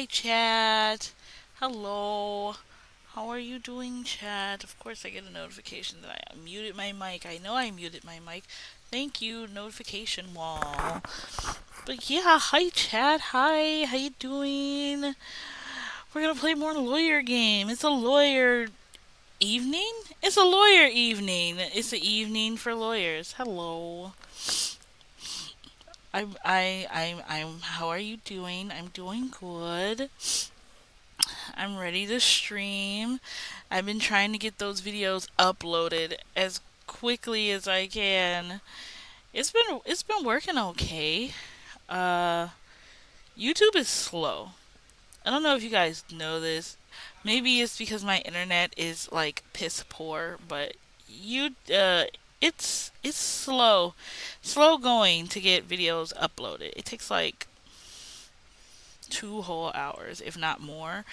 chat. Hello. How are you doing, chat? Of course, I get a notification that I muted my mic. I know I muted my mic. Thank you, notification wall. But yeah, hi, chat. Hi, how you doing? We're gonna play more lawyer game. It's a lawyer evening? It's a lawyer evening. It's the evening for lawyers. Hello. How are you doing? I'm doing good. I'm ready to stream. I've been trying to get those videos uploaded as quickly as I can. It's been working okay. Uh, YouTube is slow. I don't know if you guys know this. Maybe it's because my internet is like piss poor, but you it's slow going to get videos uploaded. It takes like 2 whole hours, if not more,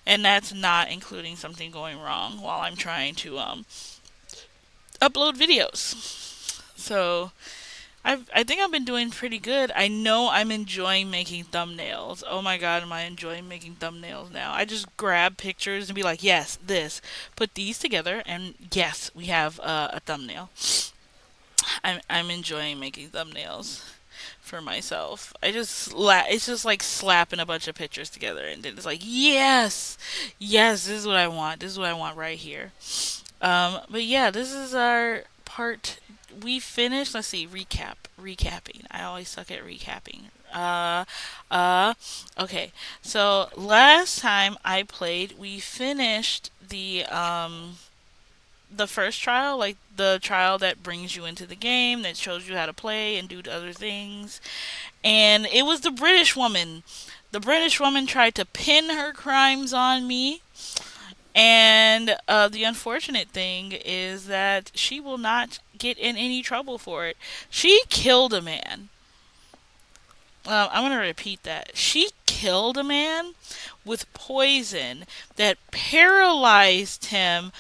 and that's not including something going wrong while I'm trying to upload videos. So I think I've been doing pretty good. I know I'm enjoying making thumbnails. Oh my god, am I enjoying making thumbnails now? I just grab pictures and be like, yes, this. Put these together, and yes, we have a thumbnail. I'm enjoying making thumbnails for myself. It's just like slapping a bunch of pictures together, and then it's like, yes, yes, this is what I want. This is what I want right here. But yeah, this is our part. We finished. Let's see. Recapping. I always suck at recapping. Uh, uh. Okay. So last time I played, we finished the first trial, like the trial that brings you into the game, that shows you how to play and do other things. And it was the British woman. The British woman tried to pin her crimes on me. And the unfortunate thing is that she will not get in any trouble for it. She killed a man. I'm going to repeat that. She killed a man with poison that paralyzed him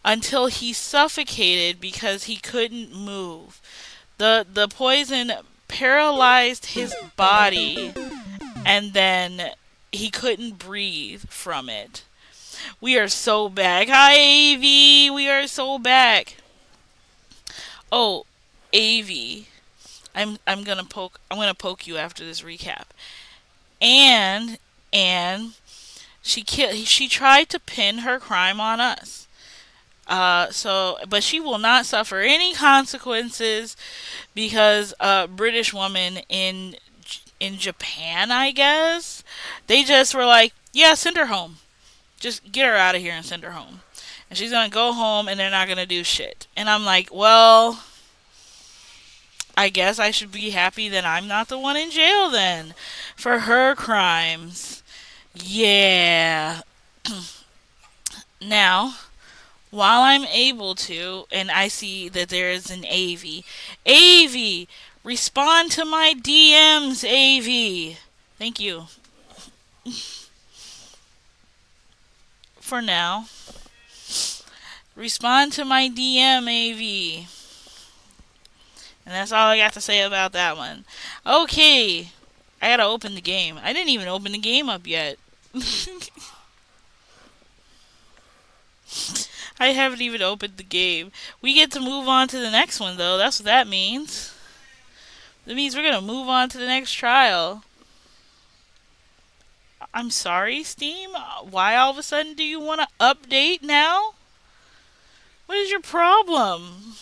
until he suffocated because he couldn't move. The poison paralyzed his body, and then he couldn't breathe from it. We are so back. Hi, AV. We are so back. Oh, AV. I'm gonna poke you after this recap. And she tried to pin her crime on us. But she will not suffer any consequences because a British woman in Japan, I guess, they just were like, yeah, send her home. Just get her out of here and send her home. And she's gonna go home and they're not gonna do shit. And I'm like, well, I guess I should be happy that I'm not the one in jail then for her crimes. Yeah. Now, while I'm able to, and I see that there is an AV. AV! Respond to my DMs, AV! Thank you. For now. Respond to my DM, AV. And that's all I got to say about that one. Okay. I gotta open the game. I didn't even open the game up yet. I haven't even opened the game. We get to move on to the next one, though. That's what that means. That means we're gonna move on to the next trial. I'm sorry, Steam? Why all of a sudden do you want to update now? What is your problem?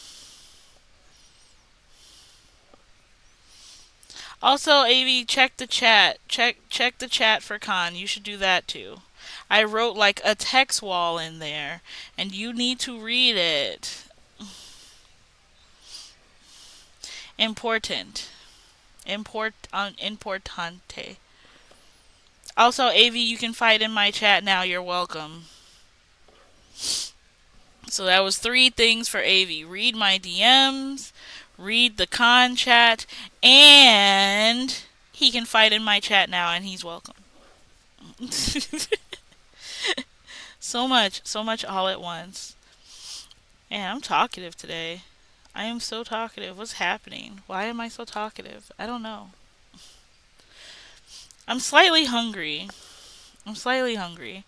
Also, AV, check the chat. Check the chat for Khan. You should do that too. I wrote like a text wall in there, and you need to read it. Important. Importante. Also, AV, you can fight in my chat now. You're welcome. So that was 3 things for AV. Read my DMs, read the con chat, and he can fight in my chat now, and he's welcome. So much all at once. Man, I'm talkative today. I am so talkative. What's happening? Why am I so talkative? I don't know. I'm slightly hungry. I'm slightly hungry.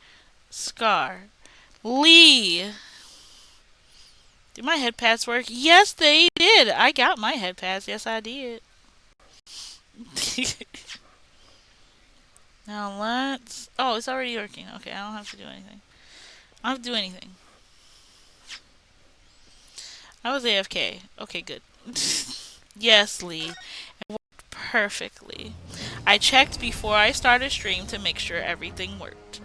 Scar. Lee. Did my head pads work? Yes, they did. I got my head pads. Yes, I did. Now let's. Oh, it's already working. Okay, I don't have to do anything. I don't have to do anything. I was AFK. Okay, good. Yes, Lee. It worked perfectly. I checked before I started stream to make sure everything worked.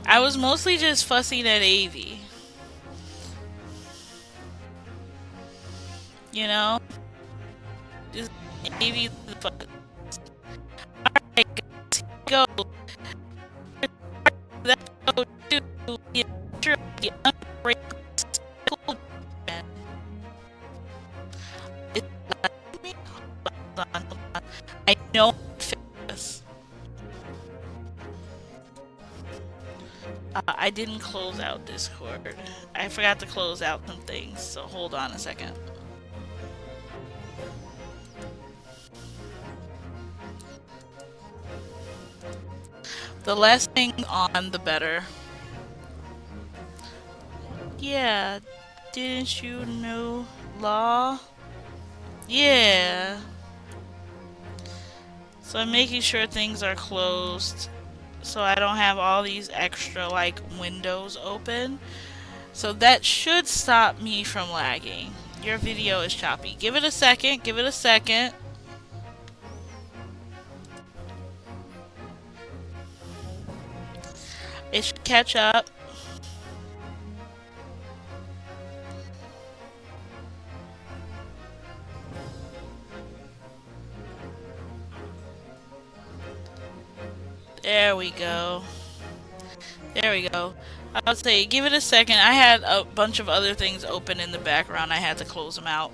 I was mostly just fussing at Avi. You know? Just Avi the fuss. Alright, guys, go. Let's go to the unbreakable man. Is that me? Hold on, hold on. I know this. I didn't close out Discord. I forgot to close out some things, so hold on a second. The less thing on, the better. Yeah, didn't you know law? Yeah. So I'm making sure things are closed so I don't have all these extra like windows open. So that should stop me from lagging. Your video is choppy. Give it a second. Give it a second. It should catch up. There we go. There we go. I would say give it a second. I had a bunch of other things open in the background. I had to close them out.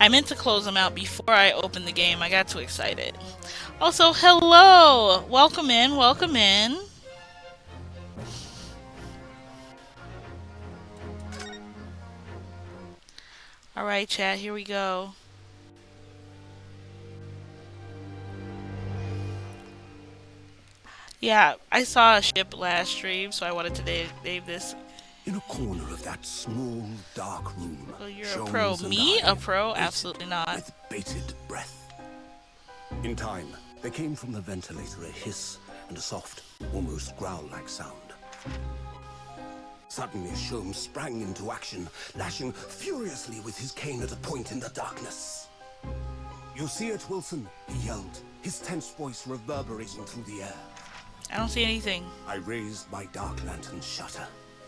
I meant to close them out before I opened the game. I got too excited. Also, hello! Welcome in, welcome in. Alright, chat, here we go. Yeah, I saw a ship last stream, so I wanted to name this. In a corner of that small, dark room, Well, you're a pro. Me? A pro? Absolutely not. With bated breath. In time, there came from the ventilator a hiss and a soft, almost growl-like sound. Suddenly, Sholmes sprang into action, lashing furiously with his cane at a point in the darkness. "You see it, Wilson?" he yelled, his tense voice reverberating through the air. I don't see anything. I raised my dark lantern's shutter,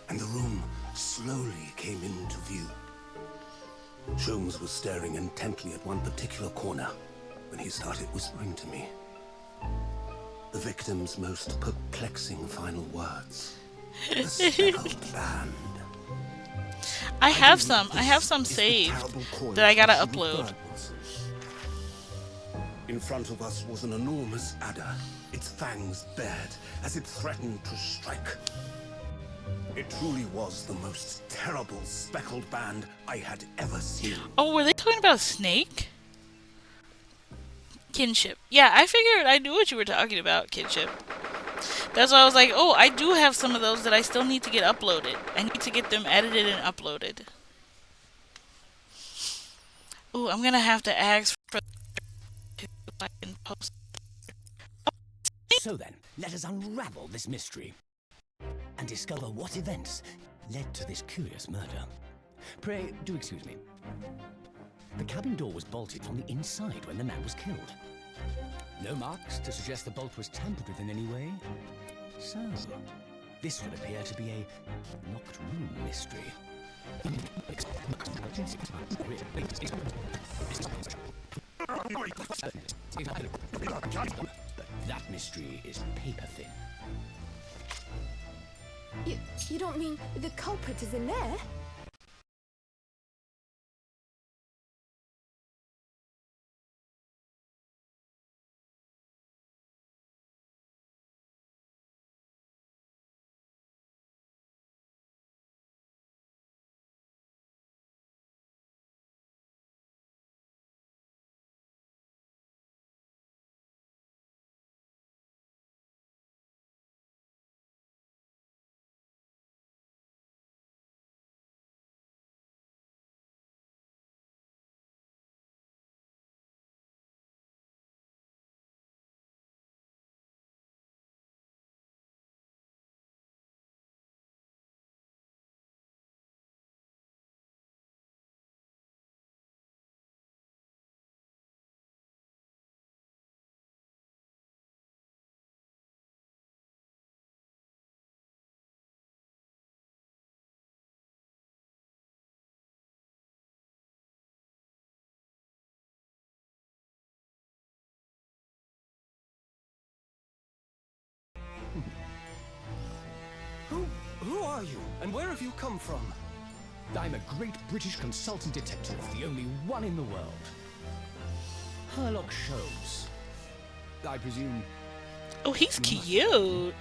and the room slowly came into view. Sholmes was staring intently at one particular corner when he started whispering to me. The victim's most perplexing final words. The speckled band. I have some saved that I gotta upload. In front of us was an enormous adder, its fangs bared as it threatened to strike. It truly was the most terrible speckled band I had ever seen. Oh, were they talking about a snake? Kinship. Yeah, I figured I knew what you were talking about, kinship. That's why I was like, oh, I do have some of those that I still need to get uploaded. I need to get them edited and uploaded. Ooh, I'm gonna have to ask for I can post. So then, let us unravel this mystery and discover what events led to this curious murder. Pray, do excuse me. The cabin door was bolted from the inside when the man was killed. No marks to suggest the bolt was tampered with in any way. So, this would appear to be a locked room mystery. But that mystery is paper thin. You don't mean the culprit is in there? are you, and where have you come from? I'm a great British consultant detective, the only one in the world. Herlock Sholmes. I presume Oh, he's you must. cute.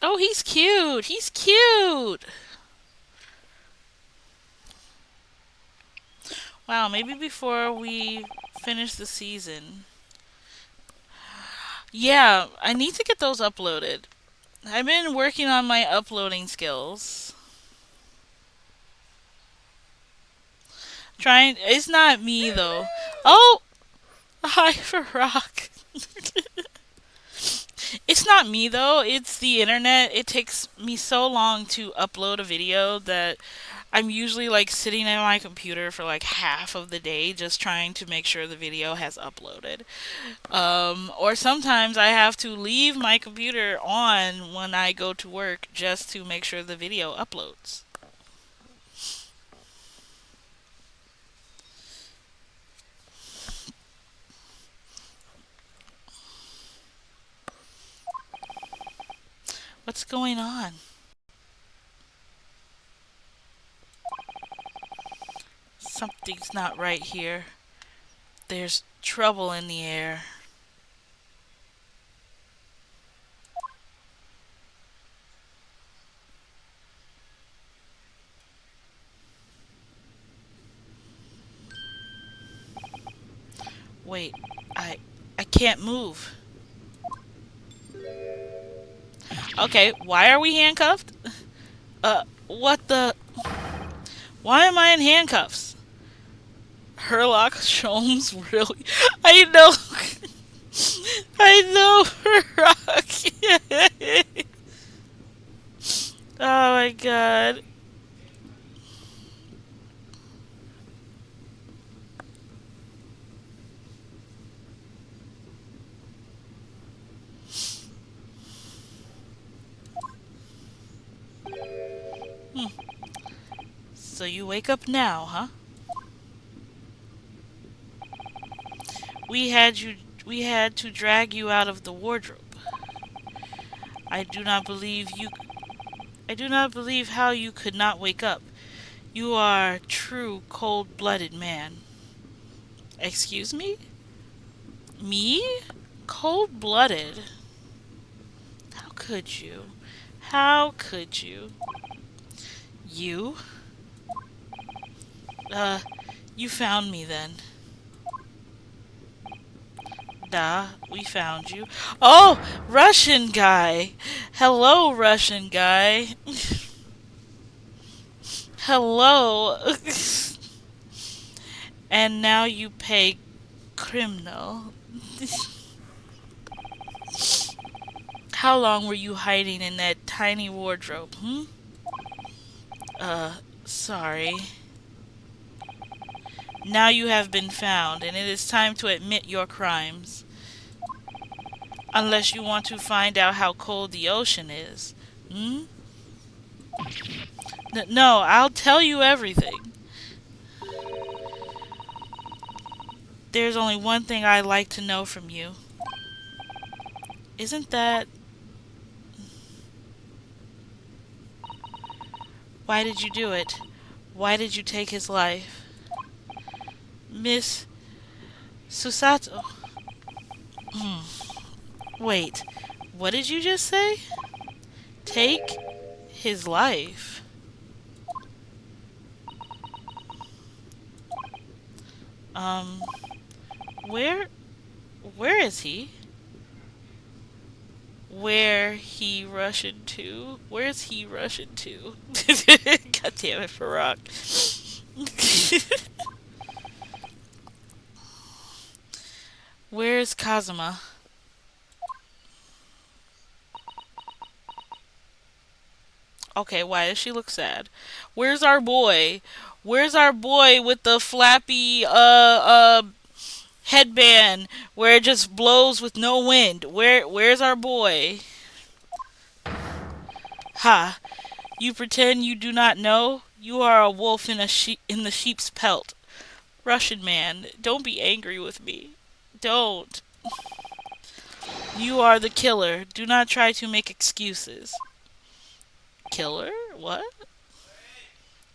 Oh, he's cute. He's cute. Wow, maybe before we finish the season. Yeah, I need to get those uploaded. I've been working on my uploading skills. Trying. It's not me though. Oh, hi for rock. It's not me though. It's the internet. It takes me so long to upload a video that I'm usually like sitting at my computer for like half of the day just trying to make sure the video has uploaded. Or sometimes I have to leave my computer on when I go to work just to make sure the video uploads. What's going on? Something's not right here. There's trouble in the air. Wait, I I can't move. Okay, why are we handcuffed? What the? Why am I in handcuffs? Herlock Sholmes, really? I know. I know, Herlock. Oh my god. Hmm. So you wake up now, huh? We had you. We had to drag you out of the wardrobe. I do not believe you. I do not believe how you could not wake up. You are a true cold-blooded man. Excuse me? Me? Cold-blooded? How could you? How could you? You? Uh, you found me then. Duh, we found you. Oh, Russian guy. Hello, Russian guy. Hello. And now you pay criminal. How long were you hiding in that tiny wardrobe, hmm? Sorry. Now you have been found, and it is time to admit your crimes. Unless you want to find out how cold the ocean is. Hmm? No, I'll tell you everything. There's only one thing I'd like to know from you. Isn't that... Why did you do it? Why did you take his life? Miss Susato. Wait, what did you just say? Take his life? Um, where, where is he? Where he Russian to? Where's he Russian to? God damn it, Farak. Where's Kazuma? Okay, why does she look sad? Where's our boy? Where's our boy with the flappy headband where it just blows with no wind? Where's our boy? Ha! You pretend you do not know? You are a wolf in the sheep's pelt. Russian man, don't be angry with me. Don't. You are the killer. Do not try to make excuses. Killer? What?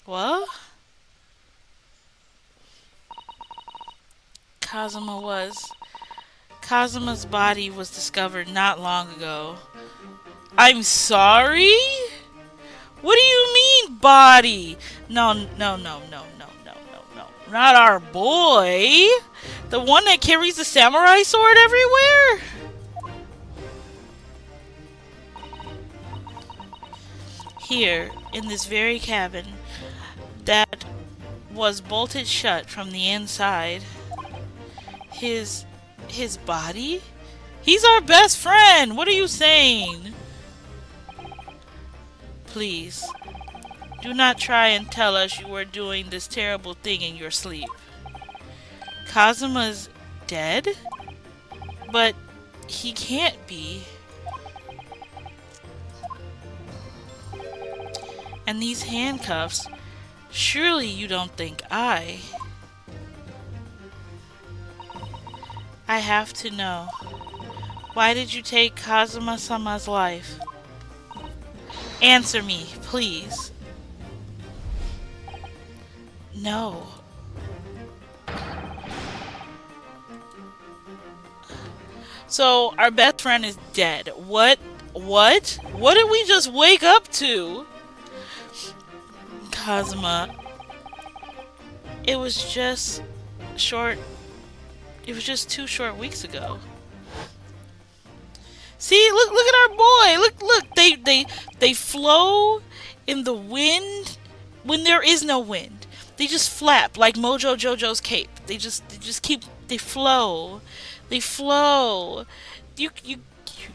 What? Kazuma was. Kazuma's body was discovered not long ago. I'm sorry? What do you mean, body? No, no, no, no, no, no, no, no. Not our boy. The one that carries the samurai sword everywhere? Here, in this very cabin that was bolted shut from the inside. His body? He's our best friend! What are you saying? Please, do not try and tell us you are doing this terrible thing in your sleep. Kazuma's dead? But he can't be. And these handcuffs, surely you don't think I have to know. Why did you take Kazuma-sama's life? Answer me, please. No. So, our best friend is dead. What? What? What did we just wake up to? Kazuma. It was just short. It was just 2 short weeks ago. See, look at our boy. Look. They flow in the wind when there is no wind. They just flap like Mojo Jojo's cape. They flow. They flow. You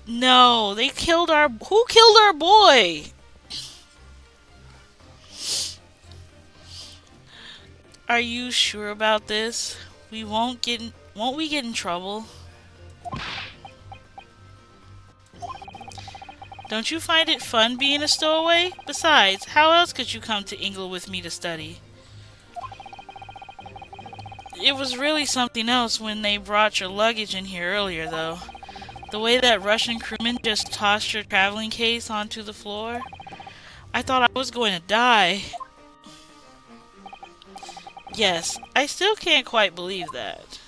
no, they killed our who killed our boy? Are you sure about this? Won't we get in trouble? Don't you find it fun being a stowaway? Besides, how else could you come to England with me to study? It was really something else when they brought your luggage in here earlier, though. The way that Russian crewman just tossed your traveling case onto the floor. I thought I was going to die. Yes, I still can't quite believe that.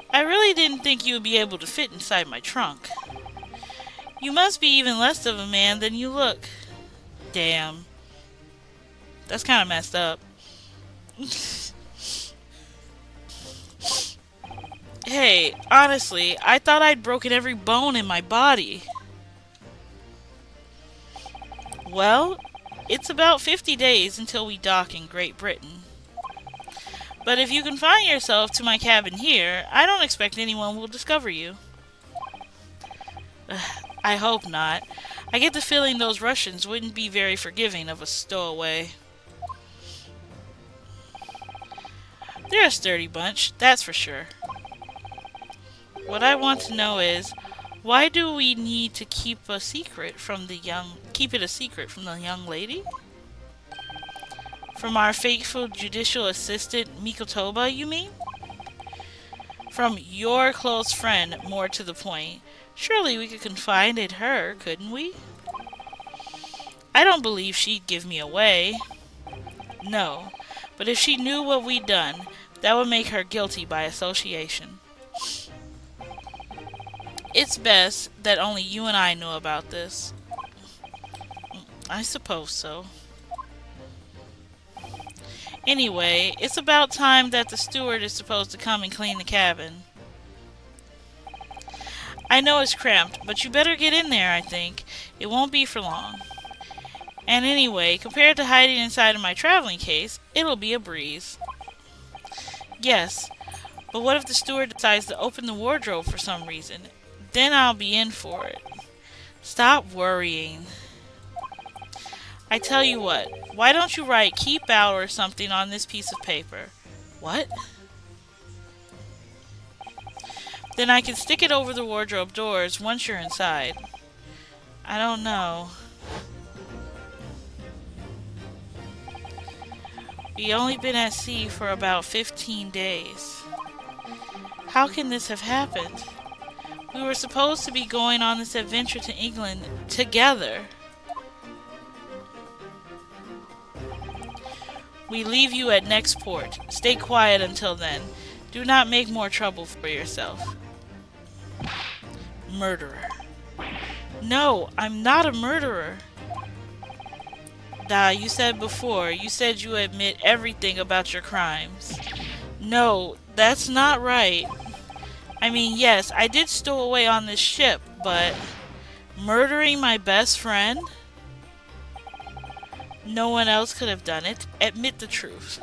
I really didn't think you would be able to fit inside my trunk. You must be even less of a man than you look. Damn. That's kind of messed up. Hey, honestly, I thought I'd broken every bone in my body. Well, it's about 50 days until we dock in Great Britain. But if you confine yourself to my cabin here, I don't expect anyone will discover you. I hope not. I get the feeling those Russians wouldn't be very forgiving of a stowaway. They're a sturdy bunch, that's for sure. What I want to know is, why do we need to keep it a secret from the young lady? From our faithful judicial assistant Mikotoba, you mean? From your close friend, more to the point. Surely we could confide in her, couldn't we? I don't believe she'd give me away. No, but if she knew what we'd done, that would make her guilty by association. It's best that only you and I know about this. I suppose so. Anyway, it's about time that the steward is supposed to come and clean the cabin. I know it's cramped, but you better get in there, I think. It won't be for long. And anyway, compared to hiding inside of my traveling case, it'll be a breeze. Yes, but what if the steward decides to open the wardrobe for some reason? Then I'll be in for it. Stop worrying. I tell you what, why don't you write keep out or something on this piece of paper? What? Then I can stick it over the wardrobe doors once you're inside. I don't know. We only been at sea for about 15 days. How can this have happened? We were supposed to be going on this adventure to England together. We leave you at next port. Stay quiet until then. Do not make more trouble for yourself. Murderer. No, I'm not a murderer. Da, you said before, you said you admit everything about your crimes. No, that's not right. I mean, yes, I did stow away on this ship, but murdering my best friend? No one else could have done it. Admit the truth.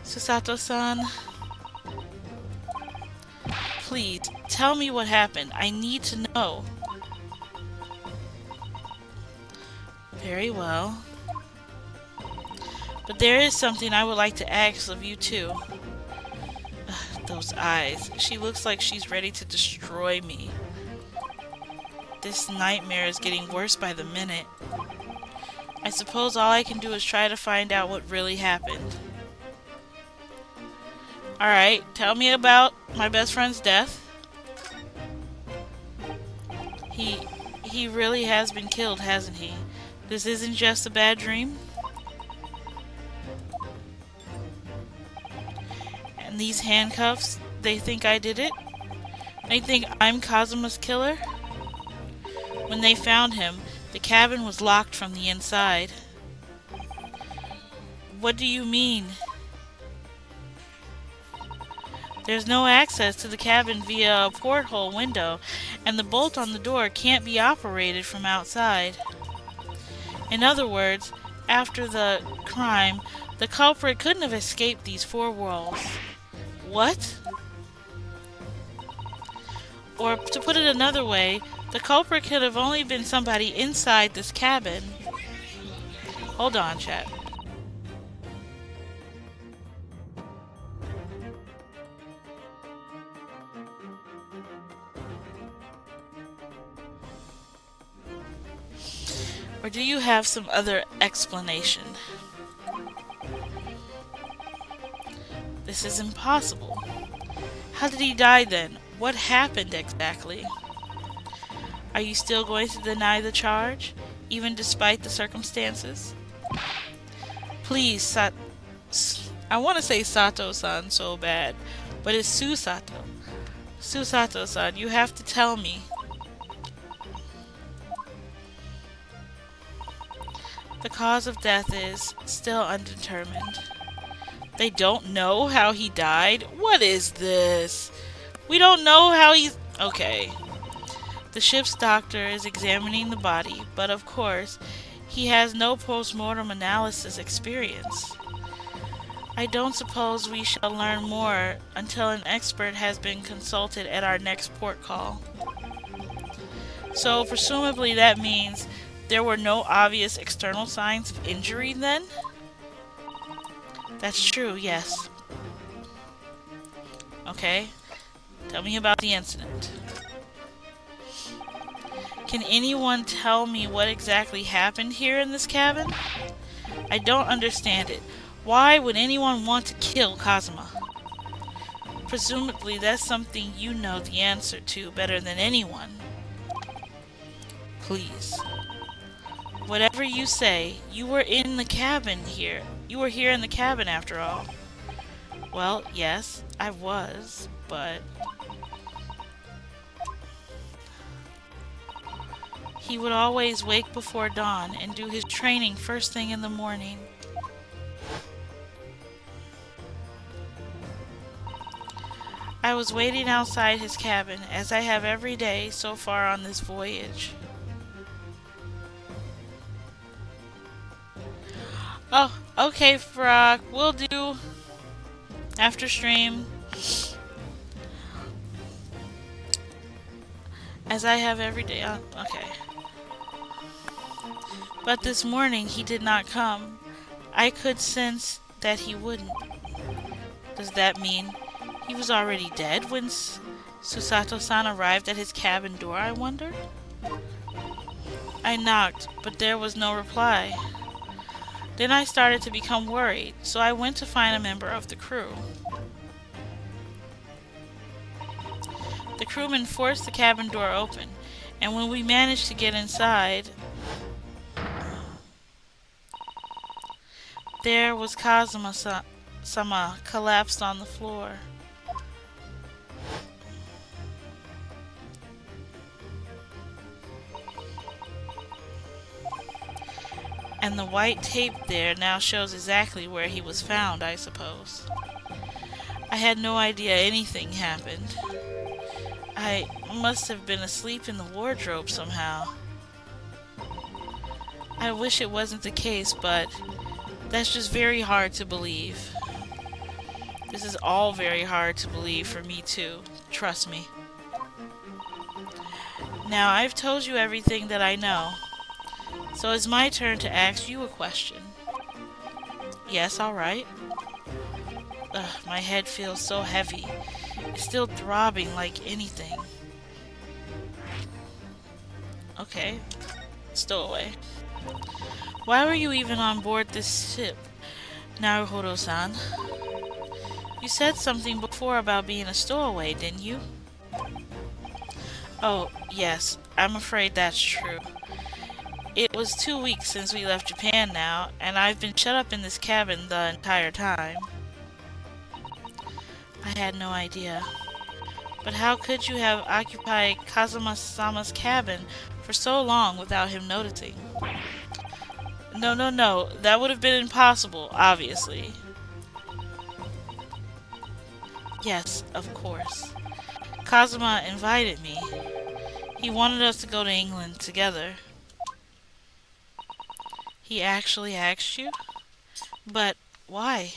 Susato-san, please, tell me what happened. I need to know. Very well. But there is something I would like to ask of you too. Ugh, those eyes. She looks like she's ready to destroy me. This nightmare is getting worse by the minute. I suppose all I can do is try to find out what really happened. Alright, tell me about my best friend's death. He really has been killed, hasn't he? This isn't just a bad dream? And these handcuffs, they think I did it? They think I'm Kazuma's killer? When they found him, the cabin was locked from the inside. What do you mean? There's no access to the cabin via a porthole window, and the bolt on the door can't be operated from outside. In other words, after the crime, the culprit couldn't have escaped these four walls. What? Or to put it another way, the culprit could have only been somebody inside this cabin. Hold on, chat. Or do you have some other explanation? This is impossible. How did he die then? What happened exactly? Are you still going to deny the charge, even despite the circumstances? Please, I want to say Sato-san so bad, but it's Susato. Susato-san, you have to tell me. The cause of death is still undetermined. They don't know how he died? What is this? We don't know how he's... Okay. The ship's doctor is examining the body, but of course, he has no post-mortem analysis experience. I don't suppose we shall learn more until an expert has been consulted at our next port call. So, presumably that means there were no obvious external signs of injury then? That's true, yes. Okay. Tell me about the incident. Can anyone tell me what exactly happened here in this cabin? I don't understand it. Why would anyone want to kill Kazuma? Presumably that's something you know the answer to better than anyone. Please. Whatever you say, you were in the cabin here. You were here in the cabin after all. Well, yes, I was, but... He would always wake before dawn and do his training first thing in the morning. I was waiting outside his cabin, as I have every day so far on this voyage. Oh, okay, Frog. We'll do after stream. As I have every day. Okay. But this morning he did not come. I could sense that he wouldn't. Does that mean he was already dead when Susato-san arrived at his cabin door, I wondered? I knocked, but there was no reply. Then I started to become worried, so I went to find a member of the crew. The crewman forced the cabin door open, and when we managed to get inside, there was Kazuma-sama collapsed on the floor. And the white tape there now shows exactly where he was found, I suppose. I had no idea anything happened. I must have been asleep in the wardrobe somehow. I wish it wasn't the case, but that's just very hard to believe. This is all very hard to believe for me too, trust me. Now I've told you everything that I know, so it's my turn to ask you a question. Yes, alright. My head feels so heavy. It's still throbbing like anything. Okay, stowaway. Why were you even on board this ship, Naruhodo-san? You said something before about being a stowaway, didn't you? Oh, yes, I'm afraid that's true. It was 2 weeks since we left Japan now, and I've been shut up in this cabin the entire time. I had no idea. But how could you have occupied Kazuma-sama's cabin for so long without him noticing? No, that would have been impossible, obviously. Yes, of course. Kazuma invited me. He wanted us to go to England together. He actually asked you? But why?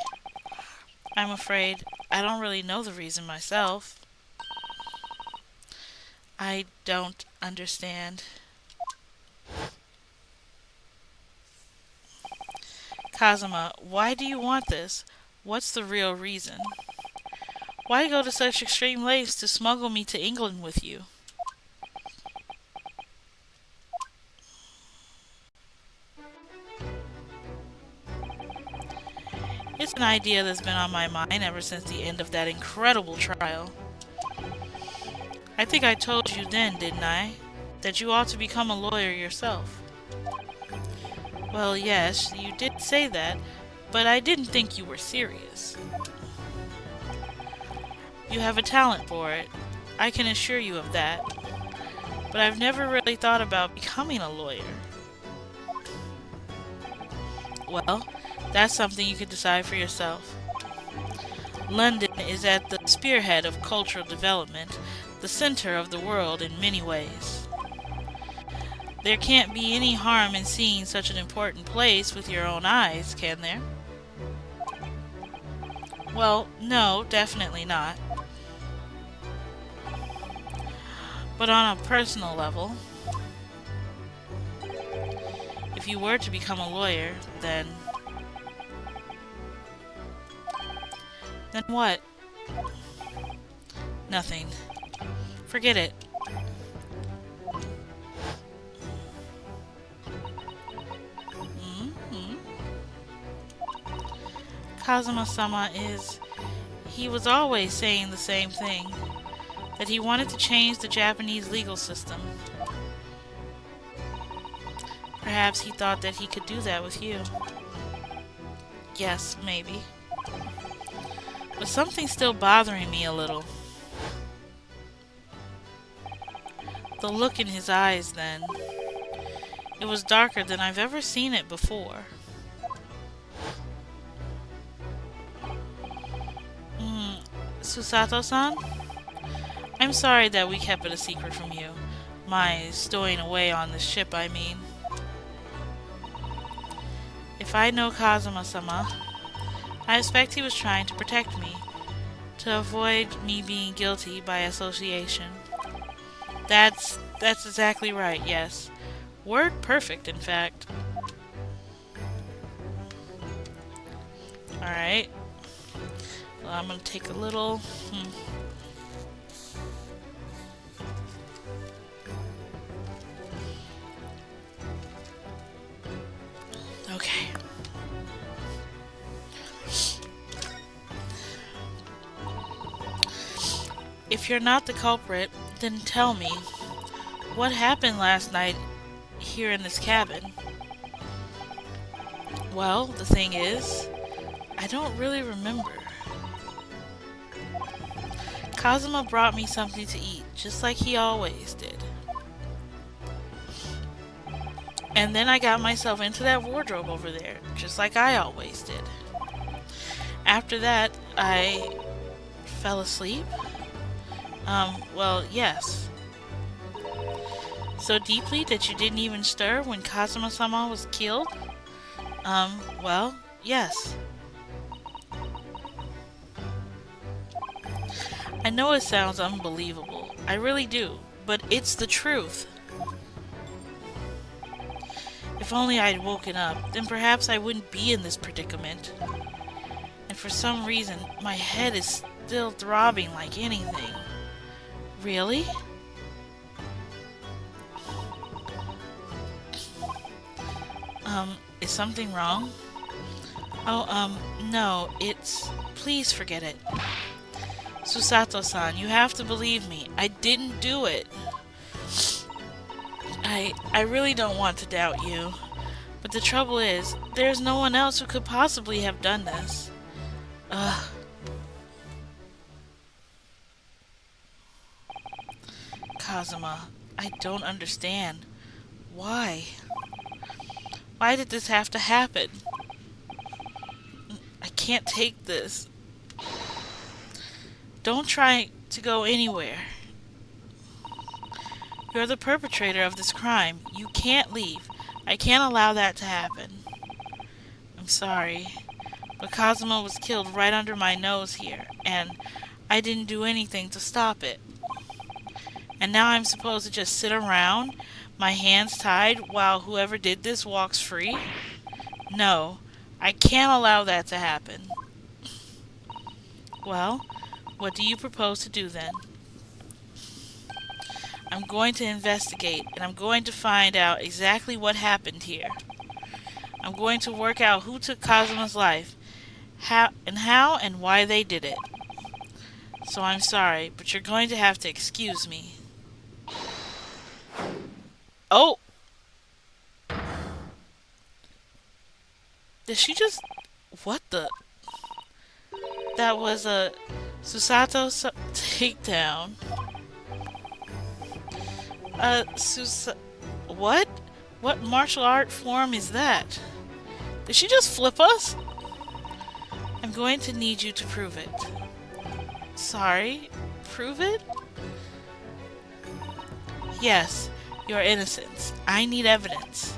I'm afraid I don't really know the reason myself. I don't understand. Kazuma, why do you want this? What's the real reason? Why go to such extreme lengths to smuggle me to England with you? It's an idea that's been on my mind ever since the end of that incredible trial. I think I told you then, didn't I? That you ought to become a lawyer yourself. Well, yes, you did say that, but I didn't think you were serious. You have a talent for it. I can assure you of that. But I've never really thought about becoming a lawyer. Well, that's something you could decide for yourself. London is at the spearhead of cultural development, the center of the world in many ways. There can't be any harm in seeing such an important place with your own eyes, can there? Well, no, definitely not. But on a personal level, if you were to become a lawyer, then what? Nothing. Forget it. Kazuma-sama he was always saying the same thing, that he wanted to change the Japanese legal system. Perhaps he thought that he could do that with you. Yes, maybe. But something's still bothering me a little. The look in his eyes then. It was darker than I've ever seen it before. Susato-san? I'm sorry that we kept it a secret from you. My stowing away on this ship, I mean. If I know Kazuma-sama, I expect he was trying to protect me, to avoid me being guilty by association. That's exactly right, yes. Word perfect, in fact. Alright. Well, I'm gonna take a little... Okay. If you're not the culprit, then tell me, what happened last night here in this cabin? Well, the thing is, I don't really remember. Kazuma brought me something to eat, just like he always did. And then I got myself into that wardrobe over there, just like I always did. After that, I fell asleep. Well, yes. So deeply that you didn't even stir when Kazuma-sama was killed? Well, yes. I know it sounds unbelievable. I really do. But it's the truth. If only I'd woken up, then perhaps I wouldn't be in this predicament. And for some reason, my head is still throbbing like anything. Really? Is something wrong? Oh, no, it's... Please forget it. Susato-san, you have to believe me. I didn't do it. I really don't want to doubt you. But the trouble is, there's no one else who could possibly have done this. Ugh. Kazuma, I don't understand. Why? Why did this have to happen? I can't take this. Don't try to go anywhere. You're the perpetrator of this crime. You can't leave. I can't allow that to happen. I'm sorry, but Kazuma was killed right under my nose here, and I didn't do anything to stop it. And now I'm supposed to just sit around, my hands tied, while whoever did this walks free? No, I can't allow that to happen. Well, what do you propose to do then? I'm going to investigate, and I'm going to find out exactly what happened here. I'm going to work out who took Kazuma's life, how and why they did it. So I'm sorry, but you're going to have to excuse me. Oh! Did she just... What the... That was a Susato takedown. What? What martial art form is that? Did she just flip us? I'm going to need you to prove it. Sorry? Prove it? Yes, your innocence. I need evidence.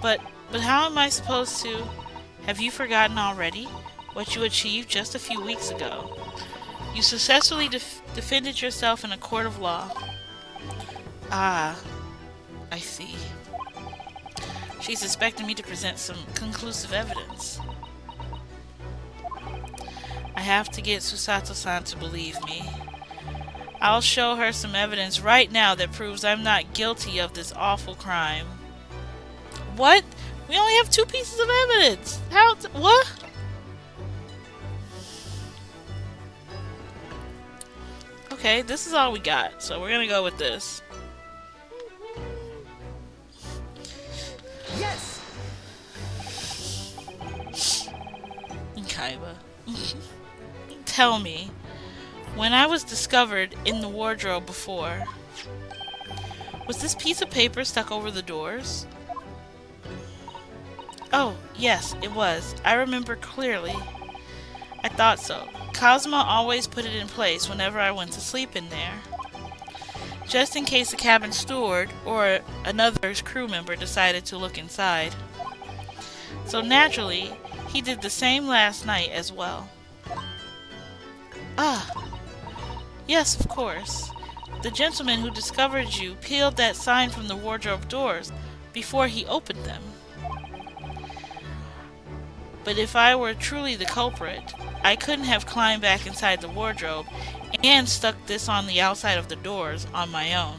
But how am I supposed to... Have you forgotten already what you achieved just a few weeks ago? You successfully defended yourself in a court of law. Ah, I see. She's expecting me to present some conclusive evidence. I have to get Susato-san to believe me. I'll show her some evidence right now that proves I'm not guilty of this awful crime. What? We only have 2 pieces of evidence! What? Okay, this is all we got, so we're gonna go with this. Yes! Kaiba. Tell me, when I was discovered in the wardrobe before, was this piece of paper stuck over the doors? Oh, yes, it was. I remember clearly. I thought so. Kazuma always put it in place whenever I went to sleep in there, just in case the cabin steward or another crew member decided to look inside. So naturally, he did the same last night as well. Ah, yes, of course. The gentleman who discovered you peeled that sign from the wardrobe doors before he opened them. But if I were truly the culprit, I couldn't have climbed back inside the wardrobe and stuck this on the outside of the doors on my own.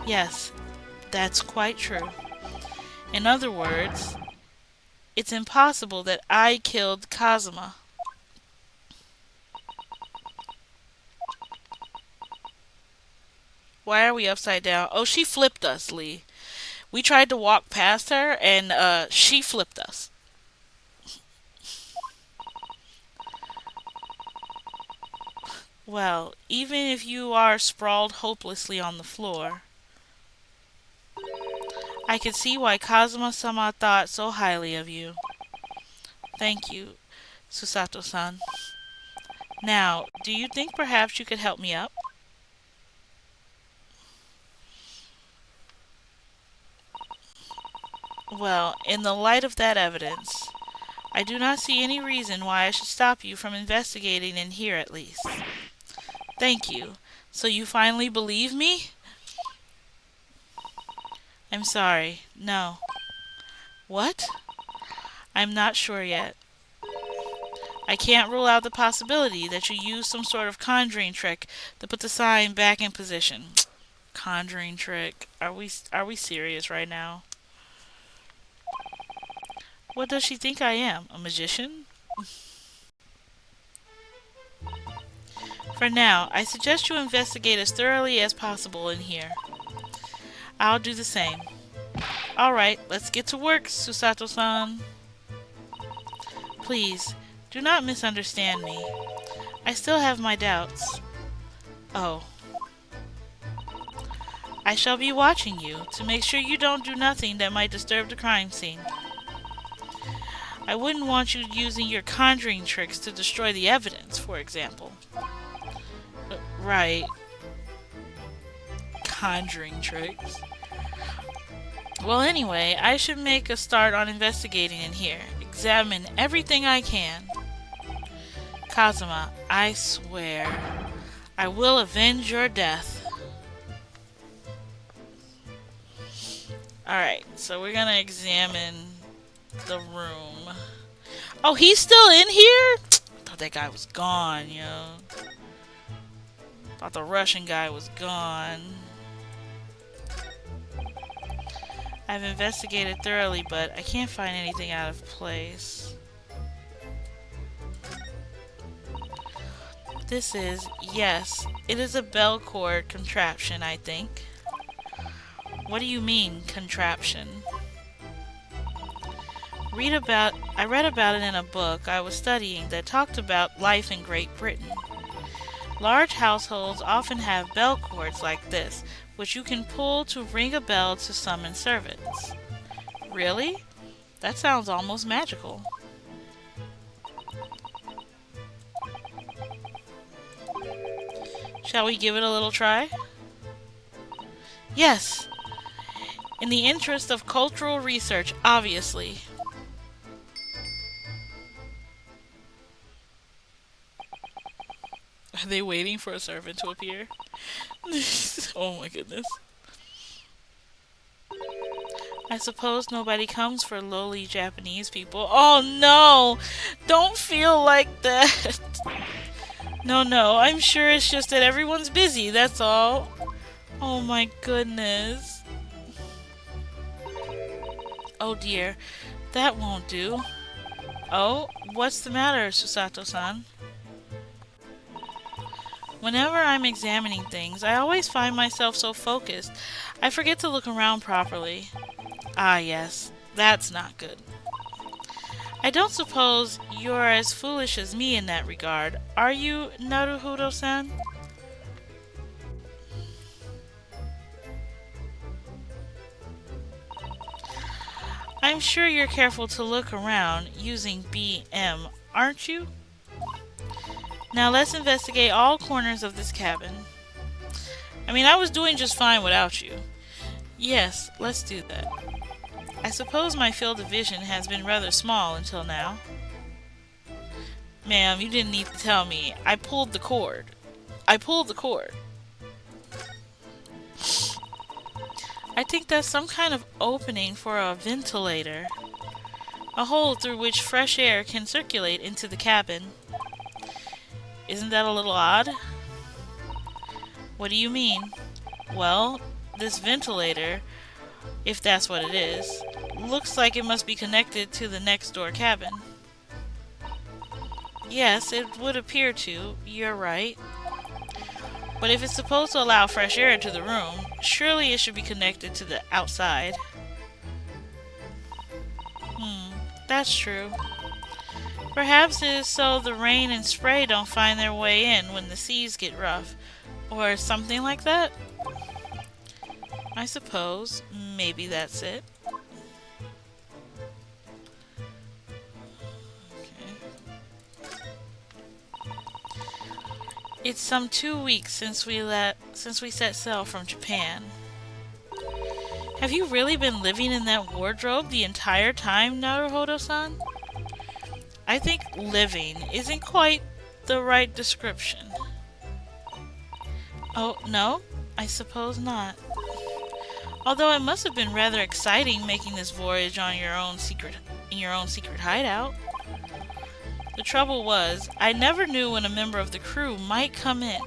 Yes, that's quite true. In other words, it's impossible that I killed Kazuma. Why are we upside down? Oh, she flipped us, Lee. We tried to walk past her, and she flipped us. Well, even if you are sprawled hopelessly on the floor, I can see why Kazuma-sama thought so highly of you. Thank you, Susato-san. Now, do you think perhaps you could help me up? Well, in the light of that evidence, I do not see any reason why I should stop you from investigating in here at least. Thank you. So you finally believe me? I'm sorry. No. What? I'm not sure yet. I can't rule out the possibility that you used some sort of conjuring trick to put the sign back in position. Conjuring trick. Are we serious right now? What does she think I am? A magician? For now, I suggest you investigate as thoroughly as possible in here. I'll do the same. Alright, let's get to work, Susato-san. Please, do not misunderstand me. I still have my doubts. Oh. I shall be watching you to make sure you don't do nothing that might disturb the crime scene. I wouldn't want you using your conjuring tricks to destroy the evidence, for example. Right. Conjuring tricks. Well, anyway, I should make a start on investigating in here. Examine everything I can. Kazuma, I swear, I will avenge your death. Alright, so we're gonna examine the room. Oh, he's still in here? I thought that guy was gone, yo. Thought the Russian guy was gone. I've investigated thoroughly, but I can't find anything out of place. Yes, it is a bell cord contraption, I think. What do you mean, contraption? I read about it in a book I was studying that talked about life in Great Britain. Large households often have bell cords like this, which you can pull to ring a bell to summon servants. Really? That sounds almost magical. Shall we give it a little try? Yes! In the interest of cultural research, obviously. Are they waiting for a servant to appear? Oh my goodness. I suppose nobody comes for lowly Japanese people. Oh no! Don't feel like that! No, I'm sure it's just that everyone's busy, that's all. Oh my goodness. Oh dear, that won't do. Oh, what's the matter, Susato-san? Whenever I'm examining things, I always find myself so focused, I forget to look around properly. Ah yes, that's not good. I don't suppose you're as foolish as me in that regard, are you, Naruhodo-san? I'm sure you're careful to look around using BM, aren't you? Now let's investigate all corners of this cabin. I mean, I was doing just fine without you. Yes, let's do that. I suppose my field of vision has been rather small until now. Ma'am, you didn't need to tell me. I pulled the cord. I think that's some kind of opening for a ventilator. A hole through which fresh air can circulate into the cabin. Isn't that a little odd? What do you mean? Well, this ventilator, if that's what it is, looks like it must be connected to the next door cabin. Yes, it would appear to. You're right. But if it's supposed to allow fresh air into the room, surely it should be connected to the outside. That's true. Perhaps it is so the rain and spray don't find their way in when the seas get rough, or something like that. I suppose maybe that's it. Okay. It's some 2 weeks since we set sail from Japan. Have you really been living in that wardrobe the entire time, Naruhodo-san? I think living isn't quite the right description. Oh, no? I suppose not. Although it must have been rather exciting making this voyage on in your own secret hideout. The trouble was, I never knew when a member of the crew might come in.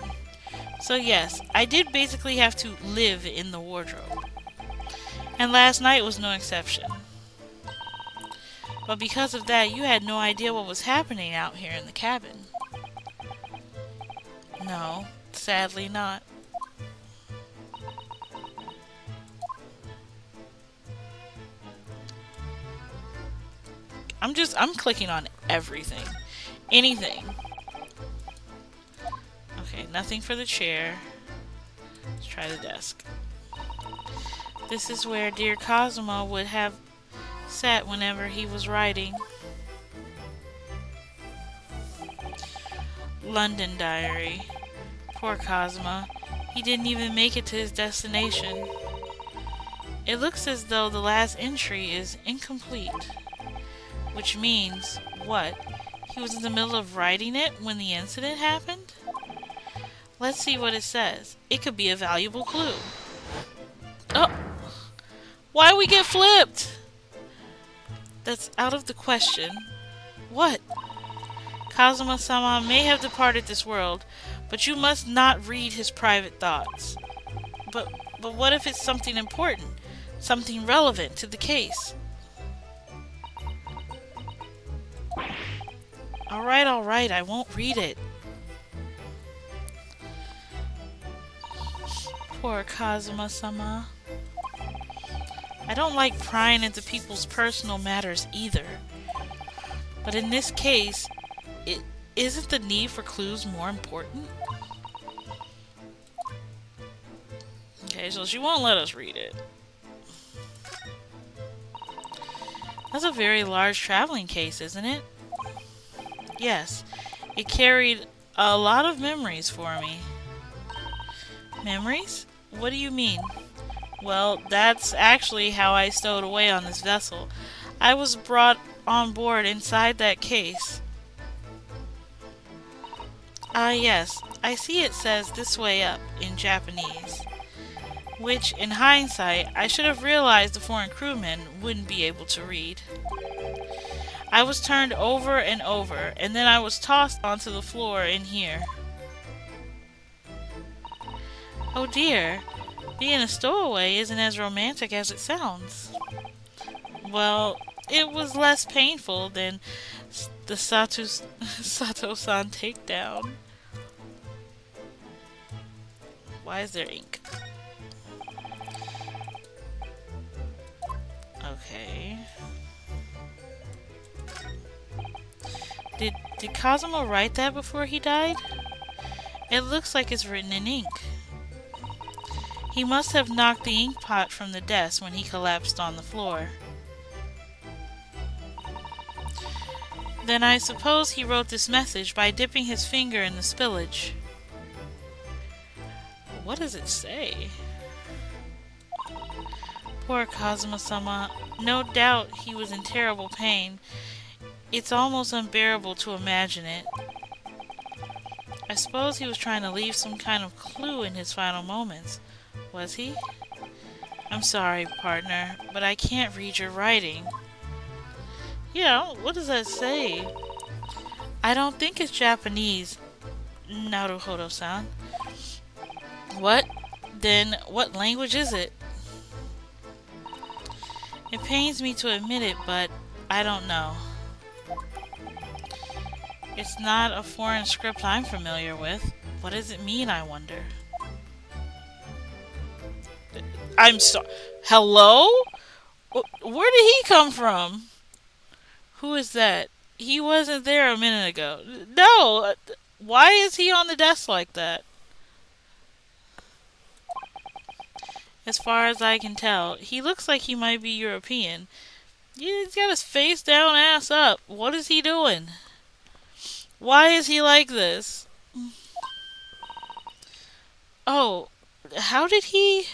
So yes, I did basically have to live in the wardrobe. And last night was no exception. But because of that, you had no idea what was happening out here in the cabin. No, sadly not. I'm clicking on everything. Anything. Okay, nothing for the chair. Let's try the desk. This is where dear Cosmo would have sat whenever he was writing. London diary. Poor Cosmo. He didn't even make it to his destination. It looks as though the last entry is incomplete. Which means, what? He was in the middle of writing it when the incident happened? Let's see what it says. It could be a valuable clue. Oh! Why we get flipped? That's out of the question. What? Kazuma-sama may have departed this world, but you must not read his private thoughts. But what if it's something important? Something relevant to the case? Alright, I won't read it. Poor Kazuma-sama. I don't like prying into people's personal matters either. But in this case, isn't the need for clues more important? Okay, so she won't let us read it. That's a very large traveling case, isn't it? Yes, it carried a lot of memories for me. Memories? What do you mean? Well, that's actually how I stowed away on this vessel. I was brought on board inside that case. Ah, yes. I see it says "this way up" in Japanese. Which, in hindsight, I should have realized the foreign crewmen wouldn't be able to read. I was turned over and over, and then I was tossed onto the floor in here. Oh dear. Being a stowaway isn't as romantic as it sounds. Well, it was less painful than the Sato-san takedown. Why is there ink? Okay. Did Kazuma write that before he died? It looks like it's written in ink. He must have knocked the ink pot from the desk when he collapsed on the floor. Then I suppose he wrote this message by dipping his finger in the spillage. What does it say? Poor Kazuma-sama. No doubt he was in terrible pain. It's almost unbearable to imagine it. I suppose he was trying to leave some kind of clue in his final moments. Was he? I'm sorry, partner, but I can't read your writing. Yeah, what does that say? I don't think it's Japanese, Naruhodo-san. What? Then what language is it? It pains me to admit it, but I don't know. It's not a foreign script I'm familiar with. What does it mean, I wonder? I'm sorry. Hello? Where did he come from? Who is that? He wasn't there a minute ago. No. Why is he on the desk like that? As far as I can tell, he looks like he might be European. Yeah, he's got his face down, ass up. What is he doing? Why is he like this? Oh, how did he...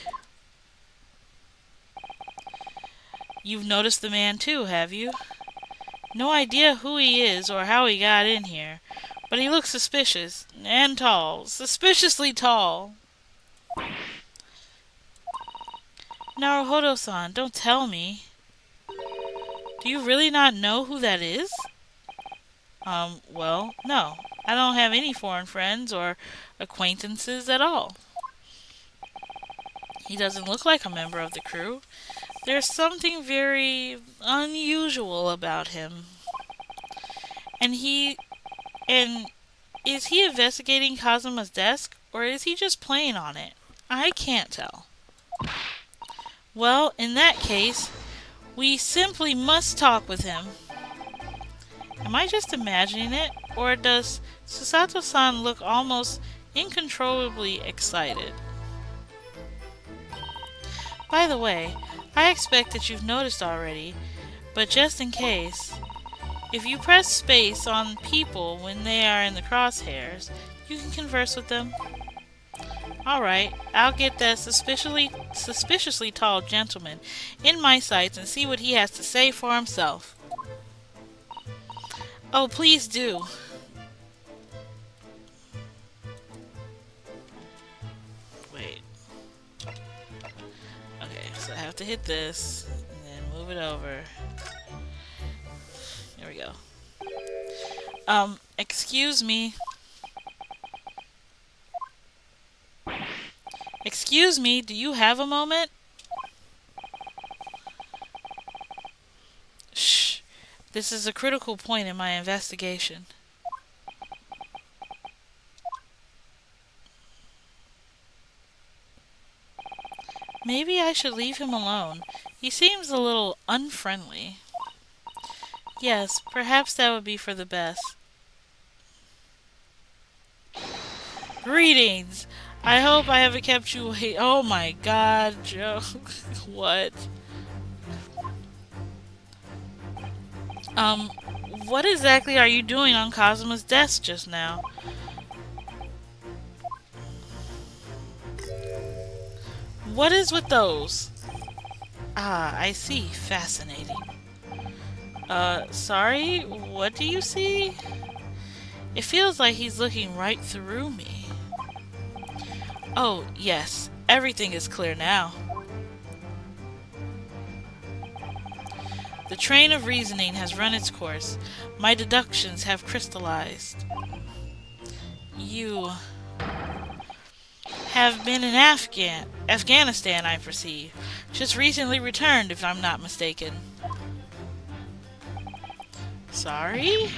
You've noticed the man too, have you? No idea who he is or how he got in here, but he looks suspicious and tall. Suspiciously tall. Naruhodo-san, don't tell me. Do you really not know who that is? Well, no. I don't have any foreign friends or acquaintances at all. He doesn't look like a member of the crew. There's something very unusual about him. And and is he investigating Kazuma's desk, or is he just playing on it? I can't tell. Well, in that case, we simply must talk with him. Am I just imagining it, or does Susato-san look almost uncontrollably excited? By the way, I expect that you've noticed already, but just in case, if you press space on people when they are in the crosshairs, you can converse with them. Alright, I'll get that suspiciously tall gentleman in my sights and see what he has to say for himself. Oh, please do. Wait. Okay, so I have to hit this and then move it over. There we go. Excuse me. Excuse me, do you have a moment? Shh. This is a critical point in my investigation. Maybe I should leave him alone. He seems a little unfriendly. Yes, perhaps that would be for the best. Greetings! I hope I haven't kept you wait. Oh my god, Joe. What? What exactly are you doing on Kazuma's desk just now? What is with those? Ah, I see. Fascinating. Sorry? What do you see? It feels like he's looking right through me. Oh, yes. Everything is clear now. The train of reasoning has run its course. My deductions have crystallized. You have been in Afghanistan, I perceive. Just recently returned, if I'm not mistaken. Sorry?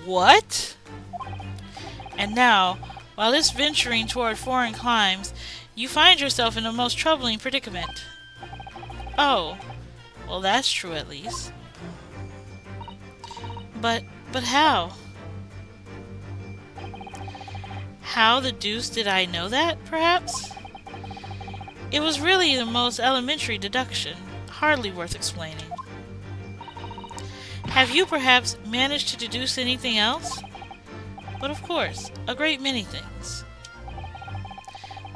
What? And now, while this venturing toward foreign climes, you find yourself in a most troubling predicament. Oh, well that's true at least. But how? How the deuce did I know that, perhaps? It was really the most elementary deduction, hardly worth explaining. Have you perhaps managed to deduce anything else? But of course, a great many things.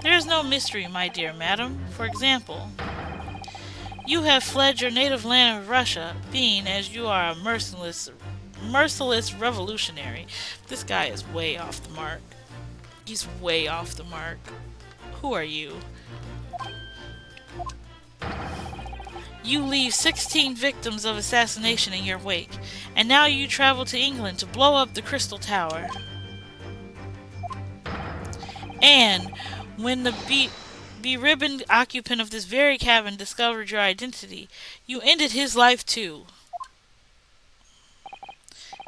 There is no mystery, my dear madam. For example, you have fled your native land of Russia, being, as you are, a merciless revolutionary. This guy is way off the mark. He's way off the mark. Who are you? You leave 16 victims of assassination in your wake, and now you travel to England to blow up the Crystal Tower. And when the beribboned occupant of this very cabin discovered your identity, you ended his life too.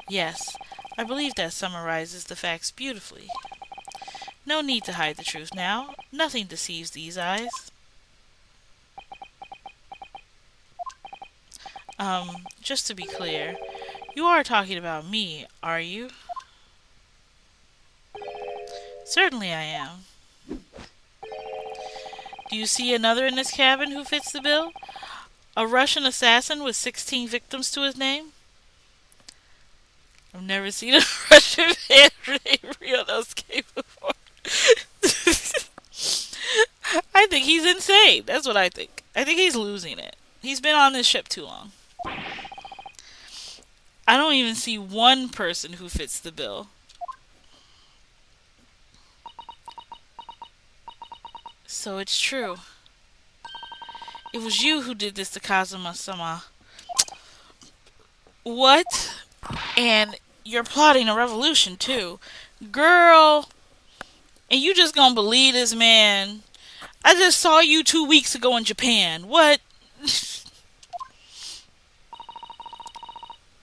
Yes, I believe that summarizes the facts beautifully. No need to hide the truth now. Nothing deceives these eyes. Just to be clear, you are talking about me, are you? Certainly I am. Do you see another in this cabin who fits the bill? A Russian assassin with 16 victims to his name? I've never seen a Russian man named Ryonosuke before. I think he's insane. That's what I think. I think he's losing it. He's been on this ship too long. I don't even see one person who fits the bill. So it's true. It was you who did this to Kazuma-sama. What? And you're plotting a revolution too. Girl, and you just gonna believe this man? I just saw you 2 weeks ago in Japan. What?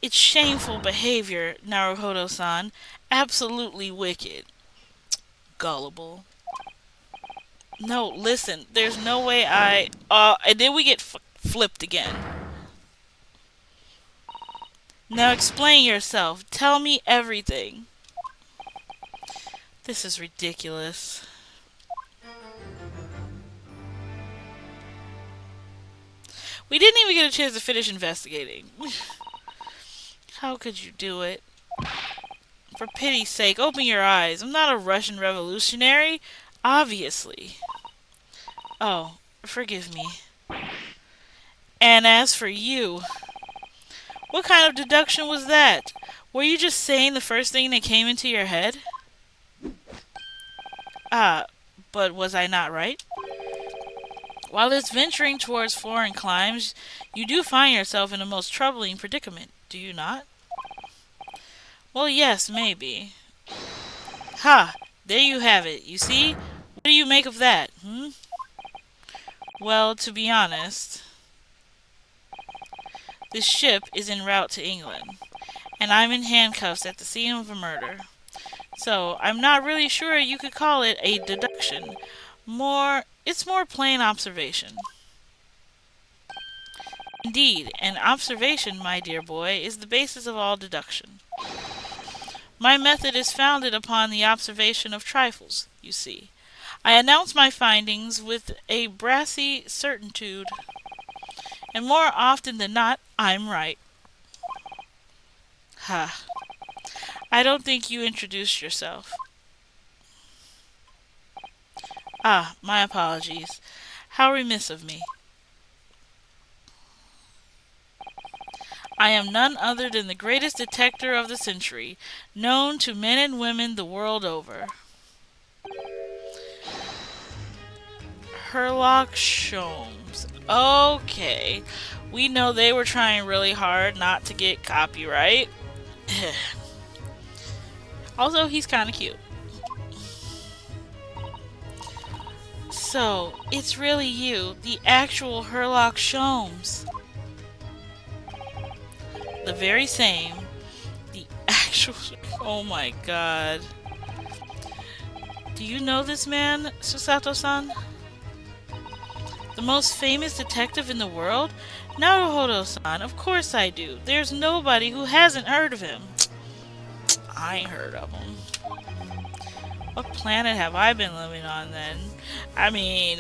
It's shameful behavior, Naruhodo-san. Absolutely wicked. Gullible. No, listen. There's no way I... and then we get flipped again. Now explain yourself. Tell me everything. This is ridiculous. We didn't even get a chance to finish investigating. How could you do it? For pity's sake, open your eyes. I'm not a Russian revolutionary. Obviously. Oh, forgive me. And as for you, what kind of deduction was that? Were you just saying the first thing that came into your head? Ah, but was I not right? While it's venturing towards foreign climes, you do find yourself in a most troubling predicament, do you not? Well, yes, maybe. Ha! There you have it. You see? What do you make of that, Well, to be honest, this ship is en route to England, and I'm in handcuffs at the scene of a murder. So, I'm not really sure you could call it a deduction. It's more plain observation. Indeed, an observation, my dear boy, is the basis of all deduction. My method is founded upon the observation of trifles, you see. I announce my findings with a brassy certitude, and more often than not, I'm right. Ha. I don't think you introduced yourself. Ah, my apologies. How remiss of me. I am none other than the greatest detector of the century, known to men and women the world over. Sherlock Sholmes. Okay. We know they were trying really hard not to get copyright. Also, he's kind of cute. So, it's really you, the actual Sherlock Sholmes. The very same. The actual... Oh my god. Do you know this man, Susato-san? The most famous detective in the world? Naruhodo-san, of course I do. There's nobody who hasn't heard of him. I ain't heard of him. What planet have I been living on then? I mean,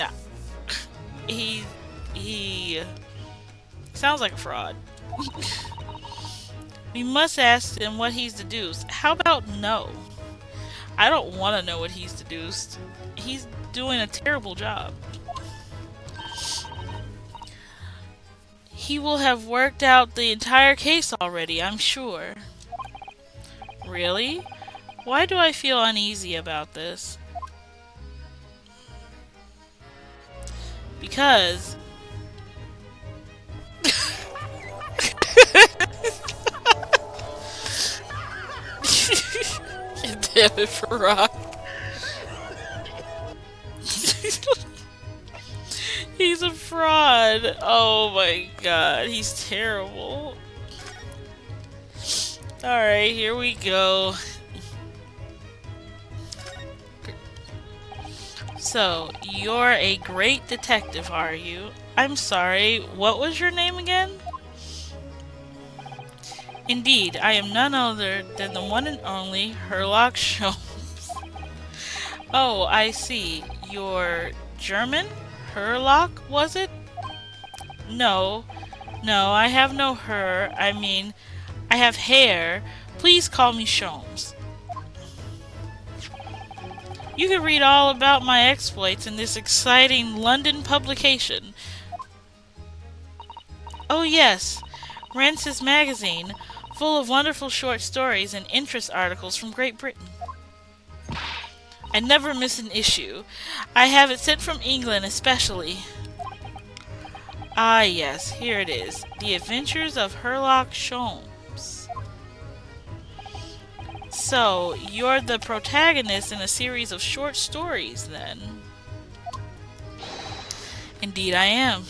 he sounds like a fraud. We must ask him what he's deduced. How about no? I don't want to know what he's deduced. He's doing a terrible job. He will have worked out the entire case already, I'm sure. Really? Why do I feel uneasy about this? Because... Damn it, Farah. He's a fraud. Oh my god, he's terrible. Alright, here we go. So, you're a great detective, are you? I'm sorry, what was your name again? Indeed, I am none other than the one and only Herlock Sholmes. Oh, I see. You're German? Herlock, was it? No, no, I have no her. I mean, I have hair. Please call me Sholmes. You can read all about my exploits in this exciting London publication. Oh yes, Rance's magazine, full of wonderful short stories and interest articles from Great Britain. I never miss an issue. I have it sent from England especially. Ah yes, here it is. The Adventures of Herlock Sholmes. So, you're the protagonist in a series of short stories, then? Indeed I am.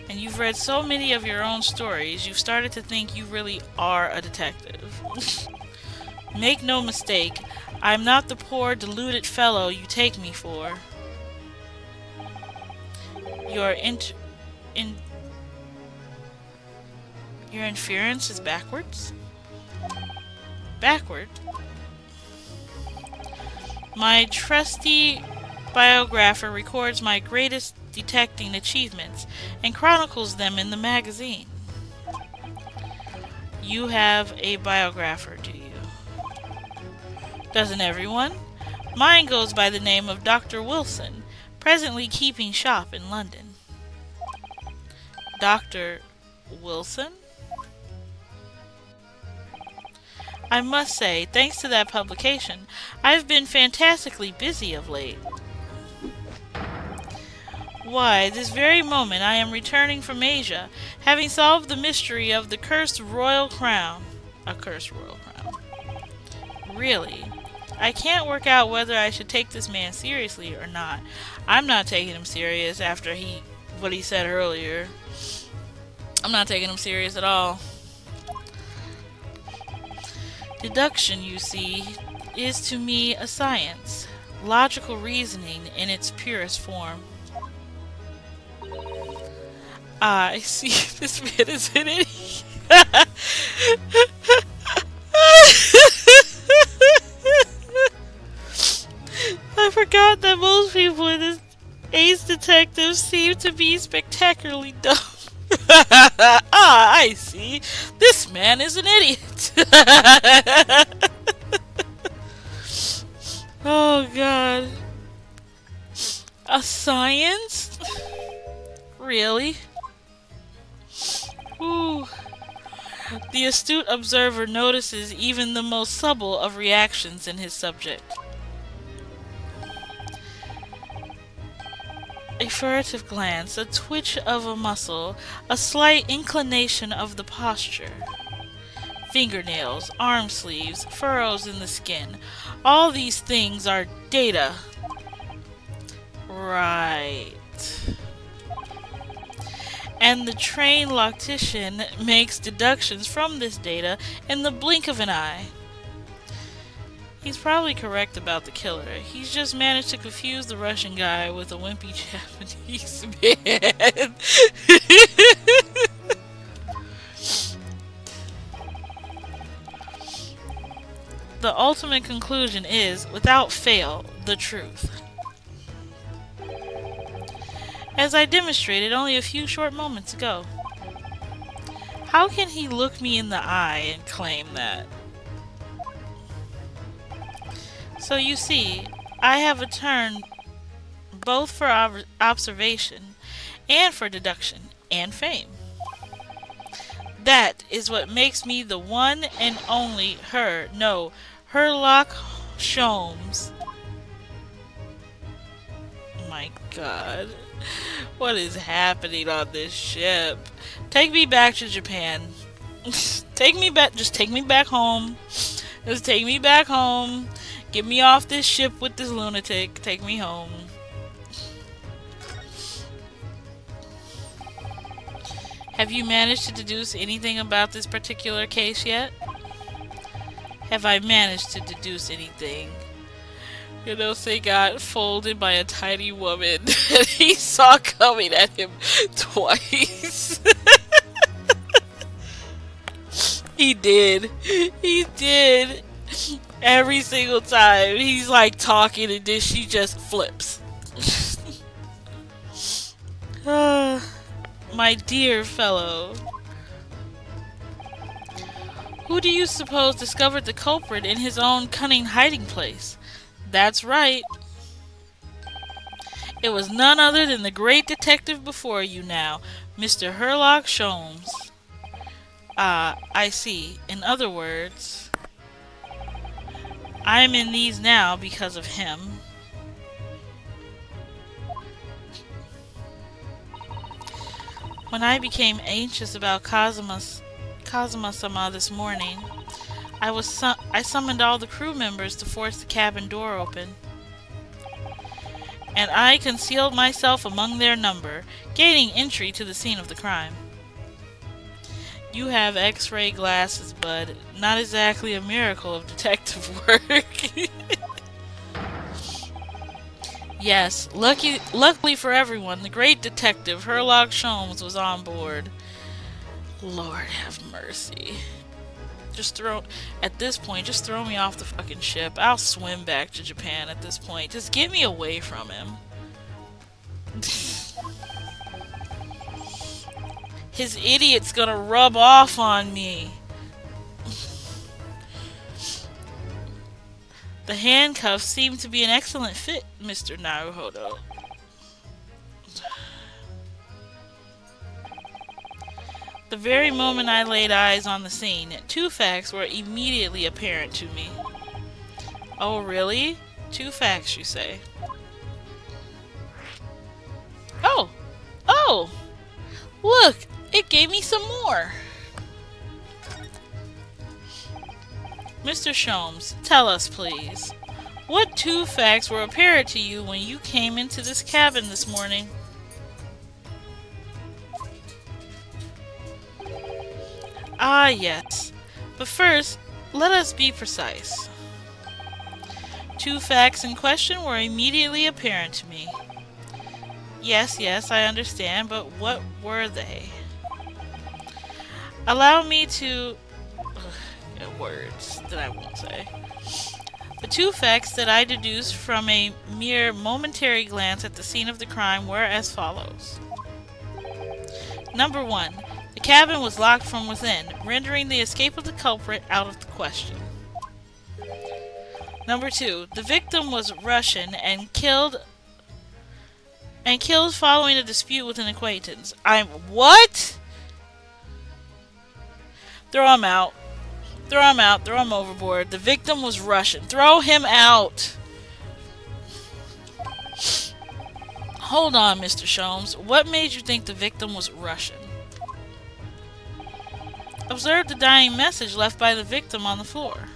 And you've read so many of your own stories, you've started to think you really are a detective. Make no mistake, I'm not the poor, deluded fellow you take me for. Your your inference is backwards? Backward? My trusty biographer records my greatest detecting achievements and chronicles them in the magazine. You have a biographer, do you? Doesn't everyone? Mine goes by the name of Dr. Wilson, presently keeping shop in London. Dr. Wilson? I must say, thanks to that publication, I've been fantastically busy of late. Why, this very moment I am returning from Asia, having solved the mystery of the cursed royal crown. A cursed royal crown. Really? I can't work out whether I should take this man seriously or not. I'm not taking him serious after what he said earlier. I'm not taking him serious at all. Deduction, you see, is to me a science. Logical reasoning in its purest form. I see. This man is an idiot. I forgot that most people in this Ace Detective seem to be spectacularly dumb. I see. This man is an idiot. Oh, God. A science? Really? Ooh. The astute observer notices even the most subtle of reactions in his subject. A furtive glance, a twitch of a muscle, a slight inclination of the posture. Fingernails, arm sleeves, furrows in the skin. All these things are data. Right. And the trained logician makes deductions from this data in the blink of an eye. He's probably correct about the killer. He's just managed to confuse the Russian guy with a wimpy Japanese man. The ultimate conclusion is, without fail, the truth. As I demonstrated only a few short moments ago. How can he look me in the eye and claim that? So you see, I have a turn both for observation and for deduction and fame. That is what makes me the one and only Herlock Sholmes. My God. What is happening on this ship? Take me back to Japan. Take me back. Just take me back home. Just take me back home. Get me off this ship with this lunatic. Take me home. Have you managed to deduce anything about this particular case yet? Have I managed to deduce anything? You know, they got folded by a tiny woman that he saw coming at him twice. He did. He did. Every single time. He's like talking and then she just flips. My dear fellow. Who do you suppose discovered the culprit in his own cunning hiding place? That's right. It was none other than the great detective before you now, Mr. Sherlock Sholmes. Ah, I see. In other words, I am in these now because of him. When I became anxious about Kazuma-sama this morning, I summoned all the crew members to force the cabin door open. And I concealed myself among their number, gaining entry to the scene of the crime. You have X-ray glasses, bud. Not exactly a miracle of detective work. Yes, luckily for everyone, the great detective Sherlock Sholmes was on board. Lord have mercy. At this point, just throw me off the fucking ship. I'll swim back to Japan at this point. Just get me away from him. His idiot's gonna rub off on me. The handcuffs seem to be an excellent fit, Mr. Naruhodo. The very moment I laid eyes on the scene, two facts were immediately apparent to me. Oh, really? Two facts, you say? Oh! Oh! Look! It gave me some more! Mr. Sholmes, tell us, please. What two facts were apparent to you when you came into this cabin this morning? Ah, yes. But first, let us be precise. Two facts in question were immediately apparent to me. Yes, I understand, but what were they? Allow me to... words that I won't say. The two facts that I deduced from a mere momentary glance at the scene of the crime were as follows. Number 1. The cabin was locked from within, rendering the escape of the culprit out of the question. Number 2. The victim was Russian and killed following a dispute with an acquaintance. What? Throw him out. Throw him out. Throw him overboard. The victim was Russian. Throw him out. Hold on, Mr. Sholmes. What made you think the victim was Russian? Observe the dying message left by the victim on the floor.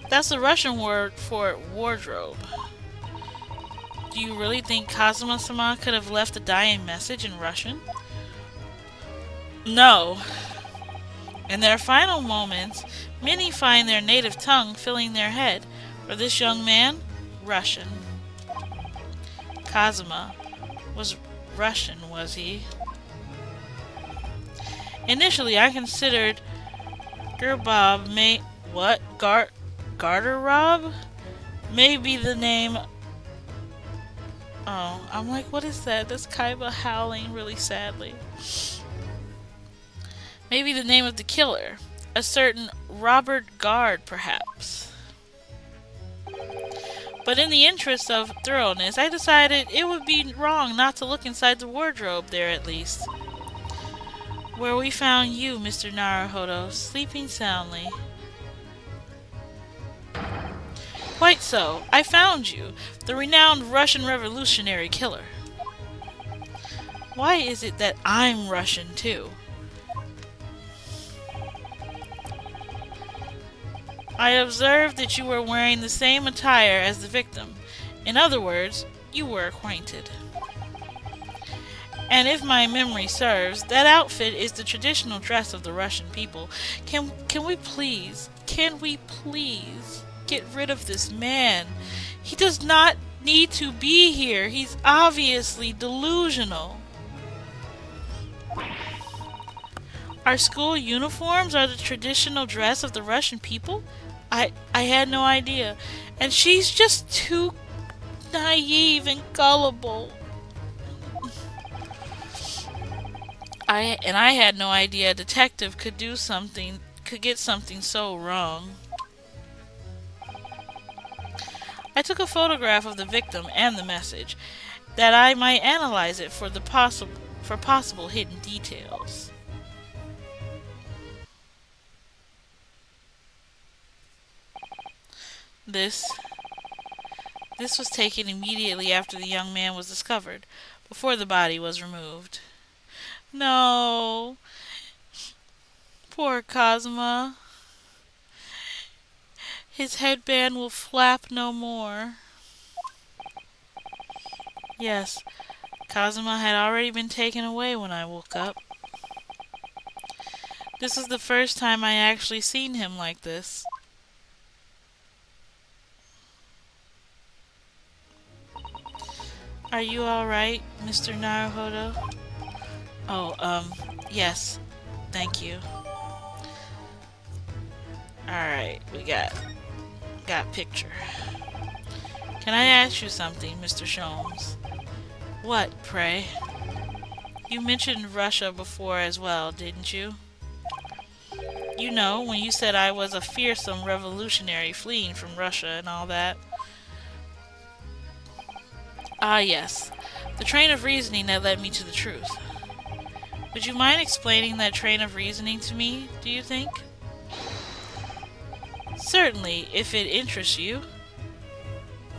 That's the Russian word for wardrobe. Do you really think Kazuma-sama could have left a dying message in Russian? No. In their final moments, many find their native tongue filling their head. For this young man, Russian. Kazuma was Russian, was he? Initially, I considered Garderob may be the name. Oh, I'm like, what is that? That's Kaiba howling really sadly. Maybe the name of the killer. A certain Robert Guard, perhaps. But in the interest of thoroughness, I decided it would be wrong not to look inside the wardrobe there at least. Where we found you, Mr. Naruhodo, sleeping soundly. Quite so. I found you, the renowned Russian revolutionary killer. Why is it that I'm Russian too? I observed that you were wearing the same attire as the victim. In other words, you were acquainted. And if my memory serves, that outfit is the traditional dress of the Russian people. Can we please get rid of this man? He does not need to be here. He's obviously delusional. Our school uniforms are the traditional dress of the Russian people? I had no idea. And she's just too naive and gullible. I had no idea a detective could get something so wrong. I took a photograph of the victim and the message, that I might analyze it for possible hidden details. This this was taken immediately after the young man was discovered, before the body was removed. No, poor Cosma. His headband will flap no more. Yes, Kazuma had already been taken away when I woke up. This is the first time I actually seen him like this. Are you alright, Mr. Naruhodo? Oh, yes. Thank you. Alright, we got picture. Can I ask you something, Mr. Sholmes? What, pray? You mentioned Russia before as well, didn't you? You know, when you said I was a fearsome revolutionary fleeing from Russia and all that. Ah, yes. The train of reasoning that led me to the truth. Would you mind explaining that train of reasoning to me, do you think? Certainly, if it interests you.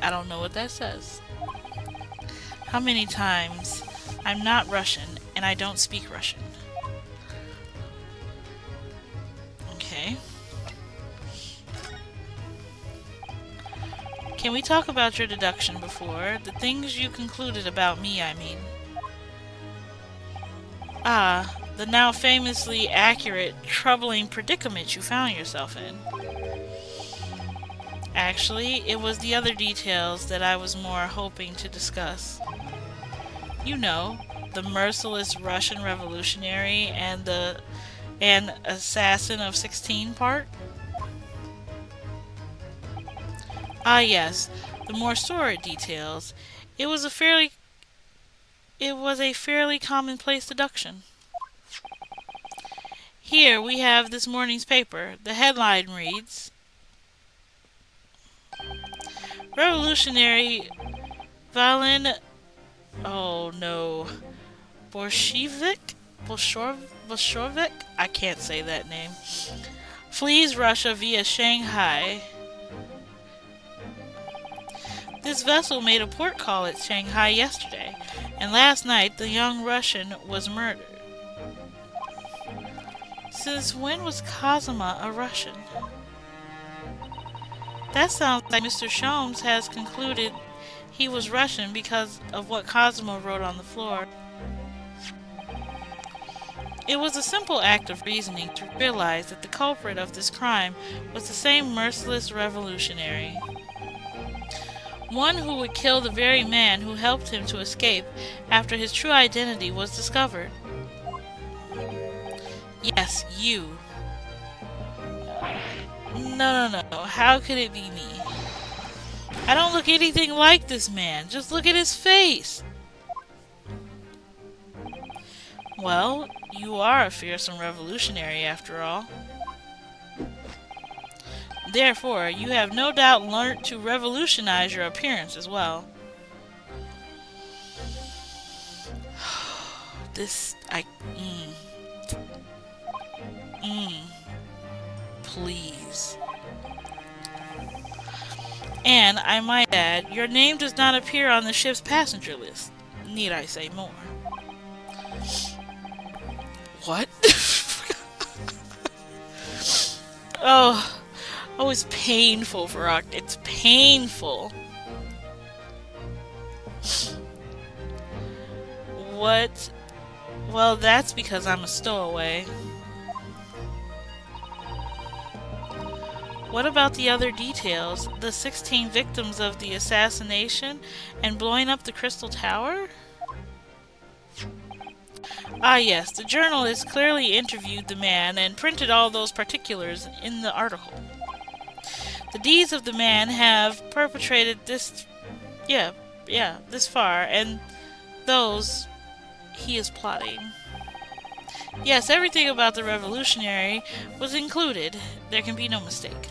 I don't know what that says. How many times? I'm not Russian, and I don't speak Russian. Okay. Can we talk about your deduction before? The things you concluded about me, I mean. Ah, the now famously accurate, troubling predicament you found yourself in. Actually, it was the other details that I was more hoping to discuss. You know, the merciless Russian revolutionary and the assassin of 16 part? Ah yes, the more sordid details. It was a fairly commonplace deduction. Here we have this morning's paper. The headline reads, Revolutionary Valen... Oh no. Bolshevik? I can't say that name. Flees Russia via Shanghai. This vessel made a port call at Shanghai yesterday, and last night the young Russian was murdered. Since when was Kazuma a Russian? That sounds like Mr. Sholmes has concluded he was Russian because of what Kazuma wrote on the floor. It was a simple act of reasoning to realize that the culprit of this crime was the same merciless revolutionary. One who would kill the very man who helped him to escape after his true identity was discovered. Yes, you. No. How could it be me? I don't look anything like this man. Just look at his face. Well, you are a fearsome revolutionary after all. Therefore, you have no doubt learnt to revolutionize your appearance as well. Please. And, I might add, your name does not appear on the ship's passenger list. Need I say more? What? Oh, it's painful, Varrock. It's painful. What? Well, that's because I'm a stowaway. What about the other details? The 16 victims of the assassination and blowing up the Crystal Tower? Ah, yes, the journalist clearly interviewed the man and printed all those particulars in the article. The deeds of the man have perpetrated this, yeah, this far, and those he is plotting. Yes, everything about the revolutionary was included. There can be no mistake.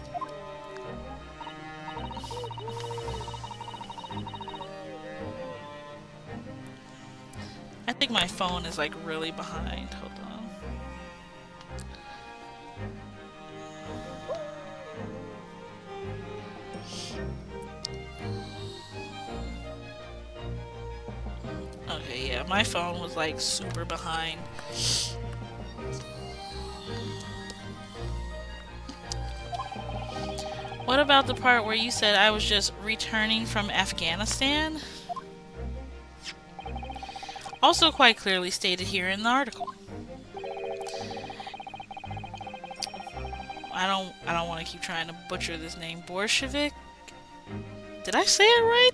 I think my phone is like really behind. Hold on. Okay, yeah, my phone was like super behind. What about the part where you said I was just returning from Afghanistan? Also quite clearly stated here in the article. I don't want to keep trying to butcher this name. Bolshevik? Did I say it right?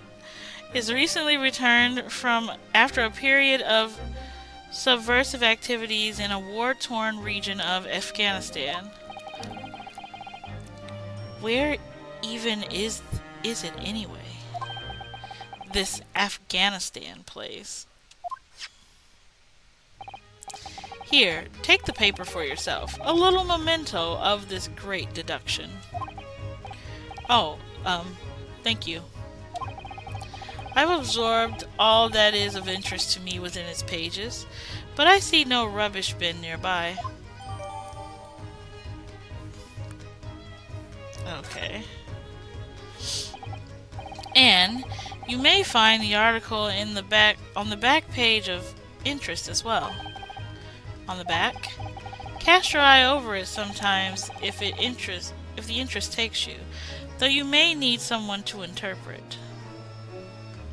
Is recently returned from after a period of subversive activities in a war-torn region of Afghanistan. Where even is it anyway? This Afghanistan place. Here, take the paper for yourself. A little memento of this great deduction. Oh, thank you. I've absorbed all that is of interest to me within its pages, but I see no rubbish bin nearby. Okay. And you may find the article in the back on the back page of interest as well. On the back, cast your eye over it sometimes if the interest takes you, though you may need someone to interpret.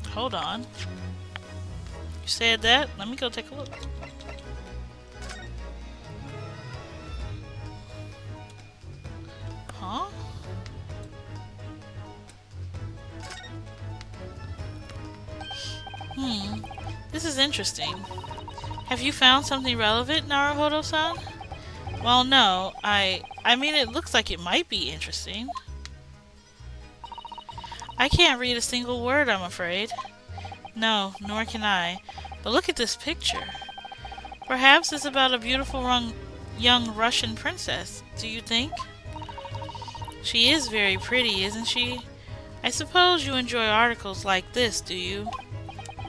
Hold on. You said that? Let me go take a look. Huh? This is interesting. Have you found something relevant, Naruhodo-san? Well, no. I mean, it looks like it might be interesting. I can't read a single word, I'm afraid. No, nor can I. But look at this picture. Perhaps it's about a beautiful young Russian princess, do you think? She is very pretty, isn't she? I suppose you enjoy articles like this, do you?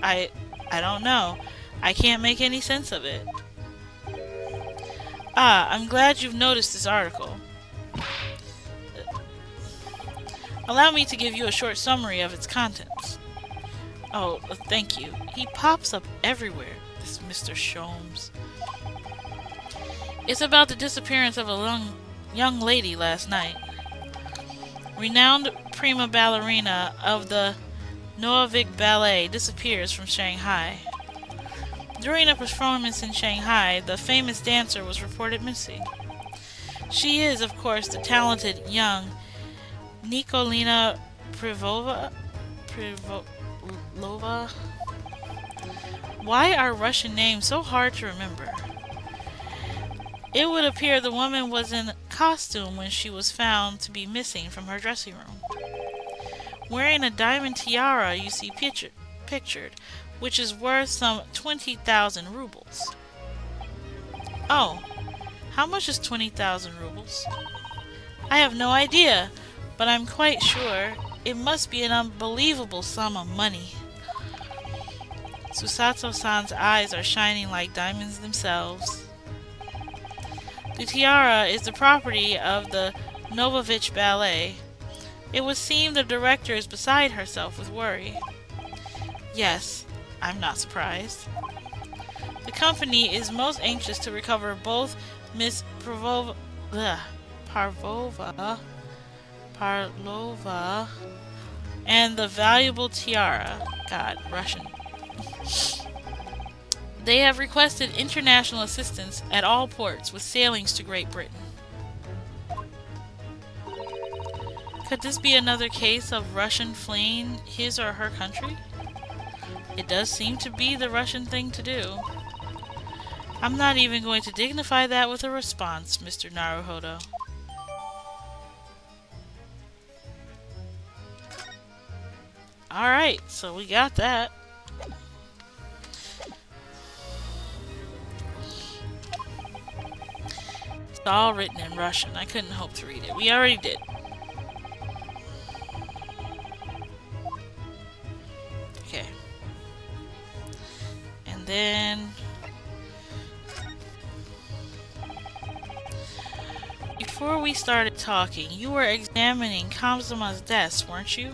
I don't know. I can't make any sense of it. Ah, I'm glad you've noticed this article. Allow me to give you a short summary of its contents. Oh, thank you. He pops up everywhere, this Mr. Sholmes. It's about the disappearance of a young lady last night. Renowned prima ballerina of the Novik Ballet disappears from Shanghai. During a performance in Shanghai, the famous dancer was reported missing. She is, of course, the talented young Nikolina Privolova. Why are Russian names so hard to remember? It would appear the woman was in costume when she was found to be missing from her dressing room. Wearing a diamond tiara you see pictured, which is worth some 20,000 rubles. Oh, how much is 20,000 rubles? I have no idea, but I'm quite sure it must be an unbelievable sum of money. Susato-san's eyes are shining like diamonds themselves. The tiara is the property of the Novovich Ballet. It would seem the director is beside herself with worry. Yes, I'm not surprised. The company is most anxious to recover both Miss Parlova and the valuable tiara. God, Russian. They have requested international assistance at all ports with sailings to Great Britain. Could this be another case of Russian fleeing his or her country? It does seem to be the Russian thing to do. I'm not even going to dignify that with a response, Mr. Naruhodo. Alright, so we got that. It's all written in Russian. I couldn't hope to read it. We already did. Okay. And then... before we started talking, you were examining Kazuma's desk, weren't you?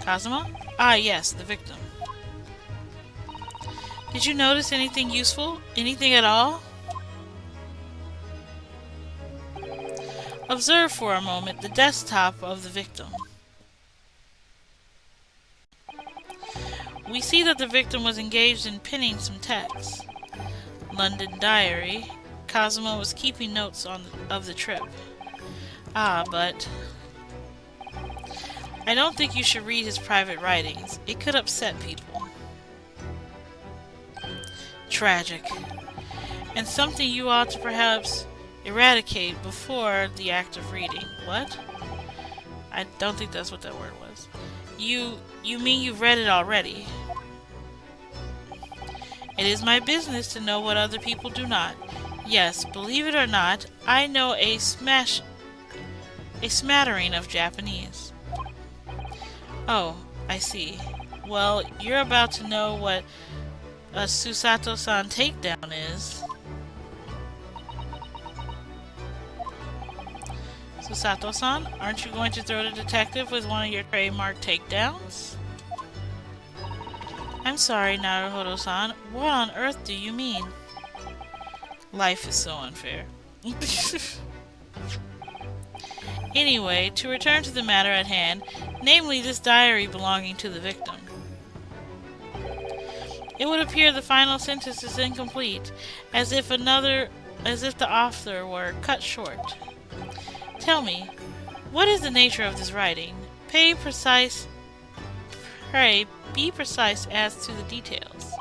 Kazuma? Ah, yes, the victim. Did you notice anything useful? Anything at all? Observe for a moment the desktop of the victim. We see that the victim was engaged in pinning some text. London Diary. Kazuma was keeping notes of the trip. Ah, but... I don't think you should read his private writings. It could upset people. Tragic. And something you ought to perhaps eradicate before the act of reading. What? I don't think that's what that word was. You mean you've read it already? It is my business to know what other people do not. Yes, believe it or not, I know a smattering of Japanese. Oh, I see. Well, you're about to know what a Susato-san takedown is. Susato-san, aren't you going to throw the detective with one of your trademark takedowns? I'm sorry, Naruhodo-san. What on earth do you mean? Life is so unfair. Anyway, to return to the matter at hand, namely this diary belonging to the victim. It would appear the final sentence is incomplete, as if the author were cut short. Tell me, what is the nature of this writing? Pray, be precise as to the details.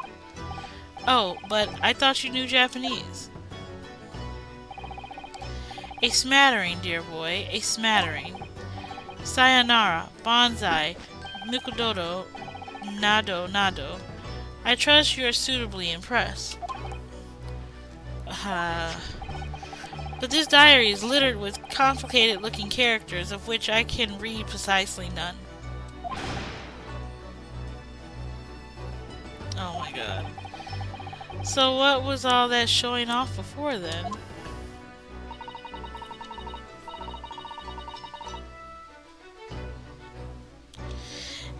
Oh, but I thought you knew Japanese. A smattering, dear boy, a smattering. Sayonara, bonsai, mikudodo, nado. I trust you are suitably impressed. But this diary is littered with complicated-looking characters of which I can read precisely none. Oh my god. So what was all that showing off before then?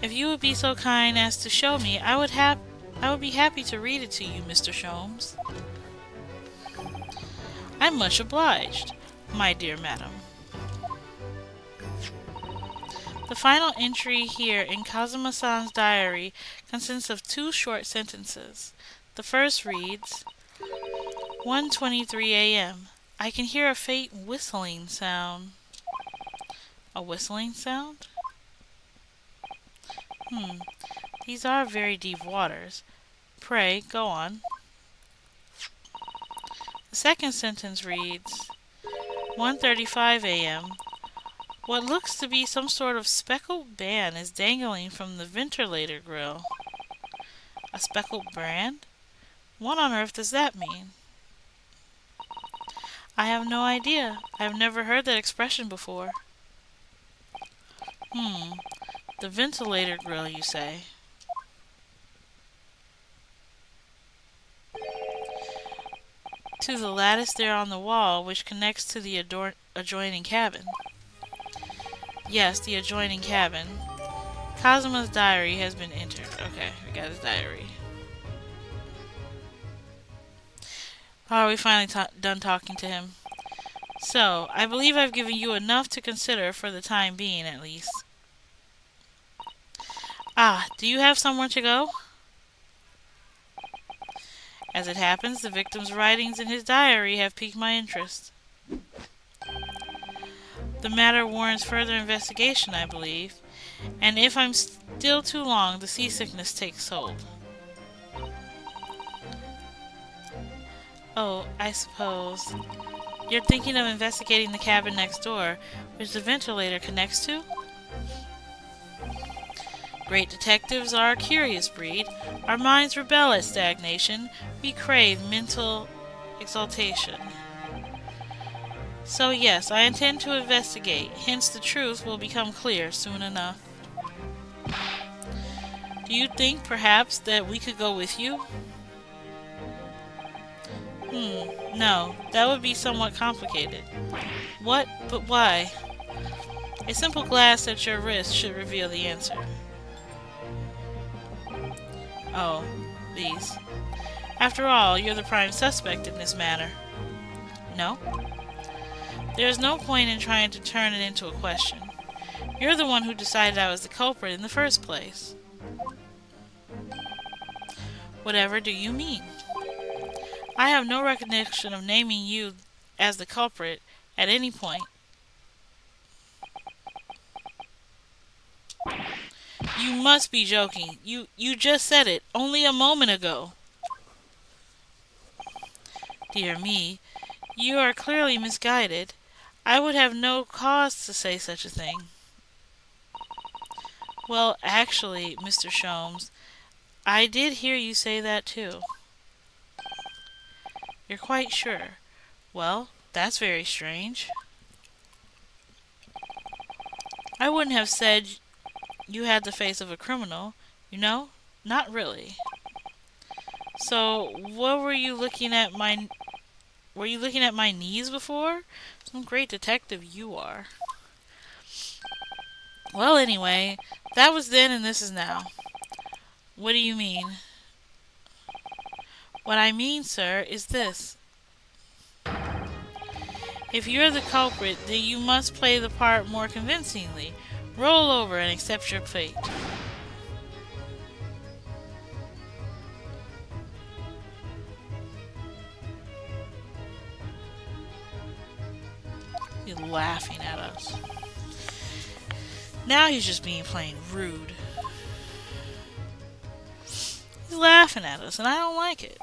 If you would be so kind as to show me, I would be happy to read it to you, Mr. Sholmes. I'm much obliged, my dear madam. The final entry here in Kazuma-san's diary consists of 2 short sentences. The first reads, 1:23 a.m. I can hear a faint whistling sound. A whistling sound? These are very deep waters. Pray, go on. The second sentence reads, 1:35 a.m. What looks to be some sort of speckled band is dangling from the ventilator grill. A speckled band? What on earth does that mean? I have no idea. I have never heard that expression before. The ventilator grill, you say? To the lattice there on the wall, which connects to the adjoining cabin. Yes, the adjoining cabin. Kazuma's diary has been entered. Okay, we got his diary. Oh, we finally done talking to him. So, I believe I've given you enough to consider for the time being, at least. Ah, do you have somewhere to go? As it happens, the victim's writings in his diary have piqued my interest. The matter warrants further investigation, I believe, and if I'm still too long, the seasickness takes hold. Oh, I suppose. You're thinking of investigating the cabin next door, which the ventilator connects to? Great detectives are a curious breed. Our minds rebel at stagnation. We crave mental exaltation. So yes, I intend to investigate, hence the truth will become clear soon enough. Do you think, perhaps, that we could go with you? No, that would be somewhat complicated. What? But why? A simple glass at your wrist should reveal the answer. Oh, these. After all, you're the prime suspect in this matter. No? There is no point in trying to turn it into a question. You're the one who decided I was the culprit in the first place. Whatever do you mean? I have no recollection of naming you as the culprit at any point. You must be joking. You just said it only a moment ago. Dear me, you are clearly misguided. I would have no cause to say such a thing. Well, actually, Mr. Sholmes, I did hear you say that too. You're quite sure. Well, that's very strange. I wouldn't have said you had the face of a criminal, you know? Not really. So, what were you looking at my knees before? Some great detective you are. Well, anyway, that was then and this is now. What do you mean? What I mean, sir, is this. If you're the culprit, then you must play the part more convincingly. Roll over and accept your fate. He's laughing at us. Now he's just being plain rude. He's laughing at us, and I don't like it.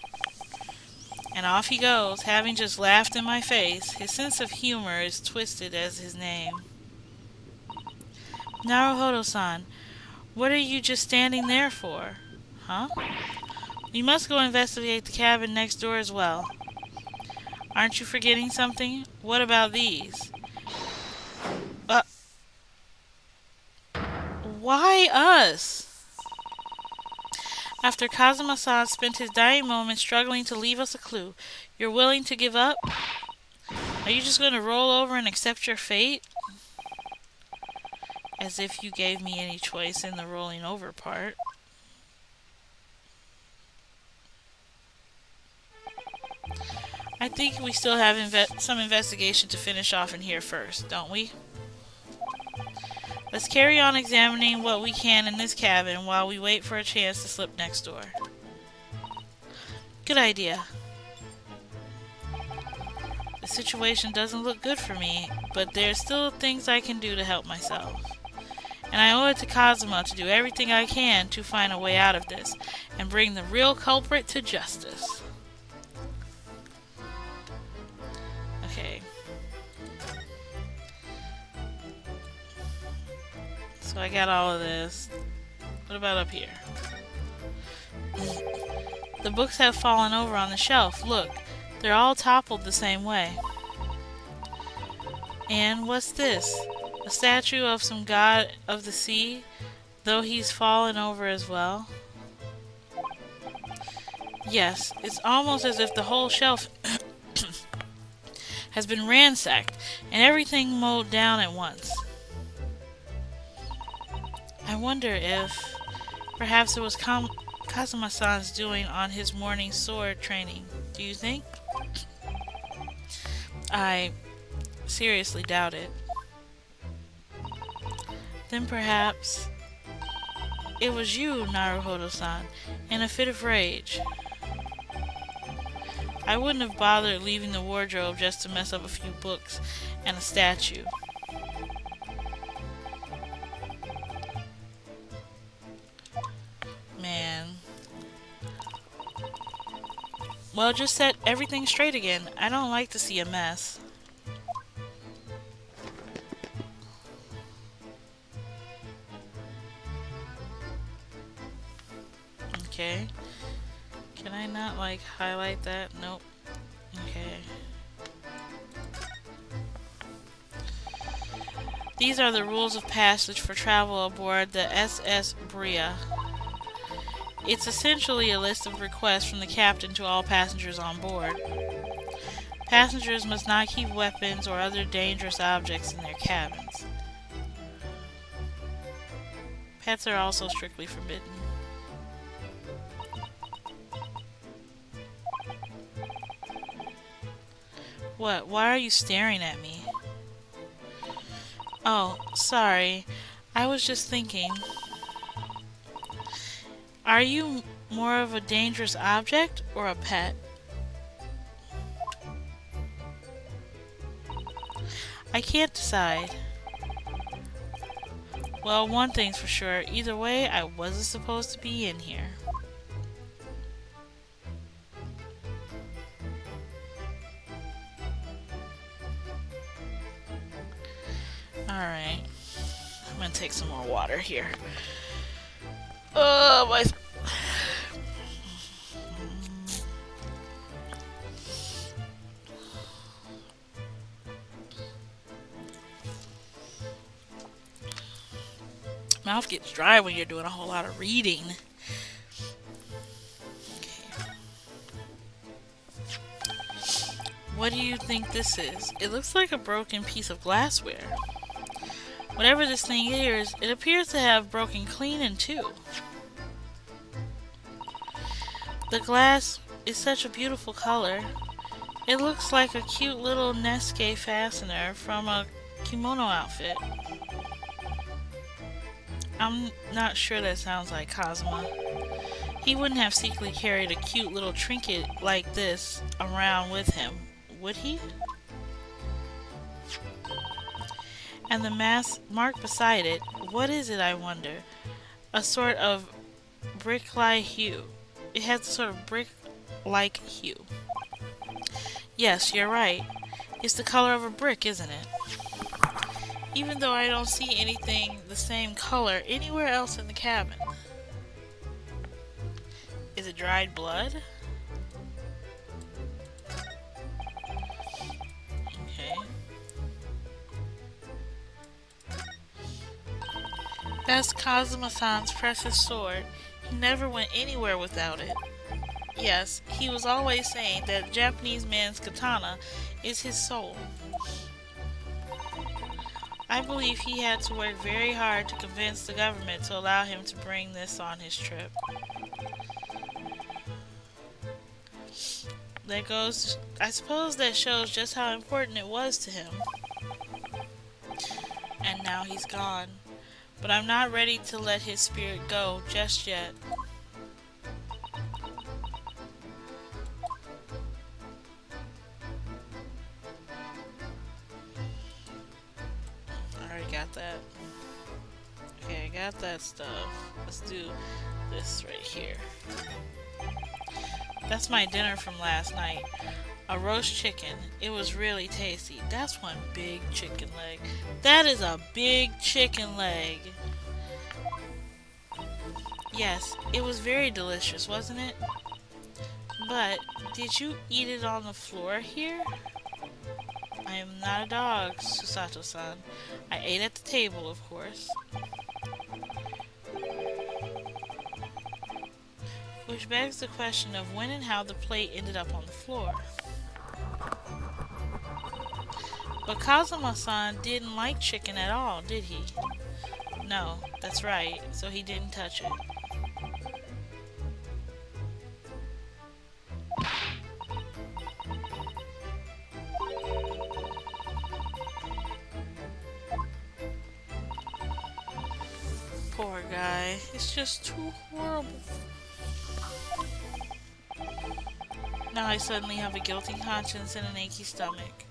And off he goes, having just laughed in my face. His sense of humor is twisted as his name. Naruhodo-san, what are you just standing there for? Huh? You must go investigate the cabin next door as well. Aren't you forgetting something? What about these? Uh, why us? After Kazuma-san spent his dying moments struggling to leave us a clue, you're willing to give up? Are you just going to roll over and accept your fate? As if you gave me any choice in the rolling over part. I think we still have some investigation to finish off in here first, don't we? Let's carry on examining what we can in this cabin while we wait for a chance to slip next door. Good idea. The situation doesn't look good for me, but there's still things I can do to help myself. And I owe it to Kazuma to do everything I can to find a way out of this and bring the real culprit to justice. Okay. So I got all of this. What about up here? The books have fallen over on the shelf. Look, they're all toppled the same way. And what's this? A statue of some god of the sea, though he's fallen over as well. Yes, it's almost as if the whole shelf has been ransacked and everything mowed down at once. I wonder if perhaps it was Kazuma-san's doing on his morning sword training. Do you think? I seriously doubt it. Then perhaps it was you, Naruhodo-san, in a fit of rage. I wouldn't have bothered leaving the wardrobe just to mess up a few books and a statue. Man. Well, just set everything straight again. I don't like to see a mess. Okay. Can I not, like, highlight that? Nope. Okay. These are the rules of passage for travel aboard the SS Bria. It's essentially a list of requests from the captain to all passengers on board. Passengers must not keep weapons or other dangerous objects in their cabins. Pets are also strictly forbidden. What? Why are you staring at me? Oh, sorry. I was just thinking. Are you more of a dangerous object or a pet? I can't decide. Well, one thing's for sure. Either way, I wasn't supposed to be in here. Alright. I'm gonna take some more water here. Oh, my... Mouth gets dry when you're doing a whole lot of reading. Okay. What do you think this is? It looks like a broken piece of glassware. Whatever this thing is, it appears to have broken clean in two. The glass is such a beautiful color. It looks like a cute little Neske fastener from a kimono outfit. I'm not sure that sounds like Kazuma. He wouldn't have secretly carried a cute little trinket like this around with him, would he? And the mark beside it, what is it, I wonder? A sort of brick-like hue. It has a sort of brick-like hue. Yes, you're right. It's the color of a brick, isn't it? Even though I don't see anything the same color anywhere else in the cabin. Is it dried blood? Okay. That's Kazuma-san's precious sword. He never went anywhere without it. Yes, he was always saying that the Japanese man's katana is his soul. I believe he had to work very hard to convince the government to allow him to bring this on his trip. That goes, I suppose that shows just how important it was to him. And now he's gone. But I'm not ready to let his spirit go just yet. Got that. Okay, I got that stuff. Let's do this right here. That's my dinner from last night. A roast chicken. It was really tasty. That's one big chicken leg. That is a big chicken leg. Yes, it was very delicious, wasn't it? But, did you eat it on the floor here? I am not a dog, Susato-san. I ate at the table, of course. Which begs the question of when and how the plate ended up on the floor. But Kazuma-san didn't like chicken at all, did he? No, that's right, so he didn't touch it. Poor guy. It's just too horrible. Now I suddenly have a guilty conscience and an achy stomach.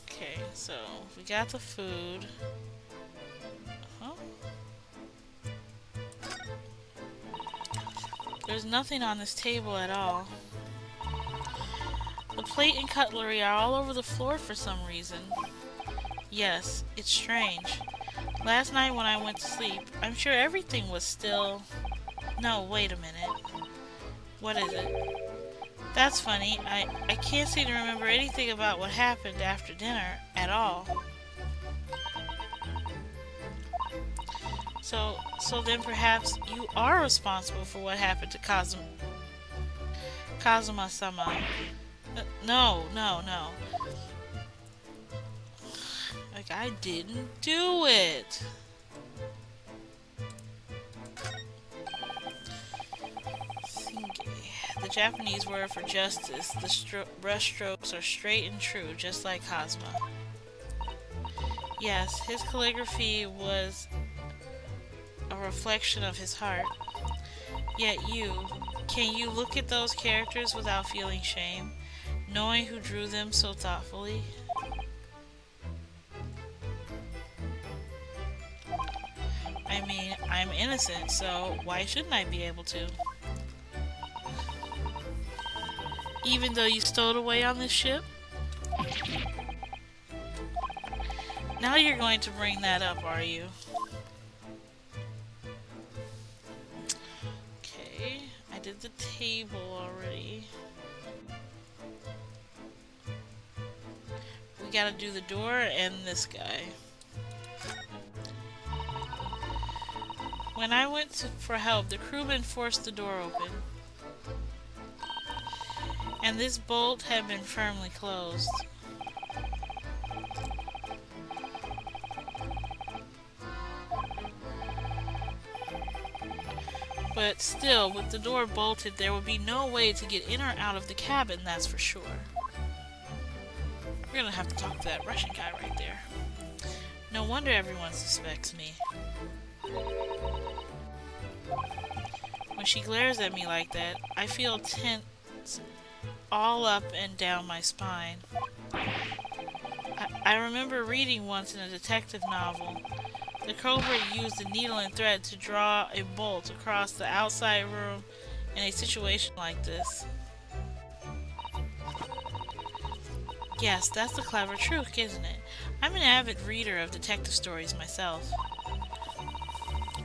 Okay, so we got the food. There's nothing on this table at all. The plate and cutlery are all over the floor for some reason. Yes, it's strange. Last night when I went to sleep, I'm sure everything was still... No, wait a minute. What is it? That's funny. I can't seem to remember anything about what happened after dinner at all. So then perhaps you are responsible for what happened to Kazuma-sama. No. Like, I didn't do it. The Japanese word for justice. The brushstrokes are straight and true, just like Kazuma. Yes, his calligraphy was a reflection of his heart. Yet can you look at those characters without feeling shame, knowing who drew them so thoughtfully? I mean, I'm innocent, so why shouldn't I be able to? Even though you stowed away on this ship? Now you're going to bring that up, are you? Okay, I did the table already. We gotta do the door and this guy. When I went for help, the crewman forced the door open. And this bolt had been firmly closed. But still, with the door bolted, there would be no way to get in or out of the cabin, that's for sure. We're gonna have to talk to that Russian guy right there. No wonder everyone suspects me. When she glares at me like that, I feel tense all up and down my spine. I remember reading once in a detective novel. The culprit used a needle and thread to draw a bolt across the outside room in a situation like this. Yes, that's the clever trick, isn't it? I'm an avid reader of detective stories myself.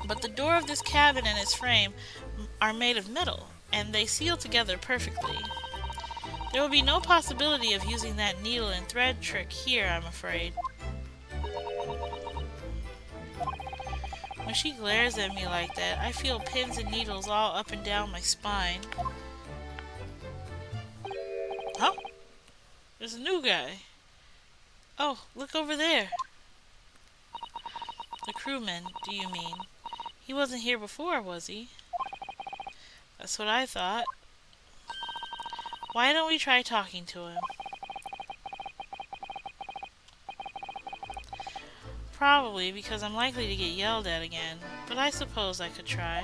But the door of this cabin and its frame are made of metal, and they seal together perfectly. There will be no possibility of using that needle and thread trick here, I'm afraid. When she glares at me like that, I feel pins and needles all up and down my spine. Huh? There's a new guy. Oh, look over there. The crewman, do you mean? He wasn't here before, was he? That's what I thought. Why don't we try talking to him? Probably because I'm likely to get yelled at again, but I suppose I could try.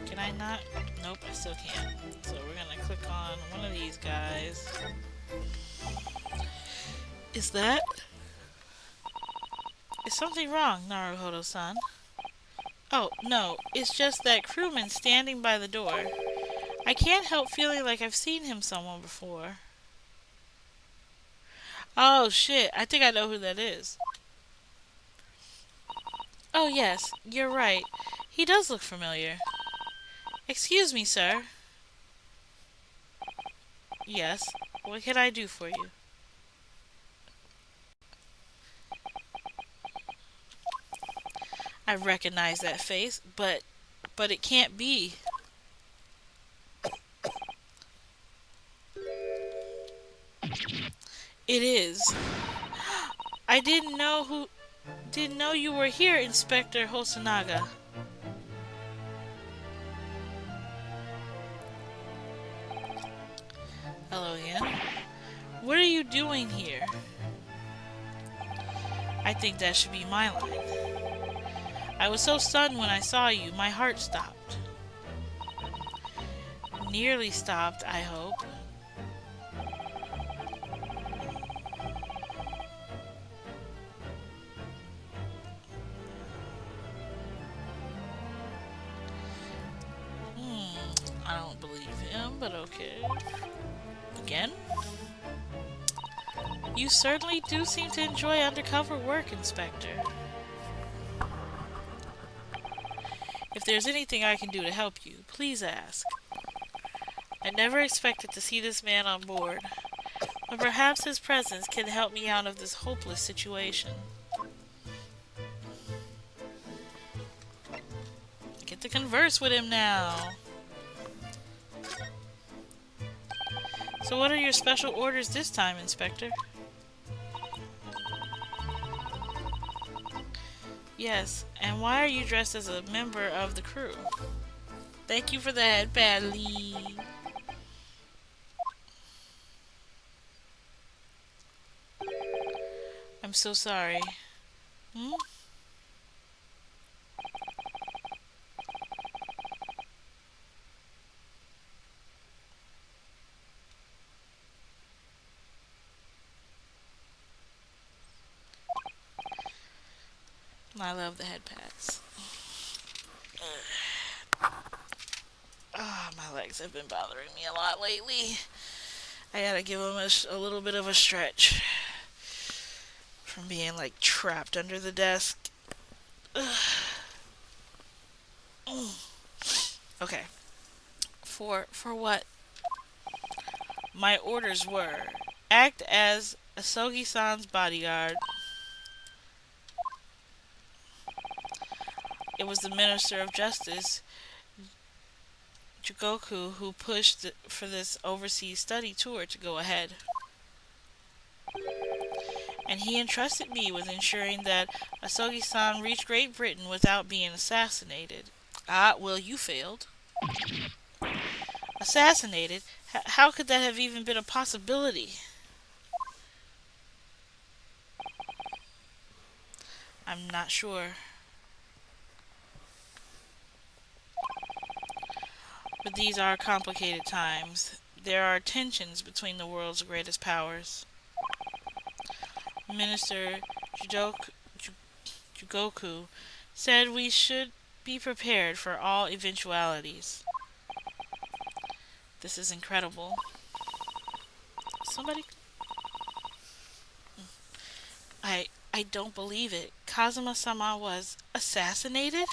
Can I not? Nope, I still can't. So we're gonna click on one of these guys. Is something wrong, Naruhodo-san? Oh, no, it's just that crewman standing by the door. I can't help feeling like I've seen him somewhere before. Oh, shit, I think I know who that is. Oh, yes, you're right. He does look familiar. Excuse me, sir. Yes, what can I do for you? I recognize that face, but it can't be. It is. I didn't know you were here, Inspector Hosonaga. Hello again. What are you doing here? I think that should be my line. I was so stunned when I saw you, my heart stopped. Nearly stopped, I hope. but okay. Again? You certainly do seem to enjoy undercover work, Inspector. If there's anything I can do to help you, please ask. I never expected to see this man on board, but perhaps his presence can help me out of this hopeless situation. I get to converse with him now. So what are your special orders this time, Inspector? Yes, and why are you dressed as a member of the crew? Thank you for the headband, Lee. I'm so sorry. Hmm? I love the head pats. Ah, my legs have been bothering me a lot lately. I gotta give them a little bit of a stretch from being like trapped under the desk. Okay. For what? My orders were act as Asogi-san's bodyguard. It was the Minister of Justice, Jugoku, who pushed for this overseas study tour to go ahead. And he entrusted me with ensuring that Asogi-san reached Great Britain without being assassinated. Ah, well, you failed. Assassinated? How could that have even been a possibility? I'm not sure. But these are complicated times. There are tensions between the world's greatest powers. Minister Jugoku said we should be prepared for all eventualities. This is incredible. Somebody... I don't believe it. Kazuma-sama was assassinated?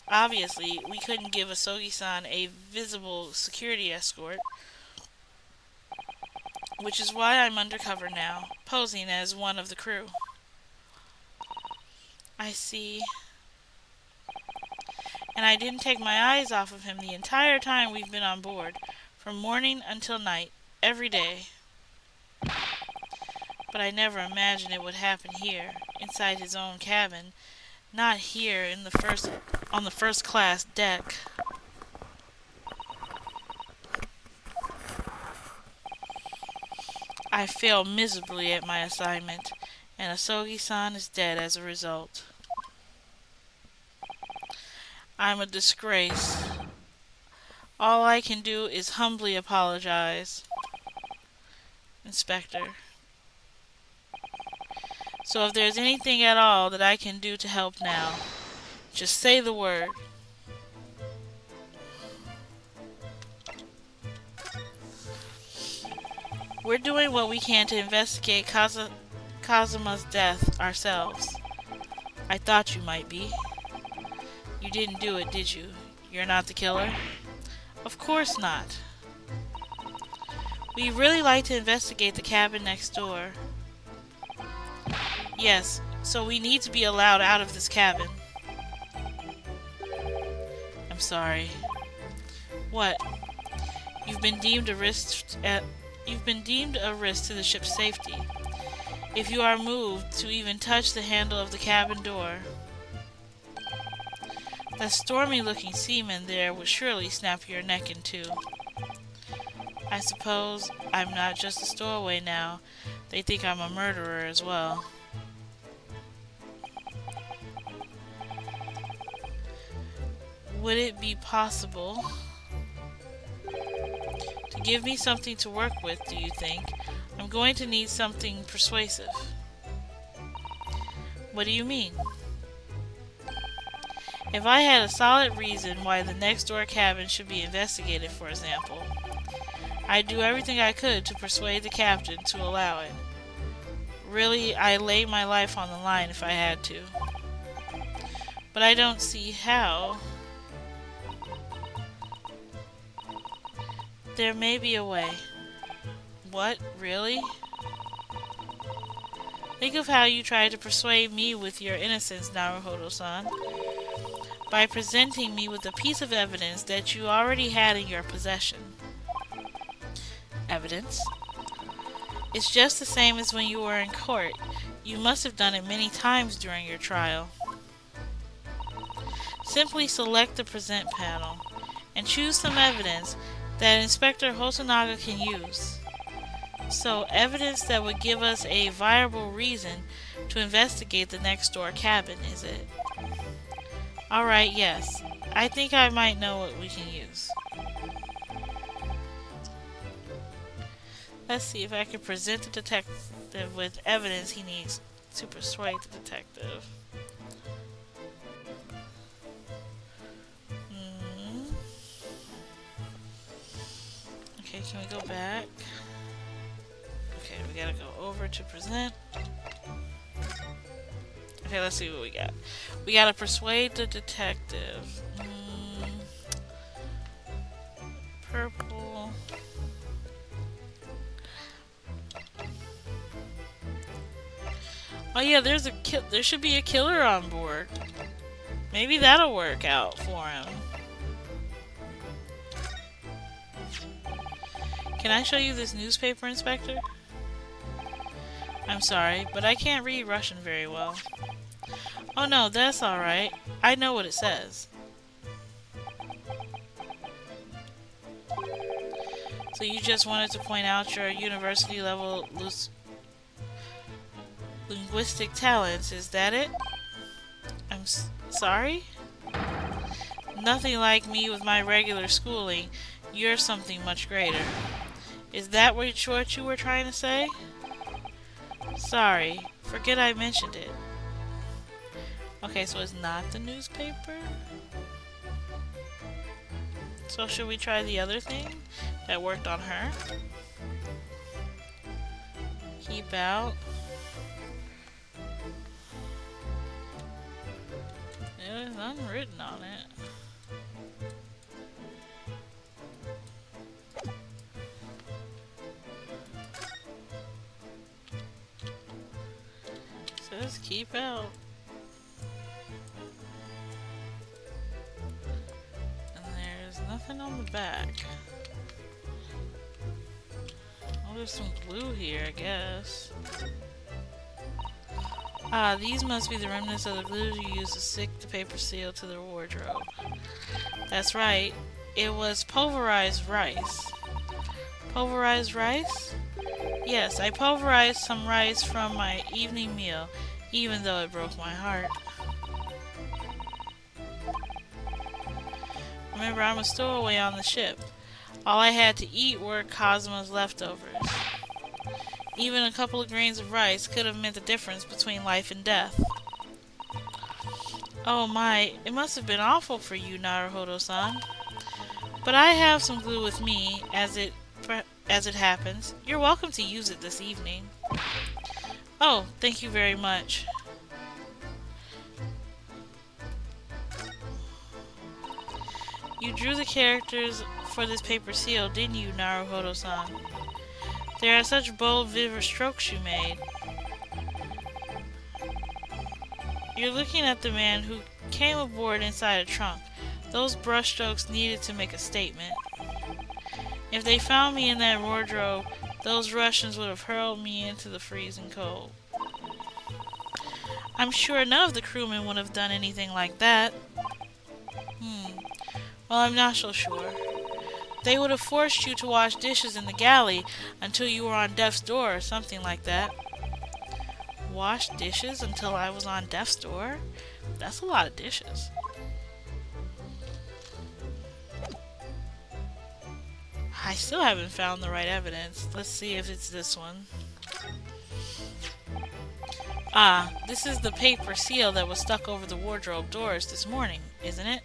Obviously, we couldn't give Asogi-san a visible security escort, which is why I'm undercover now, posing as one of the crew. I see. And I didn't take my eyes off of him the entire time we've been on board, from morning until night, every day. But I never imagined it would happen here, inside his own cabin, not here on the first class deck. I failed miserably at my assignment, and Asogi-san is dead as a result. I'm a disgrace. All I can do is humbly apologize. Inspector. So if there's anything at all that I can do to help now, just say the word. We're doing what we can to investigate Kazuma's death ourselves. I thought you might be. You didn't do it, did you? You're not the killer? Of course not. We'd really like to investigate the cabin next door. Yes, so we need to be allowed out of this cabin. I'm sorry. What? You've been deemed a risk to the ship's safety. If you are moved to even touch the handle of the cabin door, that stormy-looking seaman there would surely snap your neck in two. I suppose I'm not just a stowaway now. They think I'm a murderer as well. Would it be possible to give me something to work with, do you think? I'm going to need something persuasive. What do you mean? If I had a solid reason why the next door cabin should be investigated, for example, I'd do everything I could to persuade the captain to allow it. Really, I lay my life on the line if I had to. But I don't see how. There may be a way. What? Really? Think of how you tried to persuade me with your innocence, Naruhodo-san, by presenting me with a piece of evidence that you already had in your possession. Evidence? It's just the same as when you were in court. You must have done it many times during your trial. Simply select the present panel and choose some evidence that Inspector Hosonaga can use. So, evidence that would give us a viable reason to investigate the next door cabin, is it? Alright, yes. I think I might know what we can use. Let's see if I can present the detective with evidence he needs to persuade the detective. Okay, can we go back? Okay, we gotta go over to present. Okay, let's see what we got. We gotta persuade the detective. Purple. Oh yeah, there should be a killer on board. Maybe that'll work out for him. Can I show you this newspaper, Inspector? I'm sorry, but I can't read Russian very well. Oh no, that's alright. I know what it says. So you just wanted to point out your university level linguistic talents, is that it? I'm sorry? Nothing like me with my regular schooling. You're something much greater. Is that what you were trying to say? Sorry, forget I mentioned it. Okay, so it's not the newspaper? So should we try the other thing that worked on her? Keep out. There's nothing written on it. Says keep out. And there's nothing on the back. Oh, there's some glue here, I guess. Ah, these must be the remnants of the glue you used to stick the paper seal to the wardrobe. That's right. It was pulverized rice. Pulverized rice? Yes, I pulverized some rice from my evening meal, even though it broke my heart. Remember, I'm a stowaway on the ship. All I had to eat were Cosmo's leftovers. Even a couple of grains of rice could have meant the difference between life and death. Oh my, it must have been awful for you, Naruhodo-san. But I have some glue with me, as it happens. You're welcome to use it this evening. Oh, thank you very much. You drew the characters for this paper seal, didn't you, Naruhodo-san? There are such bold, vivid strokes you made. You're looking at the man who came aboard inside a trunk. Those brushstrokes needed to make a statement. If they found me in that wardrobe, those Russians would have hurled me into the freezing cold. I'm sure none of the crewmen would have done anything like that. Well, I'm not so sure. They would have forced you to wash dishes in the galley until you were on death's door or something like that. Wash dishes until I was on death's door? That's a lot of dishes. I still haven't found the right evidence. Let's see if it's this one. Ah, this is the paper seal that was stuck over the wardrobe doors this morning, isn't it?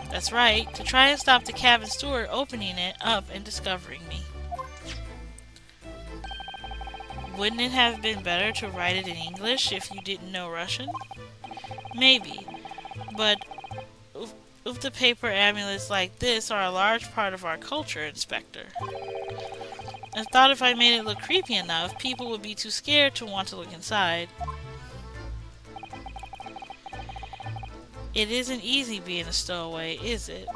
That's right, to try and stop the cabin steward opening it up and discovering me. Wouldn't it have been better to write it in English if you didn't know Russian? Maybe, but if the paper amulets like this are a large part of our culture, Inspector. I thought if I made it look creepy enough, people would be too scared to want to look inside. It isn't easy being a stowaway, is it?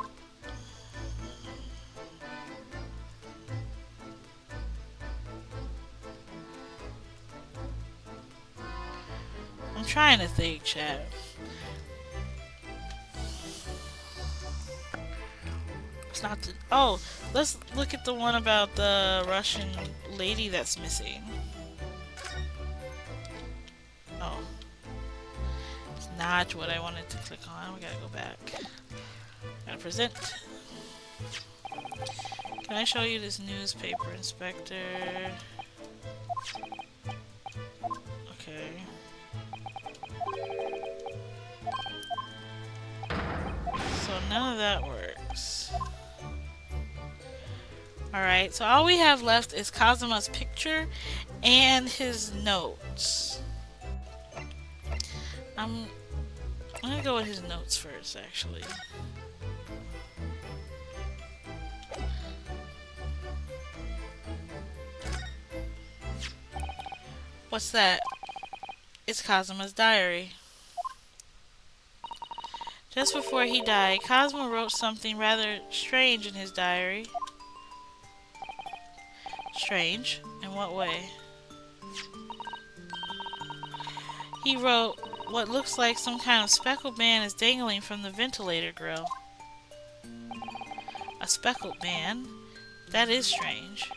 I'm trying to think, chat. It's not the. Oh, let's look at the one about the Russian lady that's missing. Oh, it's not what I wanted to click on. We gotta go back. Gotta present. Can I show you this newspaper, Inspector? Okay. So none of that works. Alright, so all we have left is Kazuma's picture and his notes. I'm gonna go with his notes first, actually. What's that? It's Kazuma's diary. Just before he died, Kazuma wrote something rather strange in his diary. Strange? In what way? He wrote, what looks like some kind of speckled band is dangling from the ventilator grill. A speckled band? That is strange.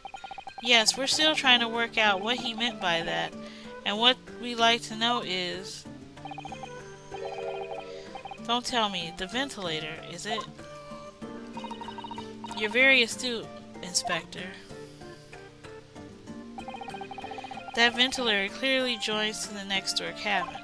Yes, we're still trying to work out what he meant by that. And what we'd like to know is... Don't tell me, the ventilator, is it? You're very astute, Inspector. That ventilator clearly joins to the next door cabin.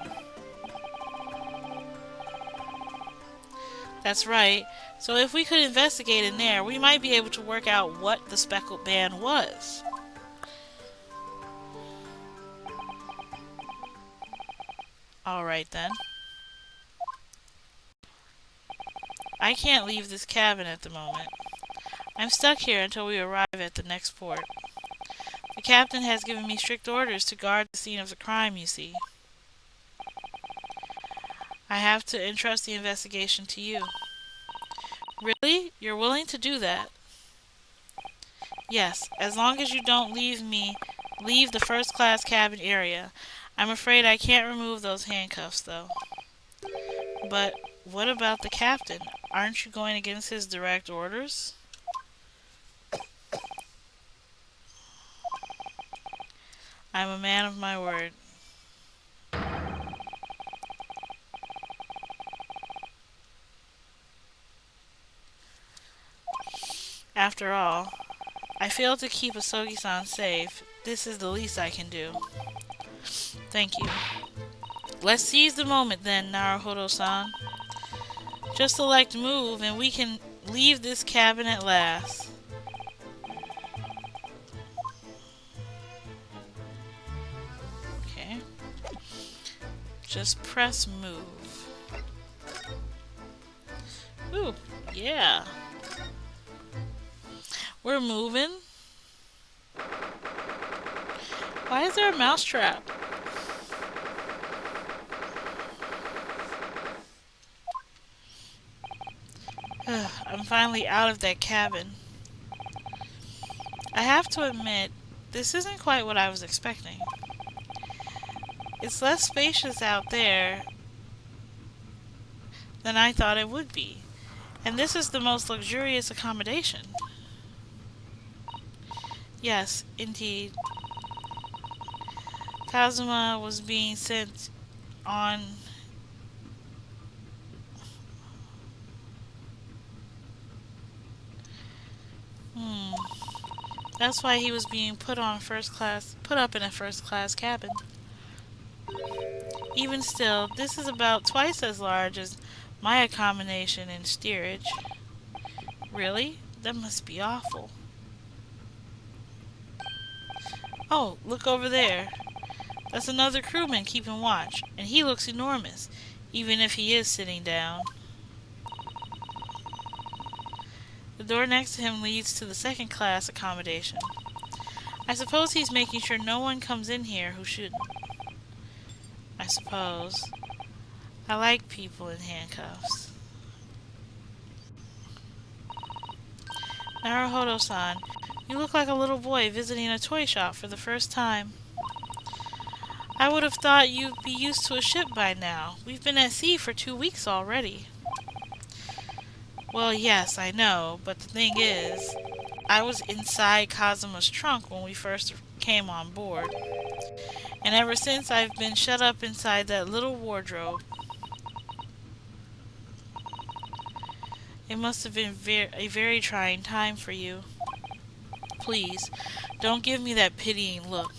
That's right. So if we could investigate in there, we might be able to work out what the speckled band was. Alright then. I can't leave this cabin at the moment. I'm stuck here until we arrive at the next port. The captain has given me strict orders to guard the scene of the crime, you see. I have to entrust the investigation to you. Really? You're willing to do that? Yes, as long as you don't leave the first class cabin area. I'm afraid I can't remove those handcuffs, though. But what about the captain? Aren't you going against his direct orders? I'm a man of my word. After all, I failed to keep Asogi-san safe. This is the least I can do. Thank you. Let's seize the moment then, Naruhodo-san. Just select move and we can leave this cabin at last. Okay. Just press move. Ooh, yeah. We're moving. Why is there a mousetrap? I'm finally out of that cabin. I have to admit, this isn't quite what I was expecting. It's less spacious out there than I thought it would be. And this is the most luxurious accommodation. Yes, indeed. Kazuma was being sent on... That's why he was being put up in a first class cabin. Even still, this is about twice as large as my accommodation in steerage. Really? That must be awful. Oh, look over there. That's another crewman keeping watch, and he looks enormous, even if he is sitting down. The door next to him leads to the second class accommodation. I suppose he's making sure no one comes in here who shouldn't. I suppose. I like people in handcuffs. Naruhodo-san, you look like a little boy visiting a toy shop for the first time. I would have thought you'd be used to a ship by now. We've been at sea for 2 weeks already. Well, yes, I know, but the thing is, I was inside Kazuma's trunk when we first came on board. And ever since, I've been shut up inside that little wardrobe. It must have been a very trying time for you. Please, don't give me that pitying look.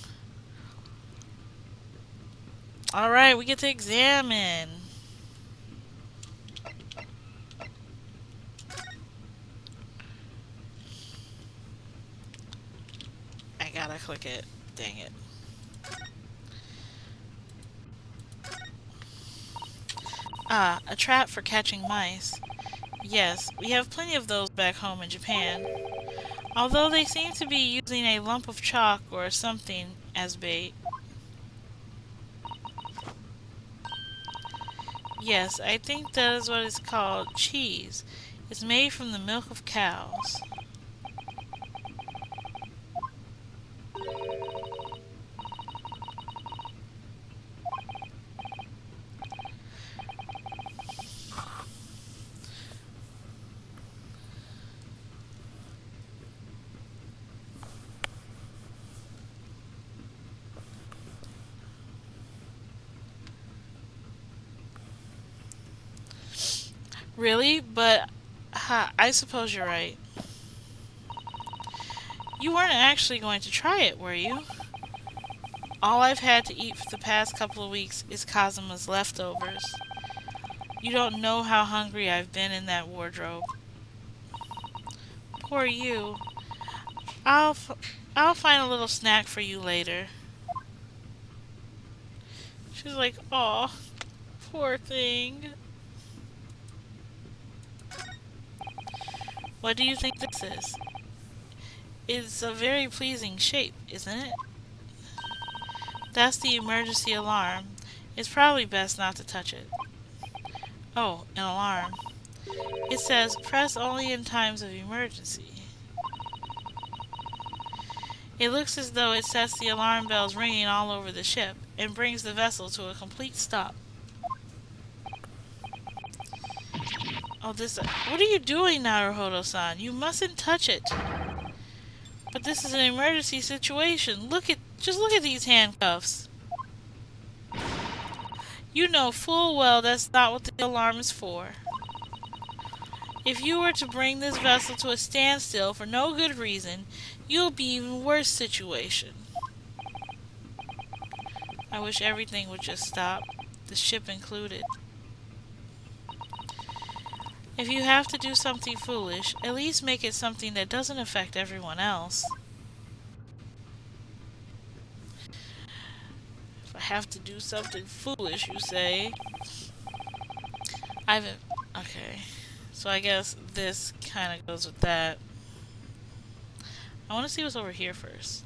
Alright, we get to examine. I gotta click it. Dang it. Ah, a trap for catching mice. Yes, we have plenty of those back home in Japan. Although they seem to be using a lump of chalk or something as bait. Yes, I think that is what is called cheese. It's made from the milk of cows. Really? But I suppose you're right. You weren't actually going to try it, were you? All I've had to eat for the past couple of weeks is Kazuma's leftovers. You don't know how hungry I've been in that wardrobe. Poor you. I'll find a little snack for you later. She's like, "Aw, poor thing." What do you think this is? It's a very pleasing shape, isn't it? That's the emergency alarm. It's probably best not to touch it. Oh, an alarm. It says, press only in times of emergency. It looks as though it sets the alarm bells ringing all over the ship and brings the vessel to a complete stop. Oh, what are you doing, Naruhodo-san? You mustn't touch it. But this is an emergency situation. Just look at these handcuffs. You know full well that's not what the alarm is for. If you were to bring this vessel to a standstill for no good reason, you'll be in even worse situation. I wish everything would just stop, the ship included. If you have to do something foolish, at least make it something that doesn't affect everyone else. If I have to do something foolish, you say. Okay. So I guess this kind of goes with that. I want to see what's over here first.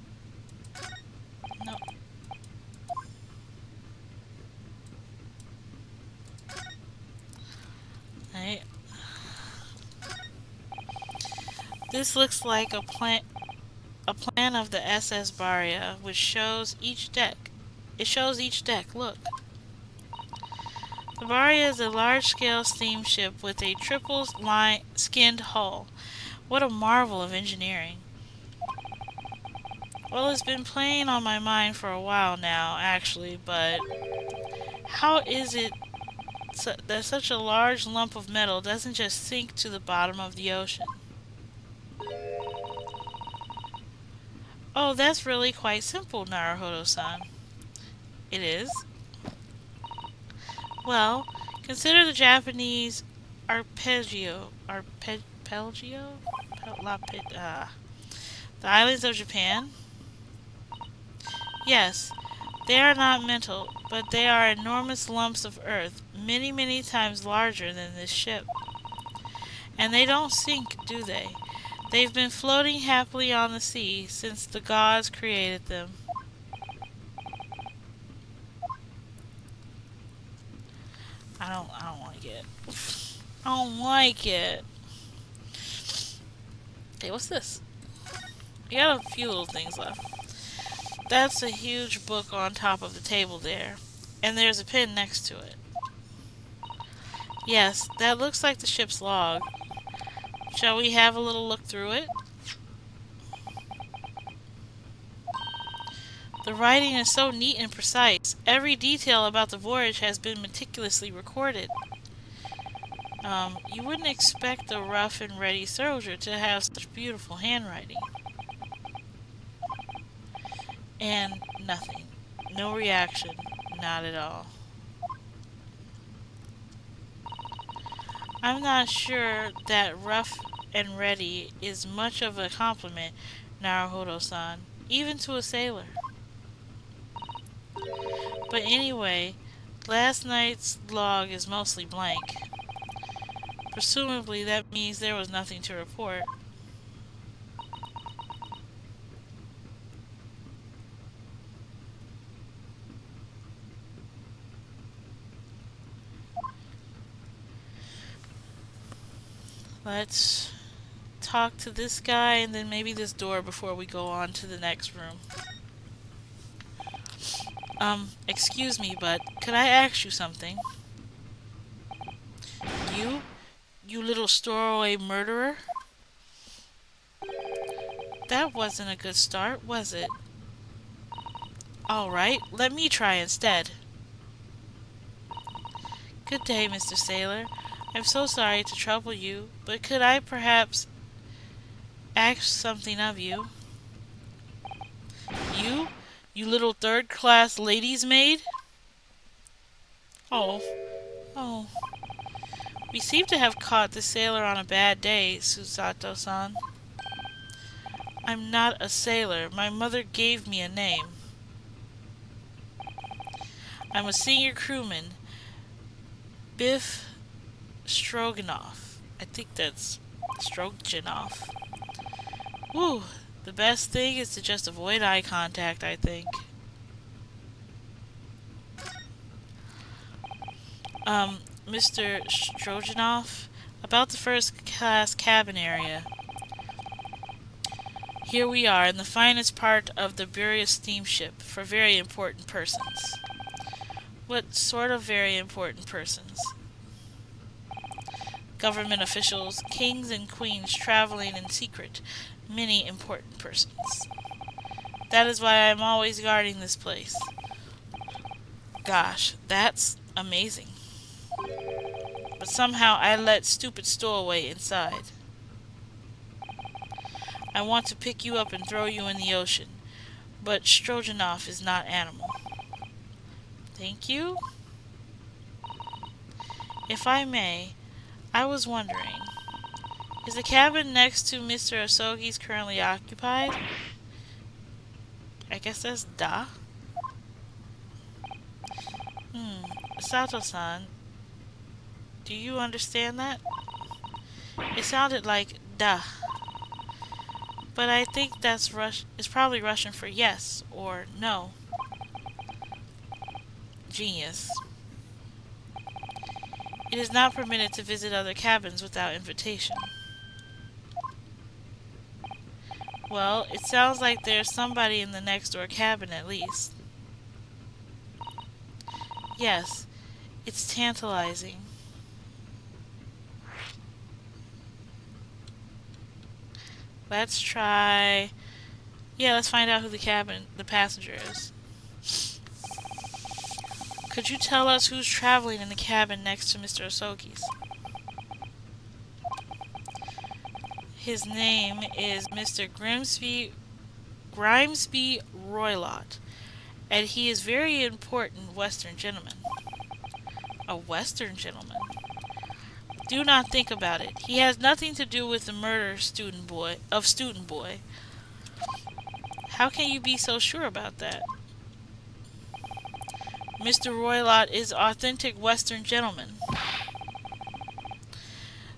Nope. Right. This looks like a plan of the SS Baria, which shows each deck. It shows each deck, look. The Baria is a large-scale steamship with a triple-skinned hull. What a marvel of engineering. Well, it's been playing on my mind for a while now, actually, but how is it that such a large lump of metal doesn't just sink to the bottom of the ocean? Oh, that's really quite simple, Naruhodo-san. It is? Well, consider the Japanese arpeggio, the islands of Japan. Yes, they are not mental, but they are enormous lumps of earth, many, many times larger than this ship. And they don't sink, do they? They've been floating happily on the sea since the gods created them. I don't like it. I don't like it. Hey, what's this? We got a few little things left. That's a huge book on top of the table there. And there's a pen next to it. Yes, that looks like the ship's log. Shall we have a little look through it? The writing is so neat and precise. Every detail about the voyage has been meticulously recorded. You wouldn't expect a rough and ready soldier to have such beautiful handwriting. And nothing. No reaction. Not at all. I'm not sure that rough and ready is much of a compliment, Naruhodo-san, even to a sailor. But anyway, last night's log is mostly blank. Presumably that means there was nothing to report. Let's talk to this guy and then maybe this door before we go on to the next room. Excuse me, but could I ask you something? You? You little stowaway murderer? That wasn't a good start, was it? Alright, let me try instead. Good day, Mr. Sailor. I'm so sorry to trouble you, but could I perhaps ask something of you? You? You little third-class lady's maid? Oh. Oh. We seem to have caught the sailor on a bad day, Susato-san. I'm not a sailor. My mother gave me a name. I'm a senior crewman. Biff Stroganoff. I think that's Stroganoff. Whew. The best thing is to just avoid eye contact, I think. Mr. Stroganoff, about the first class cabin area. Here we are in the finest part of the Buria steamship for very important persons. What sort of very important persons? Government officials, kings and queens traveling in secret, many important persons. That is why I am always guarding this place. Gosh, that's amazing. But somehow I let stupid stowaway inside. I want to pick you up and throw you in the ocean, but Stroganoff is not animal. Thank you? If I may, I was wondering, is the cabin next to Mr. Asogi's currently occupied? I guess that's da. Sato-san, do you understand that? It sounded like da. But I think that's it's probably Russian for yes or no. Genius. It is not permitted to visit other cabins without invitation. Well, it sounds like there's somebody in the next door cabin at least. Yes, it's tantalizing. Let's try... Yeah, let's find out who the passenger is. Could you tell us who's traveling in the cabin next to Mr. Asogi's? His name is Mr. Grimsby Roylott, and he is very important Western gentleman. A Western gentleman. Do not think about it. He has nothing to do with the murder of student boy. How can you be so sure about that? Mr. Roylott is authentic Western gentleman.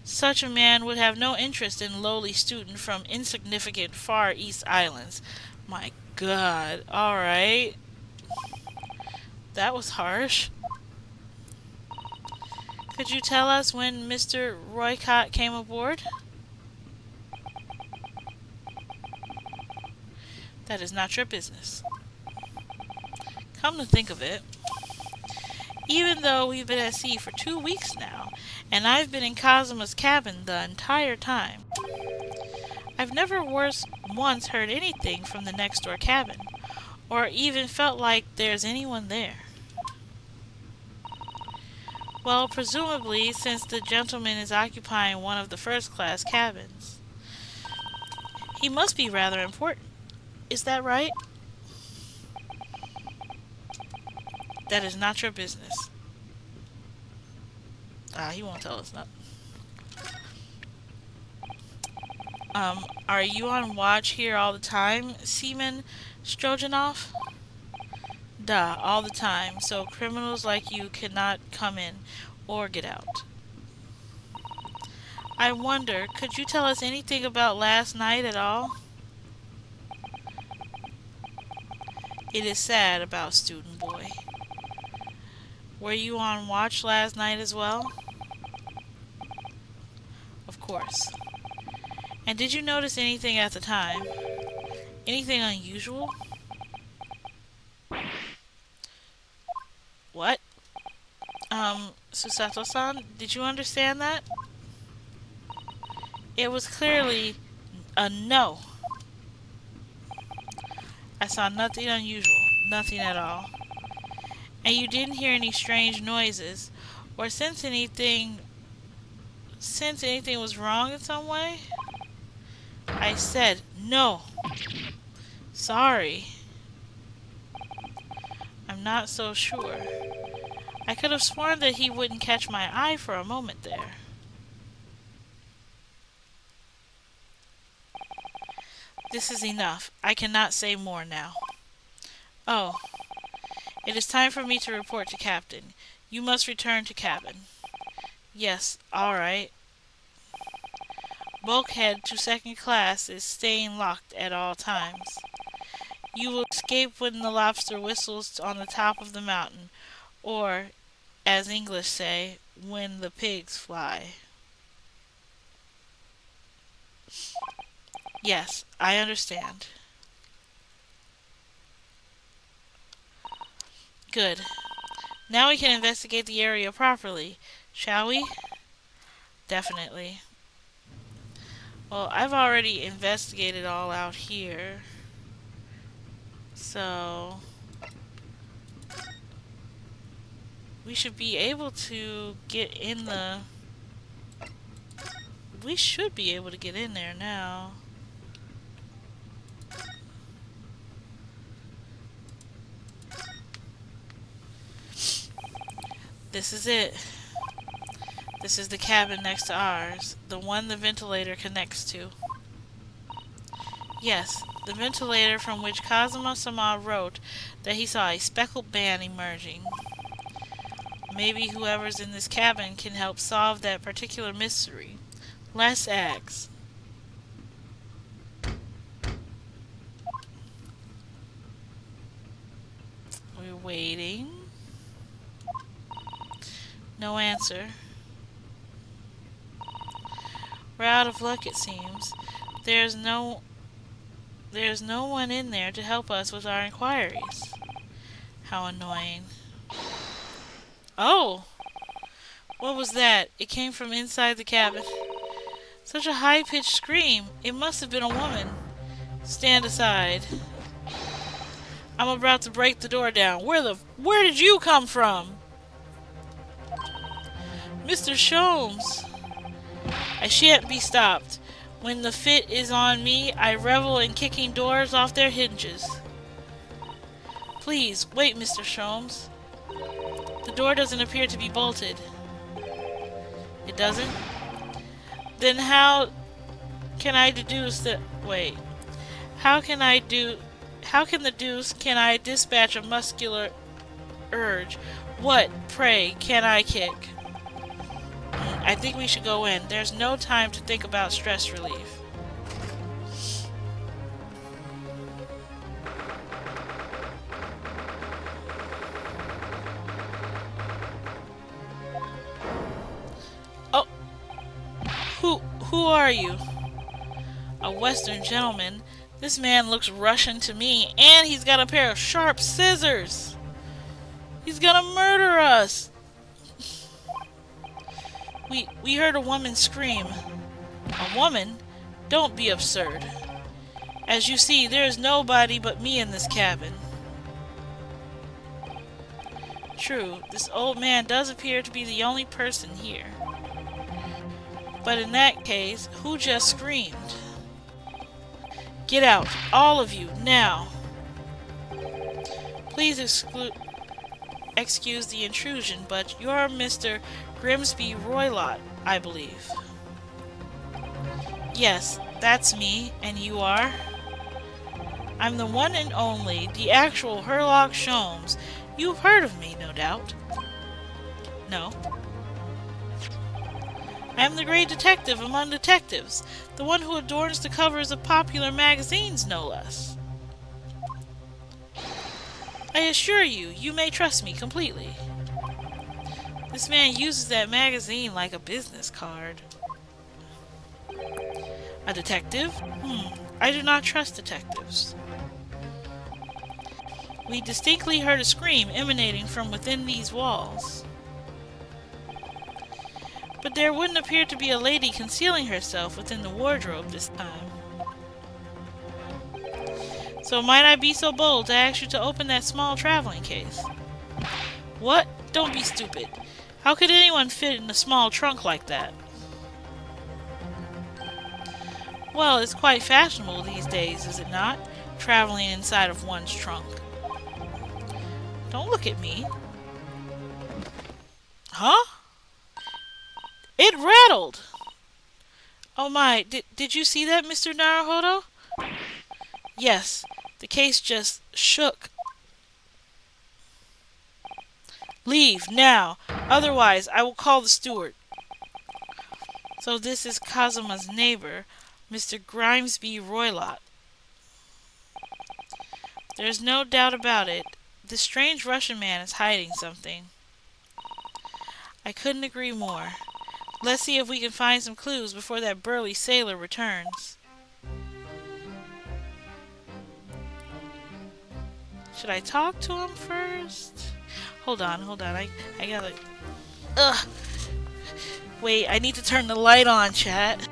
Such a man would have no interest in lowly student from insignificant Far East Islands. My God. Alright. That was harsh. Could you tell us when Mr. Roylott came aboard? That is not your business. Come to think of it, even though we've been at sea for 2 weeks now, and I've been in Kazuma's cabin the entire time, I've never once heard anything from the next door cabin, or even felt like there's anyone there. Well, presumably, since the gentleman is occupying one of the first-class cabins, he must be rather important. Is that right? That is not your business. He won't tell us nothing. Are you on watch here all the time, Seaman Stroganoff? Duh, all the time, so criminals like you cannot come in or get out. I wonder, could you tell us anything about last night at all? It is sad about student boy. Were you on watch last night as well? Of course. And did you notice anything at the time? Anything unusual? What? Susato-san, did you understand that? It was clearly a no. I saw nothing unusual, nothing at all. And you didn't hear any strange noises, or sense anything was wrong in some way? I said no. Sorry. I'm not so sure. I could have sworn that he wouldn't catch my eye for a moment there. This is enough. I cannot say more now. Oh, it is time for me to report to Captain. You must return to cabin. Yes, all right. Bulkhead to second class is staying locked at all times. You will escape when the lobster whistles on the top of the mountain, or, as English say, when the pigs fly. Yes, I understand. Good. Now we can investigate the area properly, shall we? Definitely. Well, I've already investigated all out here. So we should be able to get in the... We should be able to get in there now. This is it. This is the cabin next to ours, the one the ventilator connects to. Yes, the ventilator from which Kazuma-sama wrote that he saw a speckled band emerging. Maybe whoever's in this cabin can help solve that particular mystery. Let's ask. We're waiting. No answer. We're out of luck, it seems. There's no one in there to help us with our inquiries. How annoying. Oh! What was that? It came from inside the cabin. Such a high-pitched scream. It must have been a woman. Stand aside. I'm about to break the door down. Where did you come from? Mr. Sholmes. I shan't be stopped. When the fit is on me, I revel in kicking doors off their hinges. Please, wait, Mr. Sholmes. The door doesn't appear to be bolted. It doesn't? Then how can I deduce that... Wait. How can I dispatch a muscular urge? What, pray, can I kick? I think we should go in. There's no time to think about stress relief. Oh! Who are you? A Western gentleman. This man looks Russian to me, and he's got a pair of sharp scissors. He's gonna murder us. We heard a woman scream. A woman? Don't be absurd. As you see, there is nobody but me in this cabin. True, this old man does appear to be the only person here. But in that case, who just screamed? Get out, all of you, now! Please excuse the intrusion, but you're Mr. Grimsby Roylott, I believe. Yes, that's me, and you are? I'm the one and only, the actual Sherlock Sholmes. You've heard of me, no doubt. No. I am the great detective among detectives, the one who adorns the covers of popular magazines, no less. I assure you, you may trust me completely. This man uses that magazine like a business card. A detective? I do not trust detectives. We distinctly heard a scream emanating from within these walls. But there wouldn't appear to be a lady concealing herself within the wardrobe this time. So might I be so bold to ask you to open that small traveling case? What? Don't be stupid. How could anyone fit in a small trunk like that? Well, it's quite fashionable these days, is it not? Traveling inside of one's trunk. Don't look at me. Huh? It rattled! Oh my, did you see that, Mr. Naruhodo? Yes, the case just shook. Leave, now! Otherwise, I will call the steward. So this is Kazuma's neighbor, Mr. Grimsby Roylott. There's no doubt about it. This strange Russian man is hiding something. I couldn't agree more. Let's see if we can find some clues before that burly sailor returns. Should I talk to him first? Hold on. I gotta... Ugh! Wait, I need to turn the light on, chat.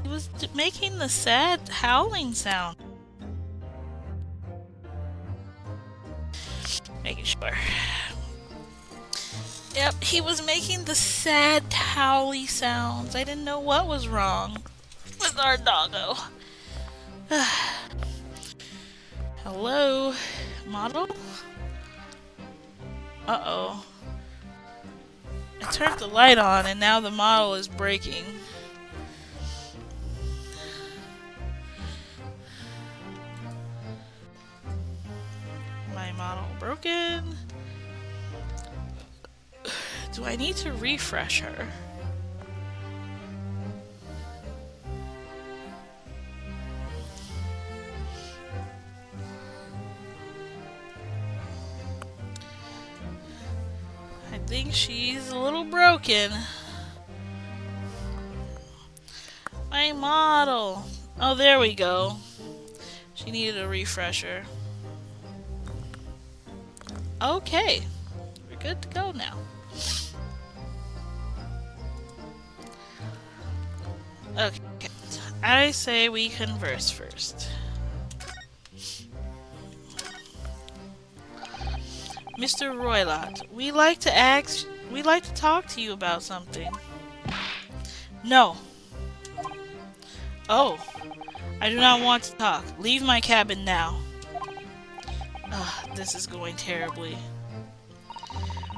He was making the sad howling sound. Making sure. Yep, he was making the sad towely sounds. I didn't know what was wrong with our doggo. Hello, model? Uh-oh. I turned the light on and now the model is breaking. My model broken. Do I need to refresh her? I think she's a little broken. My model. Oh, there we go. She needed a refresher. Okay. We're good to go now. Okay. I say we converse first. Mr. Roylott, we like to talk to you about something. No. Oh. I do not want to talk. Leave my cabin now. Ugh, this is going terribly.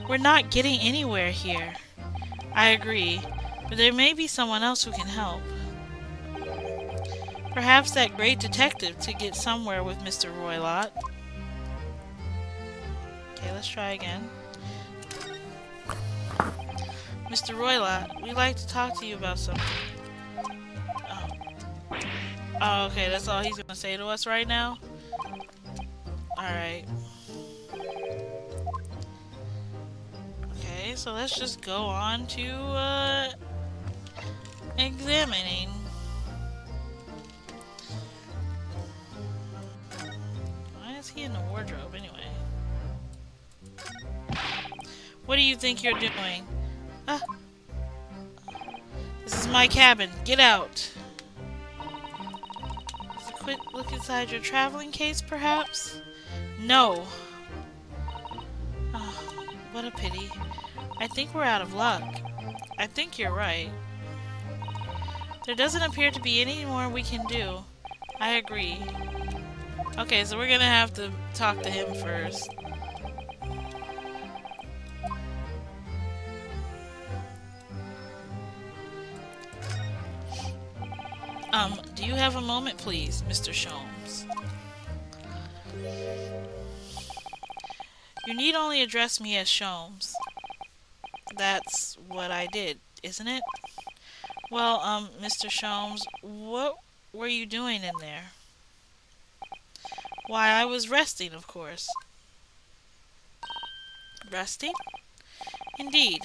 We're not getting anywhere here. I agree, but there may be someone else who can help. Perhaps that great detective to get somewhere with Mr. Roylott. Okay, let's try again. Mr. Roylott, we'd like to talk to you about something. Oh, okay, that's all he's gonna say to us right now? Alright. Okay, so let's just go on to, examining. Why is he in the wardrobe anyway? What do you think you're doing? Ah. This is my cabin. Get out. Is a quick look inside your traveling case, perhaps? No. Oh, what a pity. I think we're out of luck. I think you're right. There doesn't appear to be any more we can do. I agree. Okay, so we're gonna have to talk to him first. Do you have a moment, please, Mr. Sholmes? You need only address me as Sholmes. That's what I did, isn't it? Well, Mr. Sholmes, what were you doing in there? Why, I was resting, of course. Resting? Indeed.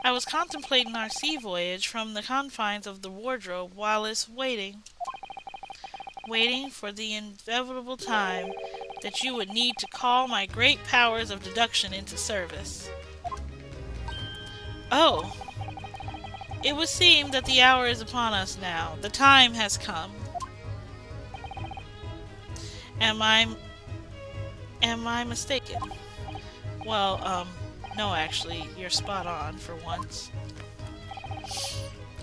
I was contemplating our sea voyage from the confines of the wardrobe while it's waiting for the inevitable time that you would need to call my great powers of deduction into service. Oh, it would seem that the hour is upon us now. The time has come. Am I mistaken? Well, no, actually, you're spot on for once.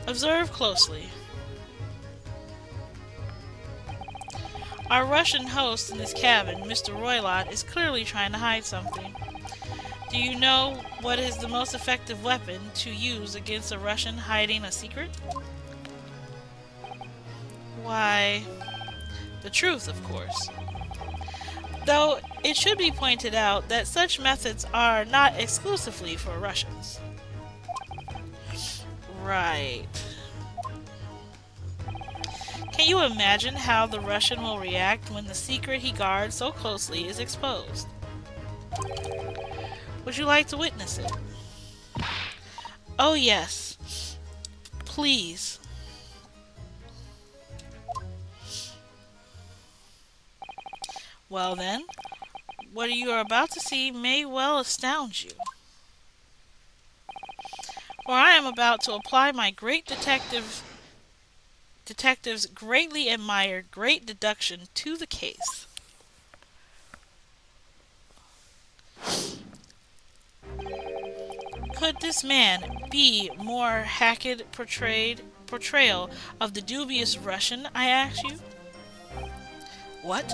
Observe closely. Our Russian host in this cabin, Mr. Roylott, is clearly trying to hide something. Do you know what is the most effective weapon to use against a Russian hiding a secret? Why, the truth, of course. Though it should be pointed out that such methods are not exclusively for Russians. Right. Can you imagine how the Russian will react when the secret he guards so closely is exposed? Would you like to witness it? Oh yes. Please. Well then, what you are about to see may well astound you. For I am about to apply my great detective's greatly admired great deduction to the case. Could this man be more hacked portrayal of the dubious Russian, I ask you? What?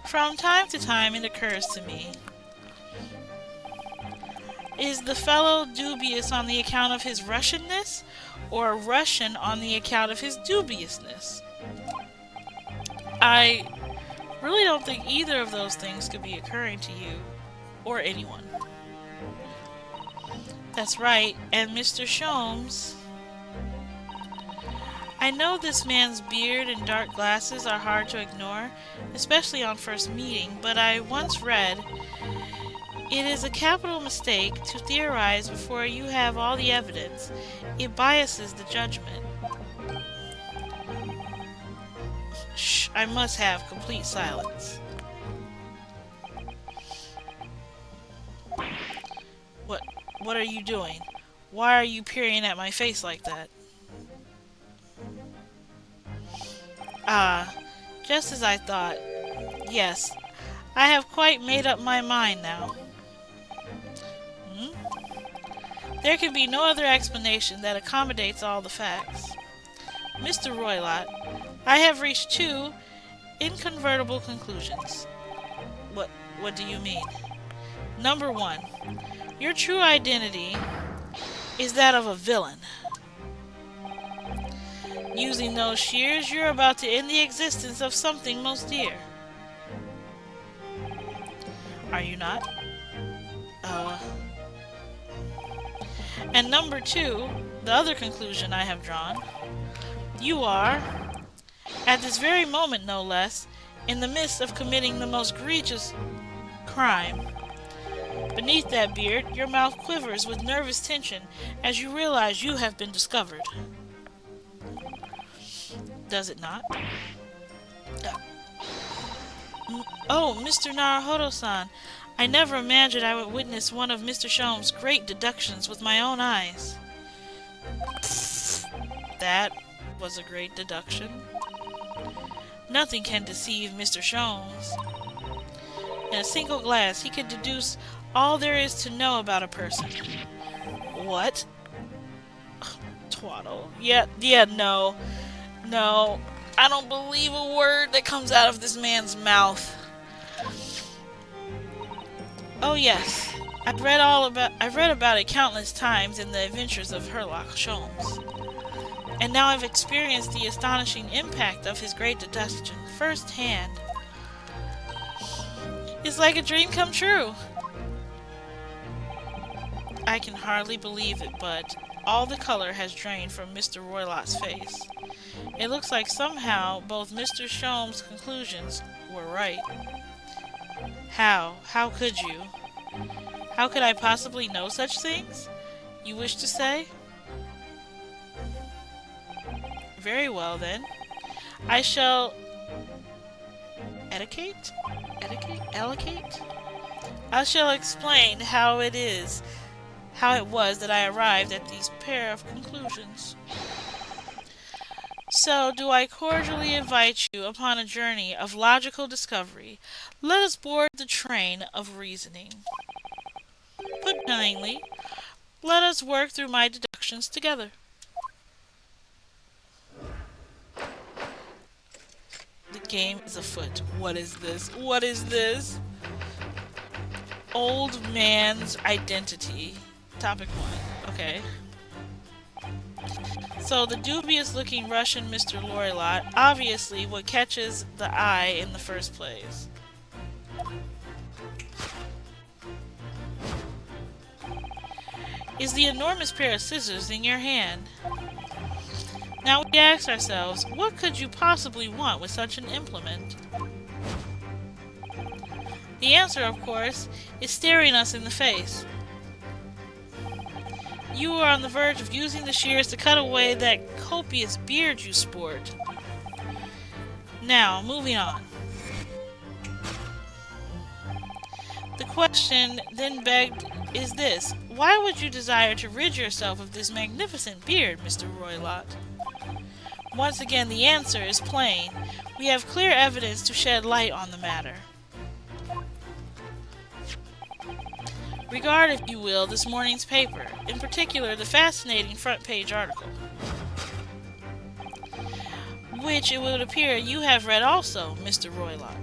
From time to time it occurs to me. Is the fellow dubious on the account of his Russianness, or Russian on the account of his dubiousness? I really don't think either of those things could be occurring to you, or anyone. That's right, and Mr. Sholmes... I know this man's beard and dark glasses are hard to ignore, especially on first meeting, but I once read, "It is a capital mistake to theorize before you have all the evidence. It biases the judgment." Shh, I must have complete silence. What are you doing? Why are you peering at my face like that? Ah, just as I thought. Yes, I have quite made up my mind now. There can be no other explanation that accommodates all the facts. Mr. Roylott, I have reached two incontrovertible conclusions. What do you mean? Number one, your true identity is that of a villain. Using those shears, you're about to end the existence of something most dear. Are you not? And number two, the other conclusion I have drawn, you are, at this very moment no less, in the midst of committing the most egregious crime. Beneath that beard, your mouth quivers with nervous tension as you realize you have been discovered. Does it not? Oh, Mr. Naruhodo-san, I never imagined I would witness one of Mr. Sholmes' great deductions with my own eyes. That was a great deduction. Nothing can deceive Mr. Sholmes. In a single glance, he can deduce all there is to know about a person. What? Twaddle. Yeah, no. No, I don't believe a word that comes out of this man's mouth. Oh yes, I've read about it countless times in the adventures of Sherlock Sholmes. And now I've experienced the astonishing impact of his great deduction firsthand. It's like a dream come true. I can hardly believe it, but all the color has drained from Mr. Roylott's face. It looks like somehow both Mr. Sholmes' conclusions were right. How? How could you? How could I possibly know such things? You wish to say? Very well then. I shall... Etiquette? I shall explain how it was that I arrived at these pair of conclusions. So, do I cordially invite you upon a journey of logical discovery. Let us board the train of reasoning. Put plainly, let us work through my deductions together. The game is afoot. What is this? What is this? Old man's identity. Topic 1. Okay. So the dubious-looking Russian Mr. Roylott, obviously what catches the eye in the first place. Is the enormous pair of scissors in your hand. Now we ask ourselves, what could you possibly want with such an implement? The answer, of course, is staring us in the face. You are on the verge of using the shears to cut away that copious beard you sport. Now, moving on. The question then begged is this: why would you desire to rid yourself of this magnificent beard, Mr. Roylott? Once again, the answer is plain. We have clear evidence to shed light on the matter. Regard, if you will, this morning's paper, in particular the fascinating front page article, which it would appear you have read also, Mr. Roylott.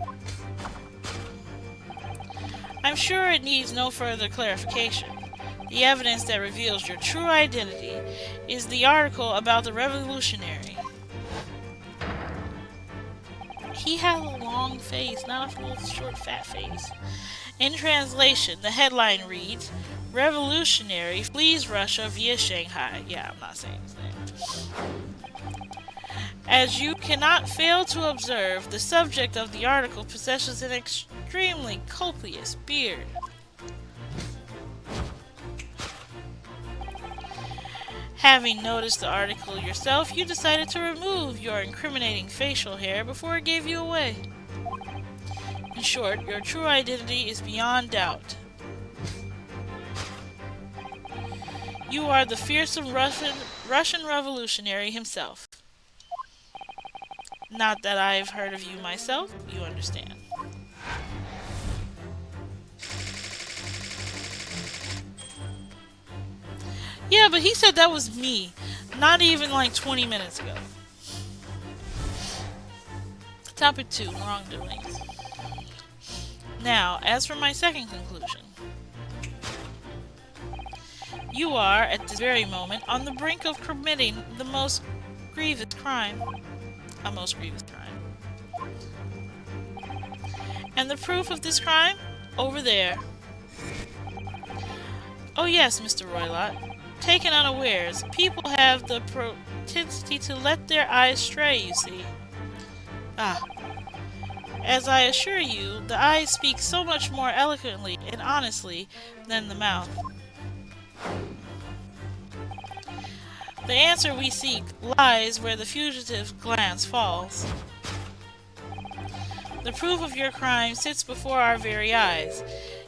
I'm sure it needs no further clarification. The evidence that reveals your true identity is the article about the revolutionary. He has a long face, not a little short fat face. In translation, the headline reads, Revolutionary flees Russia via Shanghai. Yeah, I'm not saying his name. As you cannot fail to observe, the subject of the article possesses an extremely copious beard. Having noticed the article yourself, you decided to remove your incriminating facial hair before it gave you away. In short, your true identity is beyond doubt. You are the fearsome Russian revolutionary himself. Not that I've heard of you myself, you understand. Yeah, but he said that was me, not even like 20 minutes ago. Topic 2, wrongdoings. Now, as for my second conclusion. You are, at this very moment, on the brink of committing the most grievous crime. A most grievous crime. And the proof of this crime? Over there. Oh yes, Mr. Roylott. Taken unawares, people have the propensity to let their eyes stray, you see. Ah. As I assure you, the eyes speak so much more eloquently and honestly than the mouth. The answer we seek lies where the fugitive glance falls. The proof of your crime sits before our very eyes.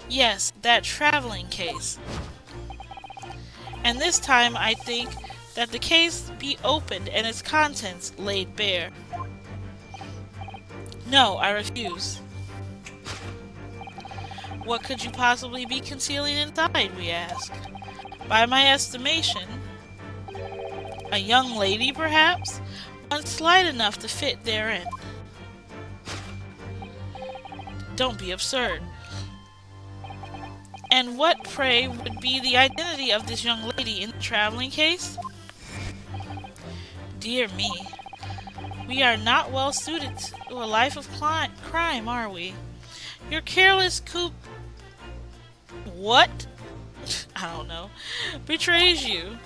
Yes, that traveling case. And this time I think that the case be opened and its contents laid bare. No, I refuse. What could you possibly be concealing inside, we ask? By my estimation, a young lady, perhaps? One slight enough to fit therein. Don't be absurd. And what, pray, would be the identity of this young lady in the traveling case? Dear me, we are not well suited to a life of crime, are we? Your careless What? I don't know. Betrays you.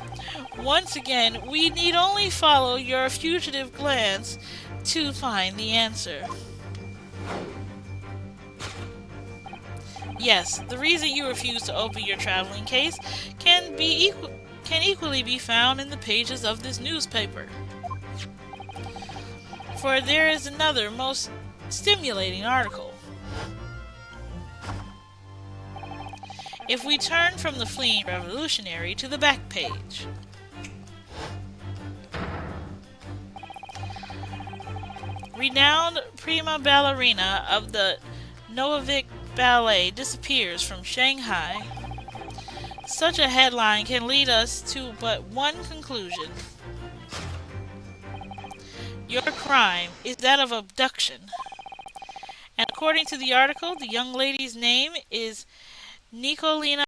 Once again, we need only follow your fugitive glance to find the answer. Yes, the reason you refuse to open your traveling case can equally be found in the pages of this newspaper. For there is another most stimulating article. If we turn from the fleeing revolutionary to the back page. Renowned prima ballerina of the Novik Ballet disappears from Shanghai. Such a headline can lead us to but one conclusion. Your crime is that of abduction. And according to the article, the young lady's name is Nikolina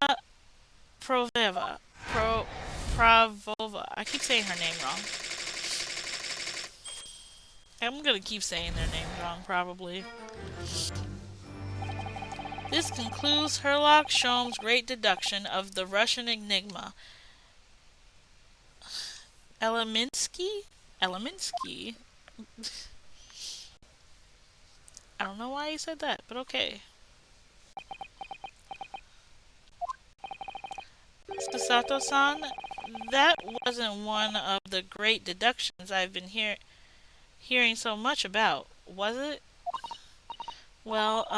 Pravova. I keep saying her name wrong. I'm gonna keep saying their names wrong, probably. This concludes Herlock Sholmes' great deduction of the Russian enigma. Eleminsky? I don't know why he said that, but okay. Sasato-san, that wasn't one of the great deductions I've been hearing so much about, was it? Well,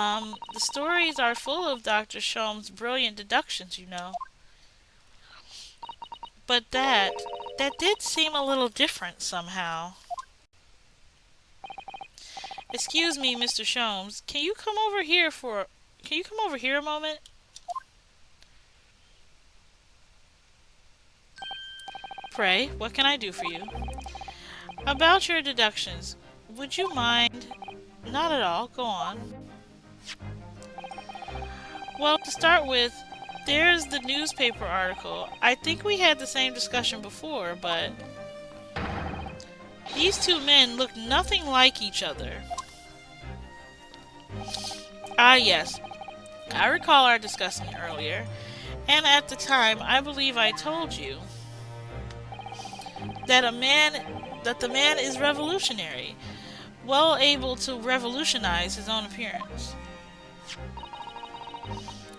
the stories are full of Dr. Sholmes' brilliant deductions, you know. But that did seem a little different somehow. Excuse me, Mr. Sholmes, can you come over here a moment? Pray, what can I do for you? About your deductions, would you mind? Not at all, go on. Well, to start with, there's the newspaper article. I think we had the same discussion before, but these two men look nothing like each other. Ah, yes. I recall our discussing it earlier, and at the time, I believe I told you that the man is revolutionary, well able to revolutionize his own appearance.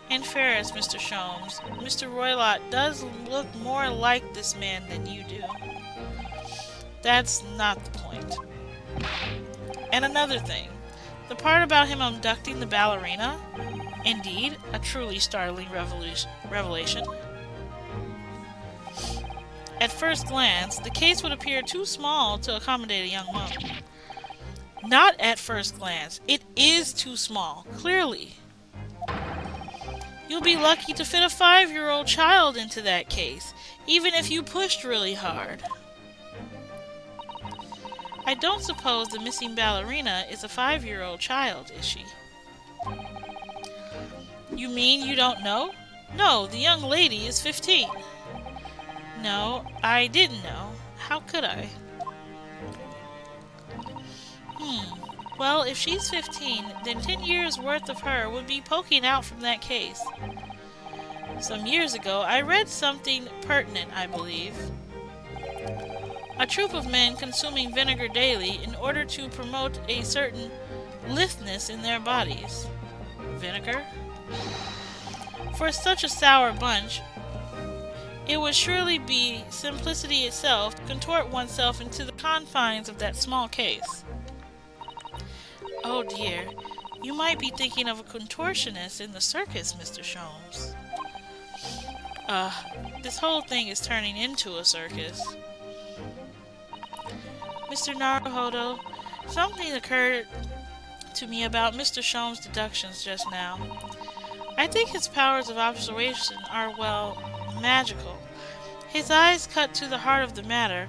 In fairness, Mr. Sholmes, Mr. Roylott does look more like this man than you do. That's not the point. And another thing, the part about him abducting the ballerina, indeed, a truly startling revelation. At first glance, the case would appear too small to accommodate a young woman. Not at first glance. It is too small, clearly. You'll be lucky to fit a 5-year-old child into that case, even if you pushed really hard. I don't suppose the missing ballerina is a 5-year-old child, is she? You mean you don't know? No, the young lady is 15. No, I didn't know. How could I? Well, if she's 15, then 10 years worth of her would be poking out from that case. Some years ago, I read something pertinent, I believe. A troop of men consuming vinegar daily in order to promote a certain litheness in their bodies. Vinegar? For such a sour bunch, it would surely be simplicity itself to contort oneself into the confines of that small case. Oh dear, you might be thinking of a contortionist in the circus, Mr. Sholmes. This whole thing is turning into a circus. Mr. Naruhodo, something occurred to me about Mr. Sholmes' deductions just now. I think his powers of observation are, well, magical. His eyes cut to the heart of the matter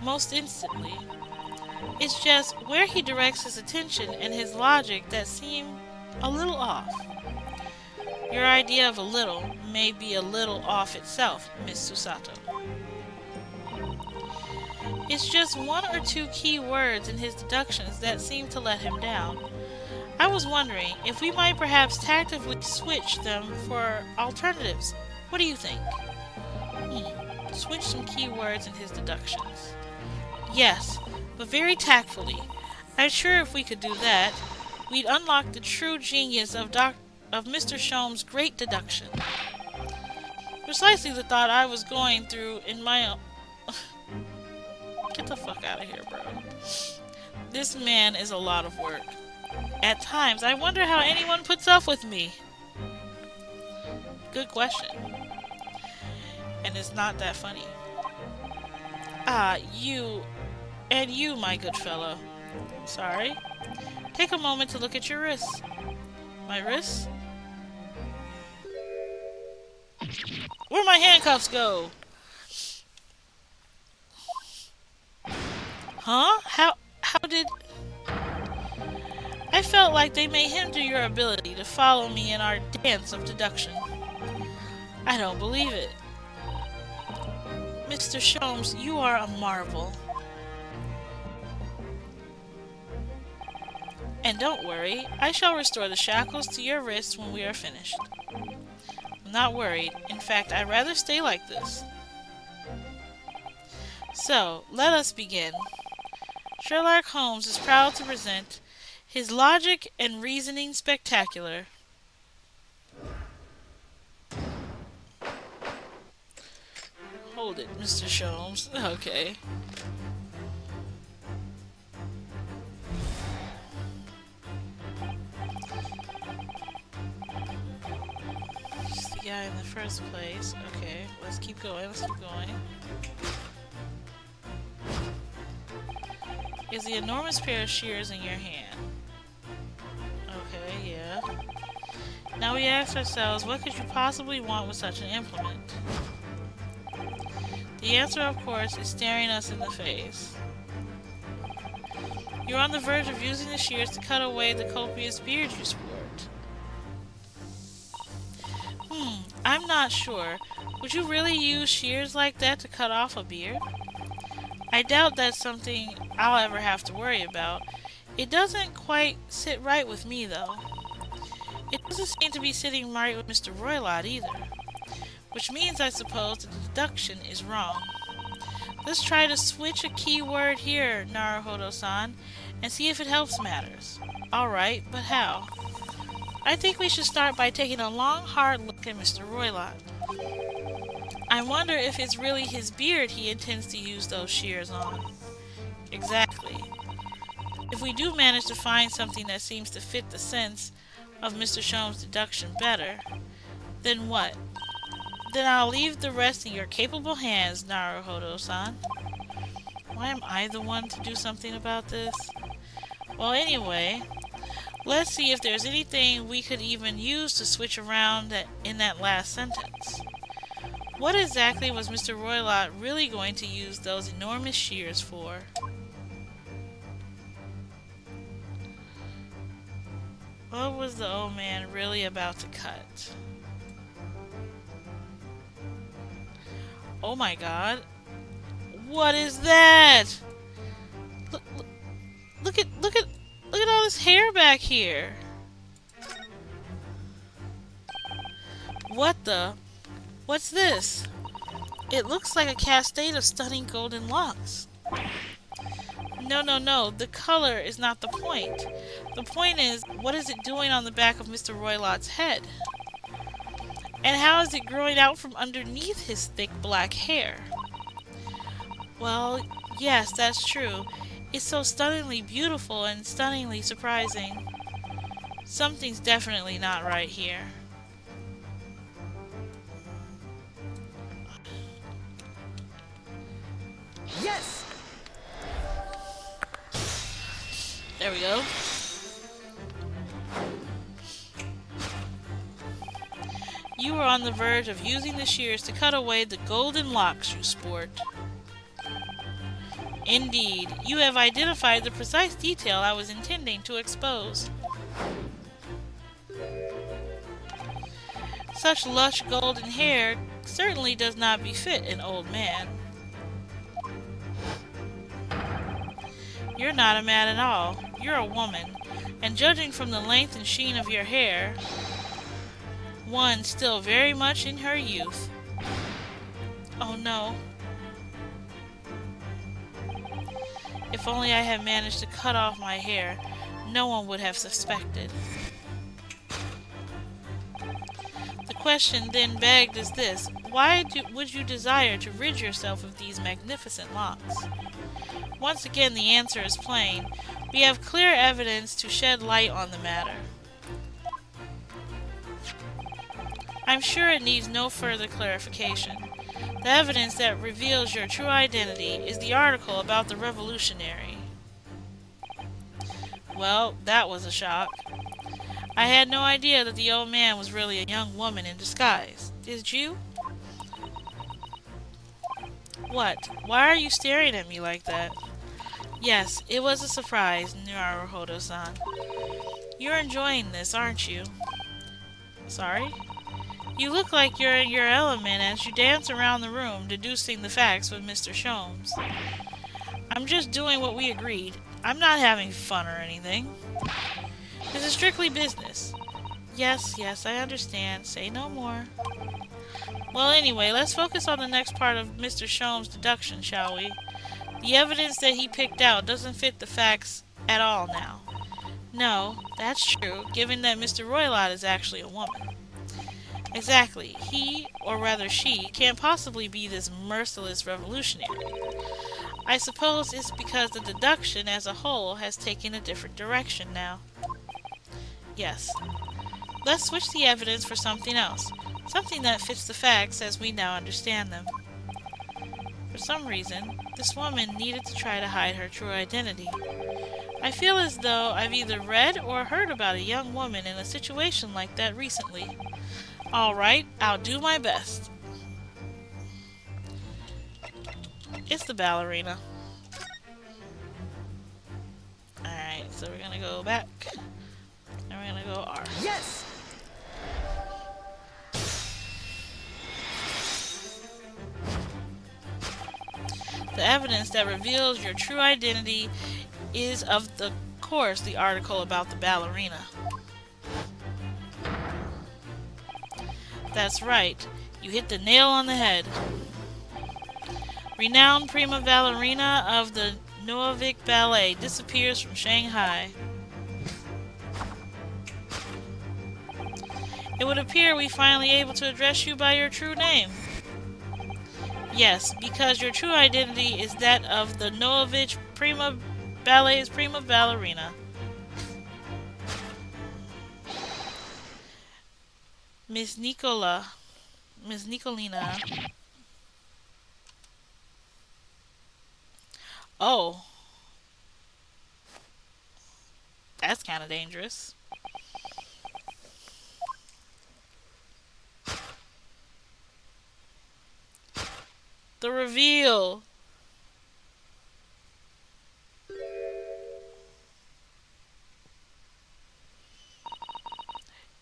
most instantly. It's just where he directs his attention and his logic that seem a little off. Your idea of a little may be a little off itself, Miss Susato. It's just one or two key words in his deductions that seem to let him down. I was wondering if we might perhaps tactically switch them for alternatives. What do you think? Switch some key words in his deductions. Yes, but very tactfully. I'm sure if we could do that, we'd unlock the true genius of Mr. Sholmes' great deduction. Precisely the thought I was going through in my own... Get the fuck out of here, bro. This man is a lot of work. At times, I wonder how anyone puts up with me. Good question. And it's not that funny. You, my good fellow. Sorry. Take a moment to look at your wrists. My wrists? Where'd my handcuffs go? Huh? How did... I felt like they may hinder your ability to follow me in our dance of deduction. I don't believe it. Mr. Sholmes, you are a marvel. And don't worry, I shall restore the shackles to your wrists when we are finished. I'm not worried. In fact, I'd rather stay like this. So, let us begin. Sherlock Holmes is proud to present his logic and reasoning spectacular. Hold it, Mr. Sholmes. Okay. Just the guy in the first place. Okay, let's keep going. Is the enormous pair of shears in your hand? Okay, yeah. Now we ask ourselves, what could you possibly want with such an implement? The answer, of course, is staring us in the face. You're on the verge of using the shears to cut away the copious beard you sport. I'm not sure. Would you really use shears like that to cut off a beard? I doubt that's something I'll ever have to worry about. It doesn't quite sit right with me, though. It doesn't seem to be sitting right with Mr. Roylott either. Which means, I suppose, the deduction is wrong. Let's try to switch a key word here, Naruhodo-san, and see if it helps matters. Alright, but how? I think we should start by taking a long, hard look at Mr. Roylott. I wonder if it's really his beard he intends to use those shears on. Exactly. If we do manage to find something that seems to fit the sense of Mr. Sholmes' deduction better, then what? Then I'll leave the rest in your capable hands, Naruhodo-san. Why am I the one to do something about this? Well, anyway, let's see if there's anything we could even use to switch around in that last sentence. What exactly was Mr. Roylott really going to use those enormous shears for? What was the old man really about to cut? Oh my god. What is that? Look at all this hair back here. What's this? It looks like a cascade of stunning golden locks. No, the color is not the point. The point is, what is it doing on the back of Mr. Roylott's head? And how is it growing out from underneath his thick black hair? Well, yes, that's true. It's so stunningly beautiful and stunningly surprising. Something's definitely not right here. Yes! There we go. You are on the verge of using the shears to cut away the golden locks you sport. Indeed, you have identified the precise detail I was intending to expose. Such lush golden hair certainly does not befit an old man. You're not a man at all. You're a woman, and judging from the length and sheen of your hair, one still very much in her youth. Oh no. If only I had managed to cut off my hair, no one would have suspected. The question then begged is this: why would you desire to rid yourself of these magnificent locks? Once again, the answer is plain. We have clear evidence to shed light on the matter. I'm sure it needs no further clarification. The evidence that reveals your true identity is the article about the revolutionary. Well, that was a shock. I had no idea that the old man was really a young woman in disguise. Did you? What? Why are you staring at me like that? Yes, it was a surprise, Naruhodo-san. You're enjoying this, aren't you? Sorry? You look like you're in your element as you dance around the room, deducing the facts with Mr. Sholmes. I'm just doing what we agreed. I'm not having fun or anything. This is strictly business. Yes, I understand. Say no more. Well, anyway, let's focus on the next part of Mr. Sholmes' deduction, shall we? The evidence that he picked out doesn't fit the facts at all now. No, that's true, given that Mr. Roylott is actually a woman. Exactly. He, or rather she, can't possibly be this merciless revolutionary. I suppose it's because the deduction as a whole has taken a different direction now. Yes. Let's switch the evidence for something else. Something that fits the facts as we now understand them. For some reason, this woman needed to try to hide her true identity. I feel as though I've either read or heard about a young woman in a situation like that recently. Alright, I'll do my best. It's the ballerina. Alright, so we're gonna go back. And we're gonna go R. Yes! The evidence that reveals your true identity is, of course, the article about the ballerina. That's right. You hit the nail on the head. Renowned prima ballerina of the Noavik Ballet disappears from Shanghai. It would appear we finally able to address you by your true name. Yes, because your true identity is that of the Noavik Ballet's prima ballerina. Miss Nicolina. Oh, that's kind of dangerous. The reveal.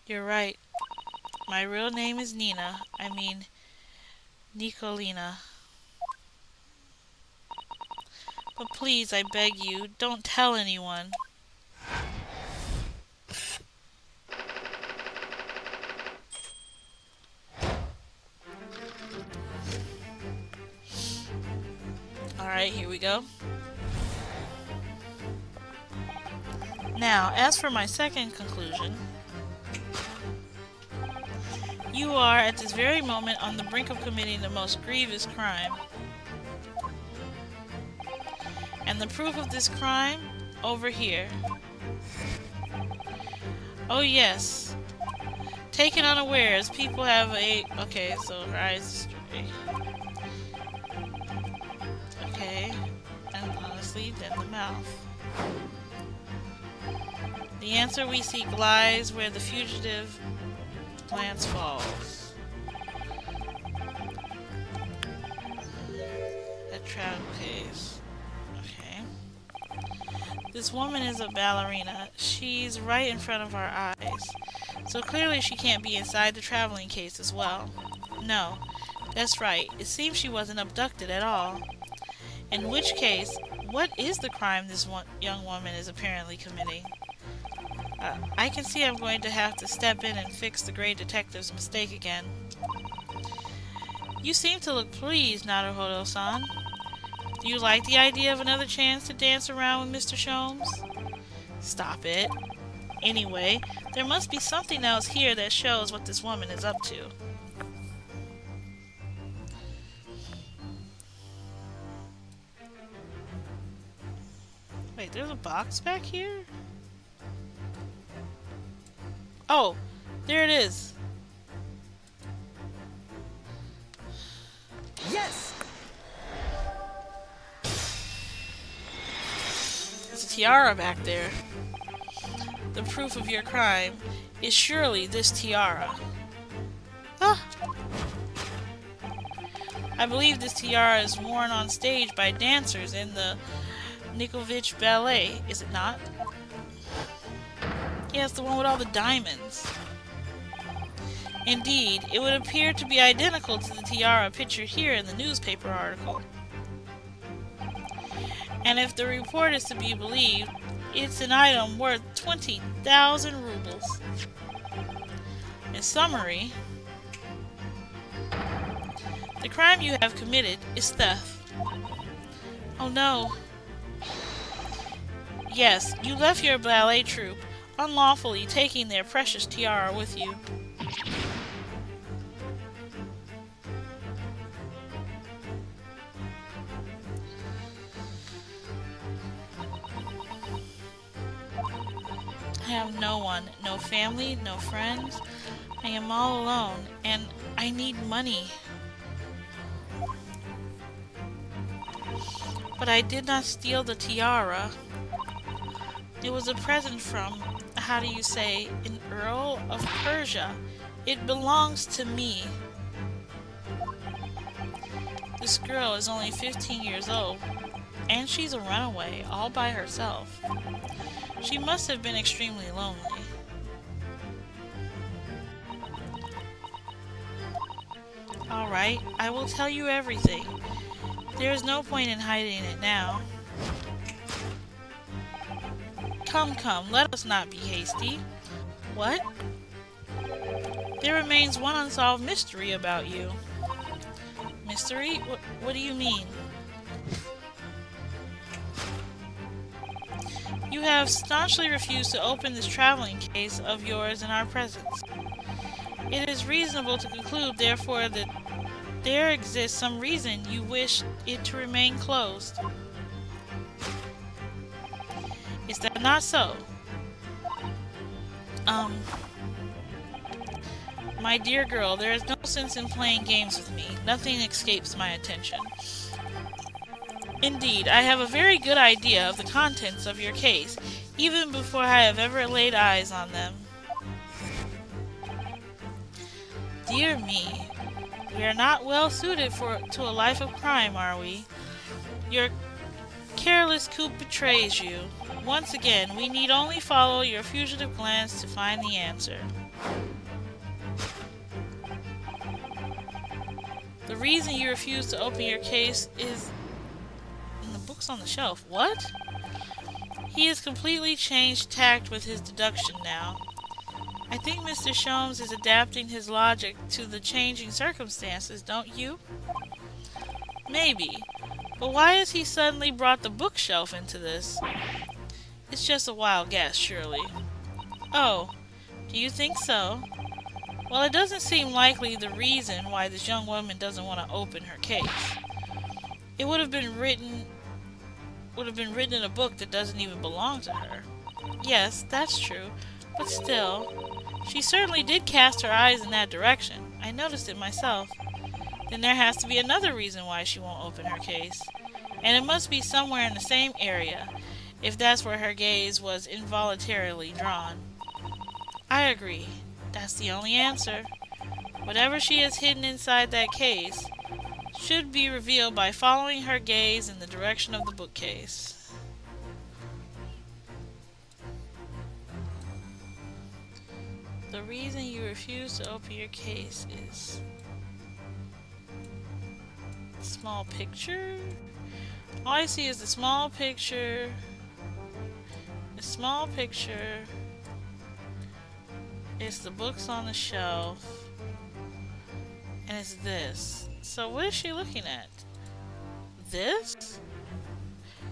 You're right. My real name is Nina. I mean, Nicolina. But please, I beg you, don't tell anyone. Alright, here we go. Now, as for my second conclusion, you are at this very moment on the brink of committing the most grievous crime. And the proof of this crime, over here. Oh yes. Taken unawares, people have a... Okay, so her eyes straight. Okay. And honestly, then the mouth. The answer we seek lies where the fugitive glance falls. That travel case. Okay. This woman is a ballerina. She's right in front of our eyes. So clearly she can't be inside the traveling case as well. No, that's right. It seems she wasn't abducted at all. In which case, what is the crime this young woman is apparently committing? I can see I'm going to have to step in and fix the great detective's mistake again. You seem to look pleased, Naruhodo-san. Do you like the idea of another chance to dance around with Mr. Sholmes? Stop it. Anyway, there must be something else here that shows what this woman is up to. Wait, there's a box back here? Oh, there it is. Yes! There's a tiara back there. The proof of your crime is surely this tiara. Ah! I believe this tiara is worn on stage by dancers in the Nikovich Ballet, is it not? Yes, the one with all the diamonds. Indeed, it would appear to be identical to the tiara pictured here in the newspaper article. And if the report is to be believed, it's an item worth 20,000 rubles. In summary, the crime you have committed is theft. Oh no. Yes, you left your ballet troupe unlawfully, taking their precious tiara with you. I have no one, no family, no friends. I am all alone, and I need money. But I did not steal the tiara. It was a present from, how do you say, an Earl of Persia. It belongs to me. This girl is only 15 years old, and she's a runaway all by herself. She must have been extremely lonely. Alright, I will tell you everything. There is no point in hiding it now. Come, come, let us not be hasty. What? There remains one unsolved mystery about you. Mystery? What do you mean? You have staunchly refused to open this traveling case of yours in our presence. It is reasonable to conclude, therefore, that there exists some reason you wish it to remain closed. Is that not so? My dear girl, there is no sense in playing games with me. Nothing escapes my attention. Indeed, I have a very good idea of the contents of your case, even before I have ever laid eyes on them. Dear me, we are not well suited to a life of crime, are we? Your careless coup betrays you. Once again, we need only follow your fugitive glance to find the answer. The reason you refuse to open your case is in the books on the shelf. What? He has completely changed tact with his deduction now. I think Mr. Sholmes is adapting his logic to the changing circumstances, don't you? Maybe. But why has he suddenly brought the bookshelf into this? It's just a wild guess, surely. Oh, do you think so? Well, it doesn't seem likely the reason why this young woman doesn't want to open her case. It would have been written in a book that doesn't even belong to her. Yes, that's true, but still, she certainly did cast her eyes in that direction. I noticed it myself. Then there has to be another reason why she won't open her case. And it must be somewhere in the same area, if that's where her gaze was involuntarily drawn. I agree. That's the only answer. Whatever she has hidden inside that case should be revealed by following her gaze in the direction of the bookcase. The reason you refuse to open your case is small picture? All I see is the small picture. The small picture. It's the books on the shelf. And it's this. So what is she looking at? This?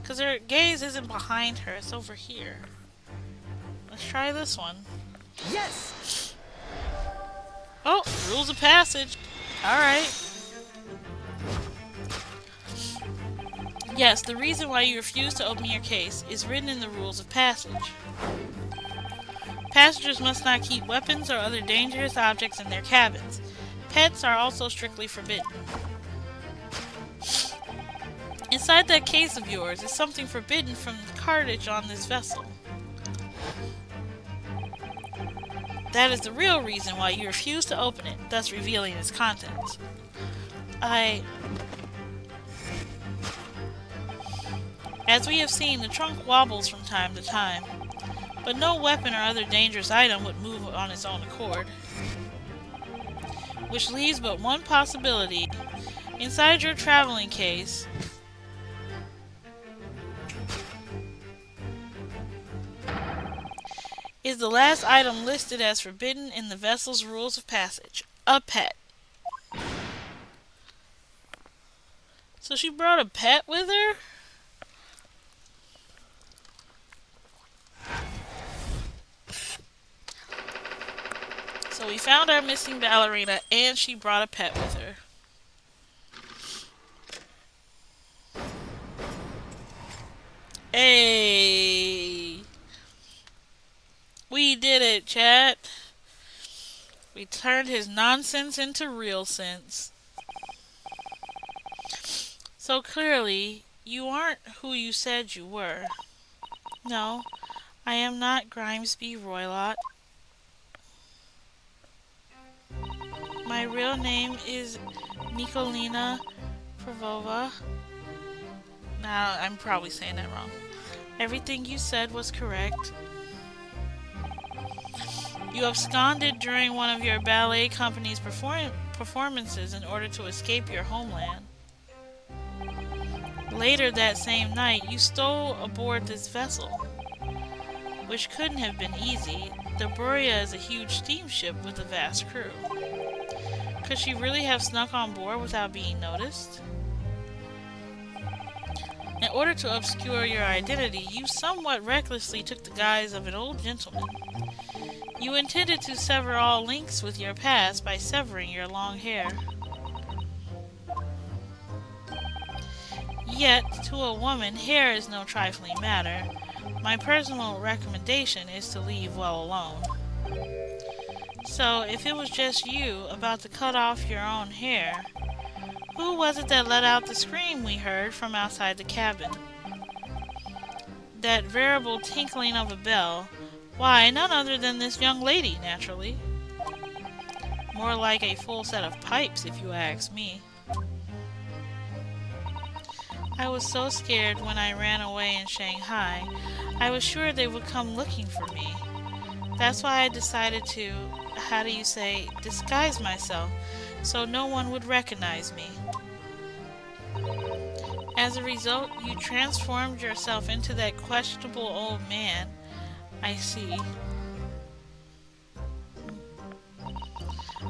Because her gaze isn't behind her, it's over here. Let's try this one. Yes! Oh, rules of passage. Alright. Yes, the reason why you refuse to open your case is written in the rules of passage. Passengers must not keep weapons or other dangerous objects in their cabins. Pets are also strictly forbidden. Inside that case of yours is something forbidden from the cartage on this vessel. That is the real reason why you refuse to open it, thus revealing its contents. As we have seen, the trunk wobbles from time to time, but no weapon or other dangerous item would move on its own accord. Which leaves but one possibility. Inside your traveling case is the last item listed as forbidden in the vessel's rules of passage. A pet. So she brought a pet with her? So we found our missing ballerina and she brought a pet with her. Hey! We did it, chat. We turned his nonsense into real sense. So clearly, you aren't who you said you were. No, I am not Grimesby Roylott. My real name is Nicolina Pavlova. Now, I'm probably saying that wrong. Everything you said was correct. You absconded during one of your ballet company's performances in order to escape your homeland. Later that same night, you stole aboard this vessel, which couldn't have been easy. The Buria is a huge steamship with a vast crew. Could she really have snuck on board without being noticed? In order to obscure your identity, you somewhat recklessly took the guise of an old gentleman. You intended to sever all links with your past by severing your long hair. Yet, to a woman, hair is no trifling matter. My personal recommendation is to leave well alone. So, if it was just you about to cut off your own hair, who was it that let out the scream we heard from outside the cabin? That variable tinkling of a bell, why, none other than this young lady, naturally. More like a full set of pipes, if you ask me. I was so scared when I ran away in Shanghai. I was sure they would come looking for me. That's why I decided to, how do you say, disguise myself, so no one would recognize me. As a result, you transformed yourself into that questionable old man. I see.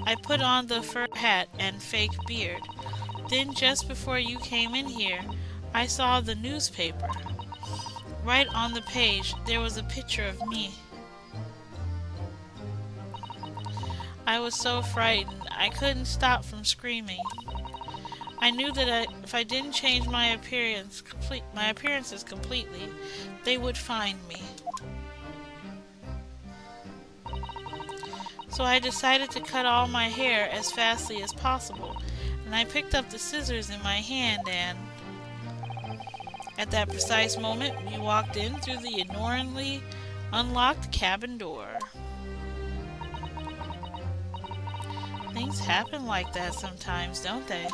I put on the fur hat and fake beard. Then just before you came in here, I saw the newspaper. Right on the page, there was a picture of me. I was so frightened, I couldn't stop from screaming. I knew that if I didn't change my appearances completely, they would find me. So I decided to cut all my hair as fastly as possible, and I picked up the scissors in my hand and... At that precise moment, we walked in through the ignorantly unlocked cabin door. Things happen like that sometimes, don't they?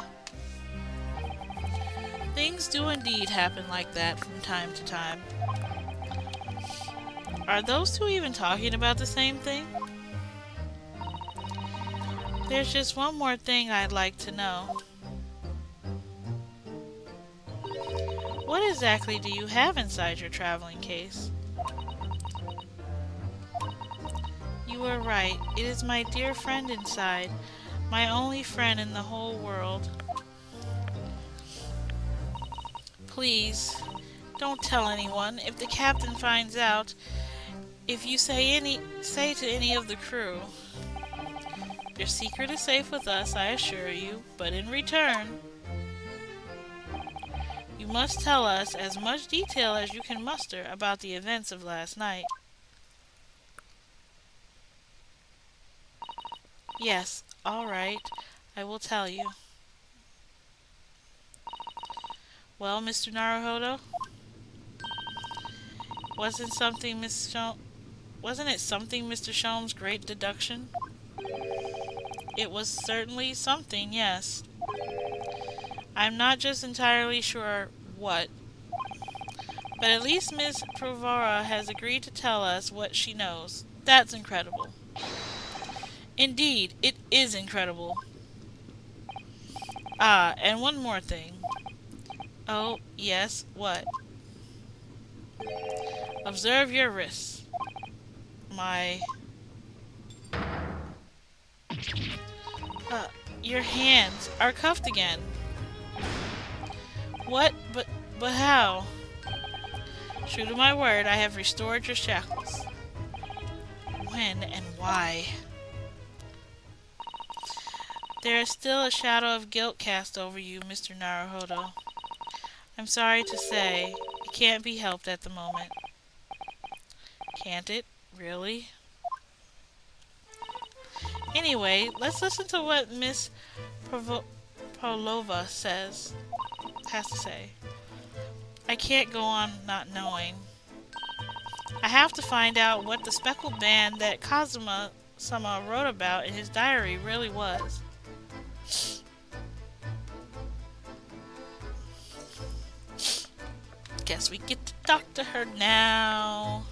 Things do indeed happen like that from time to time. Are those two even talking about the same thing? There's just one more thing I'd like to know. What exactly do you have inside your traveling case? You were right. It is my dear friend inside. My only friend in the whole world. Please, don't tell anyone. If the captain finds out, if you say to any of the crew. Your secret is safe with us, I assure you, but in return, you must tell us as much detail as you can muster about the events of last night. Yes, all right, I will tell you. Well, Mr. Naruhodo, wasn't it something Mr. Sholmes' great deduction? It was certainly something, yes. I'm not just entirely sure what, but at least Miss Provora has agreed to tell us what she knows. That's incredible. Indeed, it is incredible. Ah, and one more thing. Oh, yes, what? Observe your wrists. Your hands are cuffed again. What? But how? True to my word, I have restored your shackles. When and why? There is still a shadow of guilt cast over you, Mr. Naruhodo. I'm sorry to say, it can't be helped at the moment. Can't it? Really? Anyway, let's listen to what Miss Pavlova has to say. I can't go on not knowing. I have to find out what the speckled band that Kazuma-sama wrote about in his diary really was. Guess we get to talk to her now.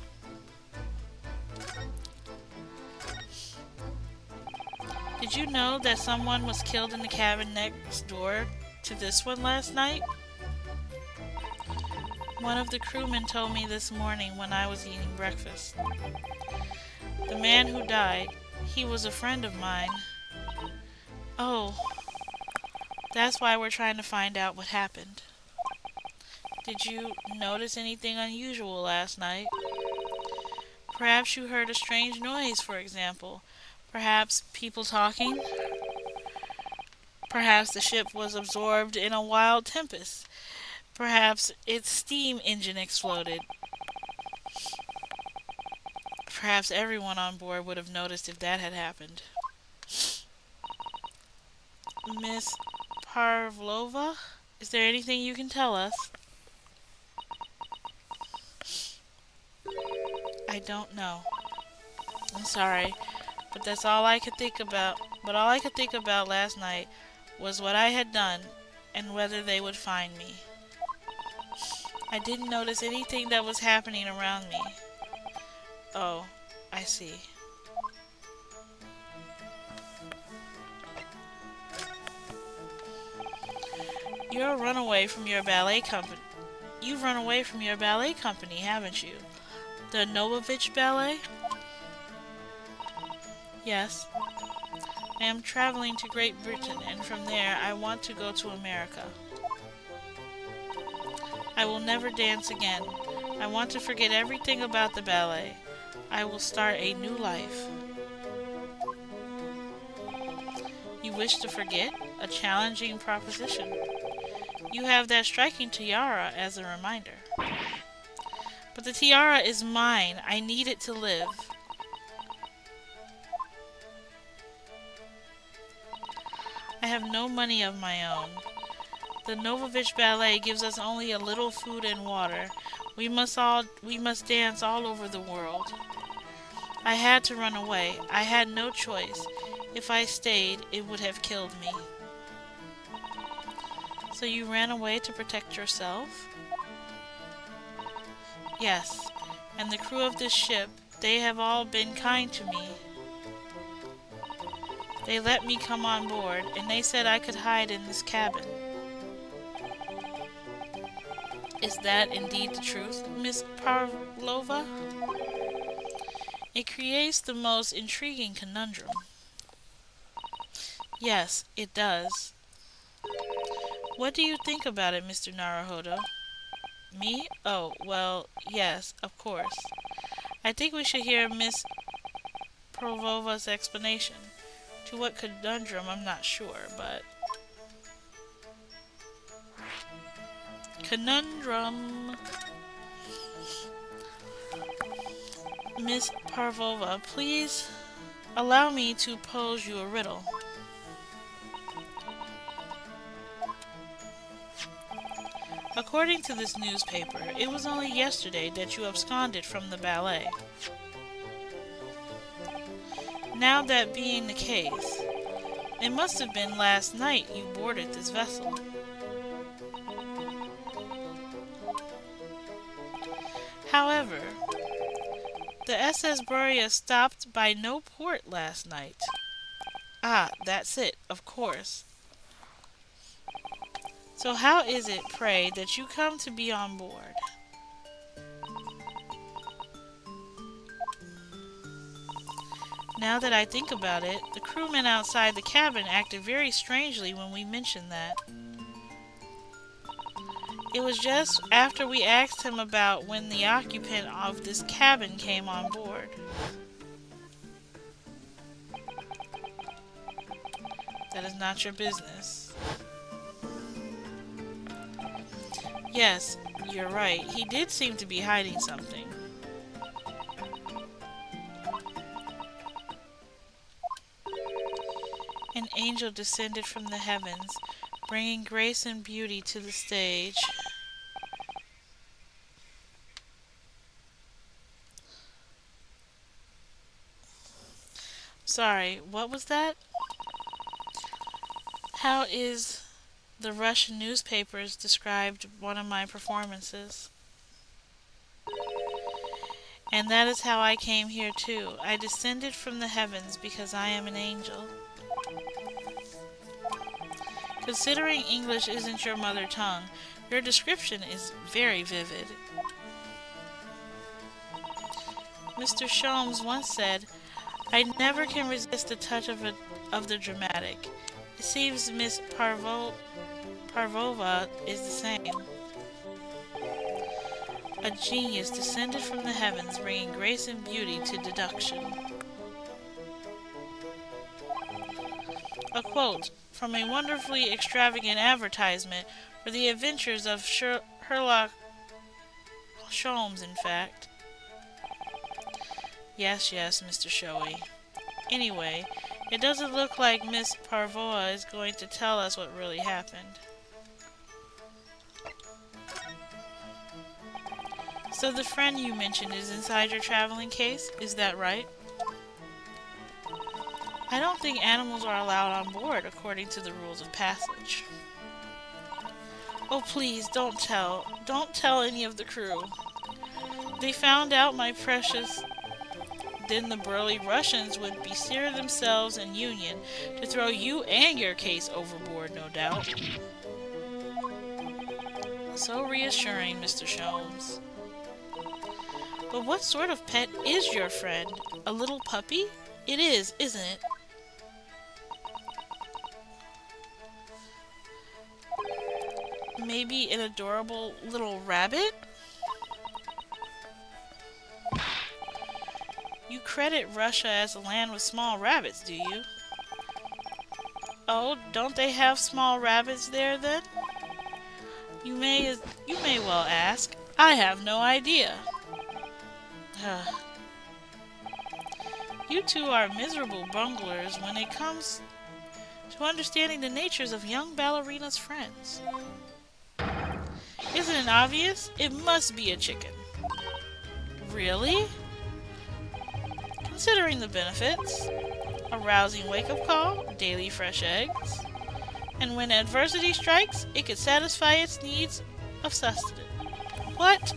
Did you know that someone was killed in the cabin next door to this one last night? One of the crewmen told me this morning when I was eating breakfast. The man who died, he was a friend of mine. Oh, that's why we're trying to find out what happened. Did you notice anything unusual last night? Perhaps you heard a strange noise, for example. Perhaps people talking. Perhaps the ship was absorbed in a wild tempest. Perhaps its steam engine exploded. Perhaps everyone on board would have noticed if that had happened. Miss Pavlova, is there anything you can tell us? I don't know. I'm sorry, but that's all I could think about. But all I could think about last night was what I had done and whether they would find me. I didn't notice anything that was happening around me. Oh, I see. You're a runaway from your ballet company. You've run away from your ballet company, haven't you? The Novovich Ballet? Yes. I am traveling to Great Britain, and from there I want to go to America. I will never dance again. I want to forget everything about the ballet. I will start a new life. You wish to forget? A challenging proposition. You have that striking tiara as a reminder. But the tiara is mine. I need it to live. I have no money of my own. The Novovich Ballet gives us only a little food and water. We must dance all over the world. I had to run away. I had no choice. If I stayed, it would have killed me. So you ran away to protect yourself? Yes, and the crew of this ship, they have all been kind to me. They let me come on board, and they said I could hide in this cabin. Is that indeed the truth, Miss Pavlova? It creates the most intriguing conundrum. Yes, it does. What do you think about it, Mr. Naruhodo? Me? Oh, well, yes, of course. I think we should hear Miss Pavlova's explanation. To what conundrum, I'm not sure, but... Conundrum! Miss Pavlova, please allow me to pose you a riddle. According to this newspaper, it was only yesterday that you absconded from the ballet. Now that being the case, it must have been last night you boarded this vessel. However, the SS Buria stopped by no port last night. Ah, that's it, of course. So how is it, pray, that you come to be on board? Now that I think about it, the crewmen outside the cabin acted very strangely when we mentioned that. It was just after we asked him about when the occupant of this cabin came on board. That is not your business. Yes, you're right. He did seem to be hiding something. An angel descended from the heavens, bringing grace and beauty to the stage. Sorry, what was that? How is the Russian newspapers described one of my performances? And that is how I came here too. I descended from the heavens because I am an angel. Considering English isn't your mother tongue, your description is very vivid. Mr. Sholmes once said, I never can resist the touch of the dramatic. It seems Miss Parvova is the same. A genius descended from the heavens, bringing grace and beauty to deduction. A quote from a wonderfully extravagant advertisement for the adventures of Sherlock Sholmes, in fact. Yes, Mr. Showy. Anyway, it doesn't look like Miss Parvoa is going to tell us what really happened. So the friend you mentioned is inside your traveling case, is that right? I don't think animals are allowed on board according to the rules of passage. Oh please, don't tell. Don't tell any of the crew. They found out my precious... Then the burly Russians would bestir themselves in union to throw you and your case overboard, no doubt. So reassuring, Mr. Sholmes. But what sort of pet is your friend? A little puppy? It is, isn't it? Maybe an adorable little rabbit? You credit Russia as a land with small rabbits, do you? Oh, don't they have small rabbits there then? You may well ask. I have no idea. You two are miserable bunglers when it comes to understanding the natures of young ballerina's friends. Isn't it obvious? It must be a chicken. Really? Considering the benefits, a rousing wake-up call, daily fresh eggs, and when adversity strikes, it could satisfy its needs of sustenance. What?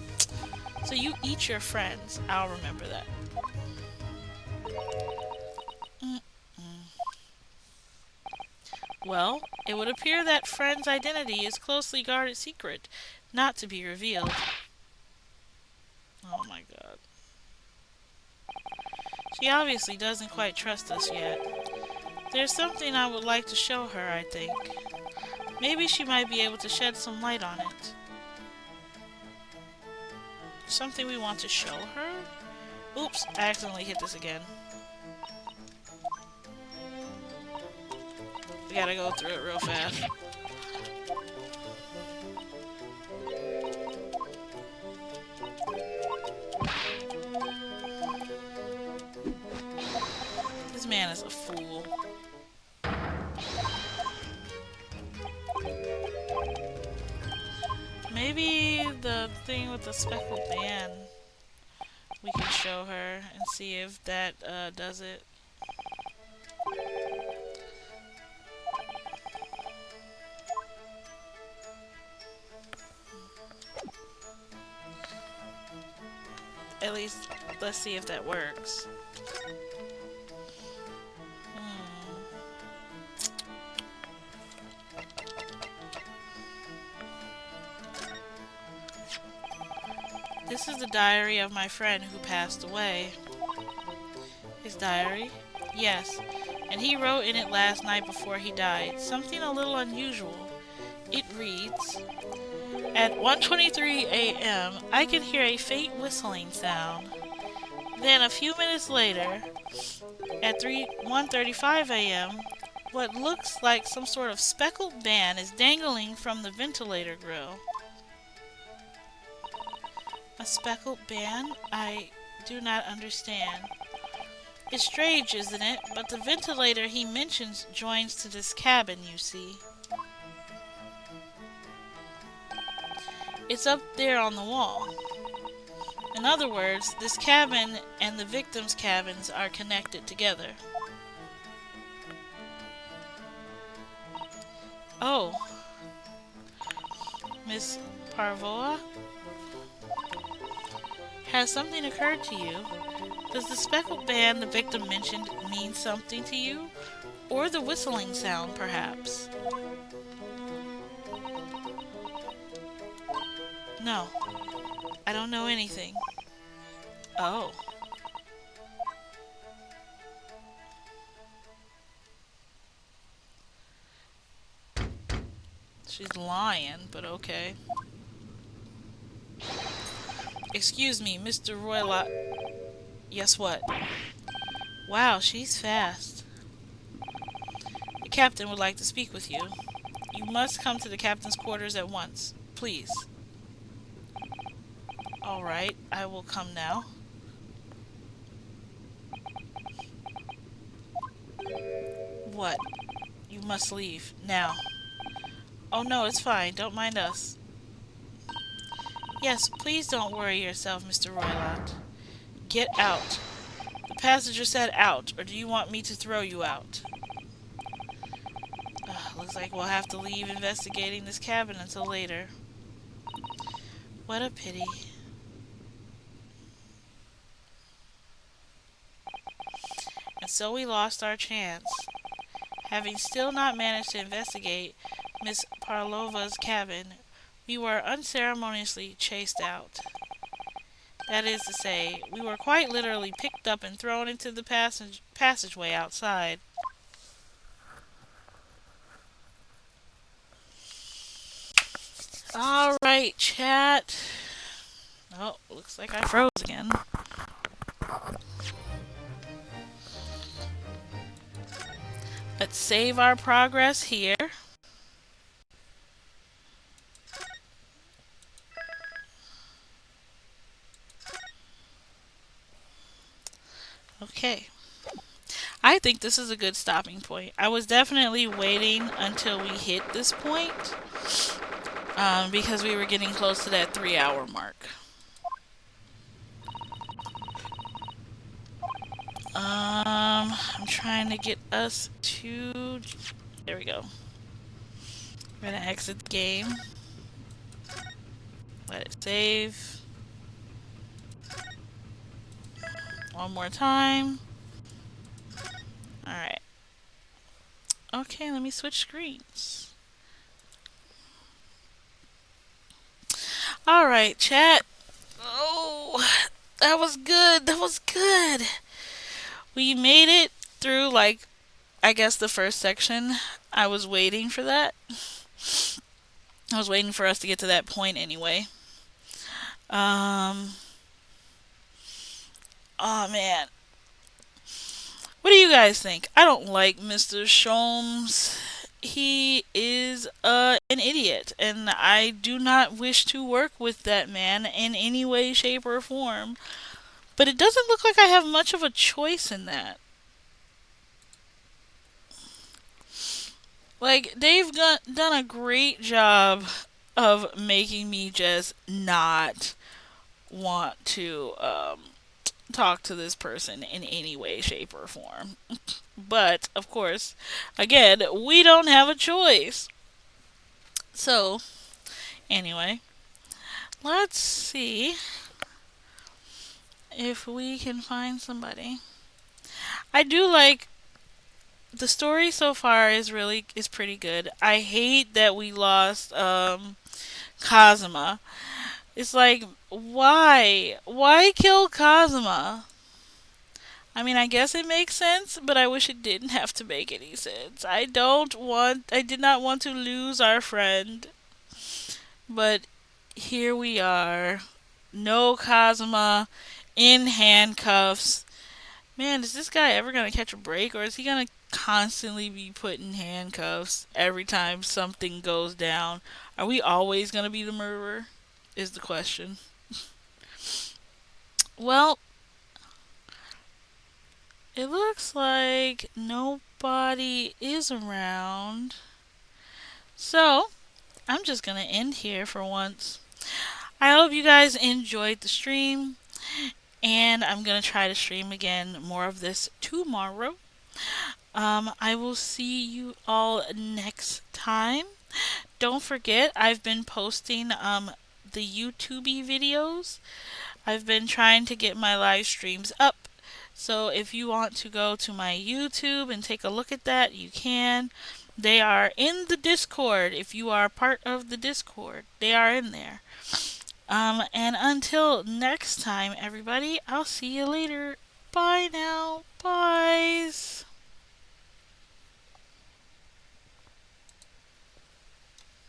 So you eat your friends. I'll remember that. Well, it would appear that friend's identity is closely guarded secret, not to be revealed. Oh my god. She obviously doesn't quite trust us yet. There's something I would like to show her, I think. Maybe she might be able to shed some light on it. Something we want to show her? Oops, I accidentally hit this again. We gotta go through it real fast. This man is a fool. Maybe the thing with the speckled band we can show her and see if that does it. At least, let's see if that works. This is the diary of my friend who passed away. His diary? Yes, and he wrote in it last night before he died. Something a little unusual. It reads, at 1:23 a.m., I can hear a faint whistling sound. Then a few minutes later, at 1:35 a.m., what looks like some sort of speckled band is dangling from the ventilator grill. A speckled band? I do not understand. It's strange, isn't it? But the ventilator he mentions joins to this cabin, you see. It's up there on the wall. In other words, this cabin and the victims' cabins are connected together. Oh. Miss Parvoa? Has something occurred to you? Does the speckled band the victim mentioned mean something to you? Or the whistling sound, perhaps? No, I don't know anything. Oh. She's lying, but okay. Excuse me, Mr. Roylott. Yes, what? Wow, she's fast. The captain would like to speak with you. You must come to the captain's quarters at once. Please. Alright, I will come now. What? You must leave. Now. Oh no, it's fine. Don't mind us. Yes, please don't worry yourself, Mr. Roylott. Get out. The passenger said out, or do you want me to throw you out? Looks like we'll have to leave investigating this cabin until later. What a pity. And so we lost our chance. Having still not managed to investigate Miss Parlova's cabin, we were unceremoniously chased out. That is to say, we were quite literally picked up and thrown into the passageway outside. Alright, chat. Oh, looks like I froze again. Let's save our progress here. Okay. I think this is a good stopping point. I was definitely waiting until we hit this point because we were getting close to that 3-hour mark. I'm trying to get us to... There we go. We're gonna exit the game. Let it save. One more time. Alright. Okay, let me switch screens. Alright, chat. Oh, that was good. That was good. We made it through, like, I guess the first section. I was waiting for that. I was waiting for us to get to that point anyway. Oh, man. What do you guys think? I don't like Mr. Sholmes. He is an idiot, and I do not wish to work with that man in any way, shape, or form. But it doesn't look like I have much of a choice in that. Like, they've done a great job of making me just not want to talk to this person in any way, shape, or form. But, of course, again, we don't have a choice. So, anyway, let's see if we can find somebody. I do like the story so far is pretty good. I hate that we lost Kazuma. It's like, why? Why kill Kazuma? I mean, I guess it makes sense, but I wish it didn't have to make any sense. I did not want to lose our friend. But here we are. No Kazuma in handcuffs. Man, is this guy ever gonna catch a break, or is he gonna constantly be put in handcuffs every time something goes down? Are we always gonna be the murderer? Is the question. Well, it looks like nobody is around. So, I'm just gonna end here for once. I hope you guys enjoyed the stream, and I'm gonna try to stream again more of this tomorrow. I will see you all next time. Don't forget, I've been posting the YouTube videos. I've been trying to get my live streams up. So if you want to go to my YouTube and take a look at that, you can. They are in the Discord. If you are part of the Discord, they are in there. And until next time, everybody, I'll see you later. Bye now. Bye.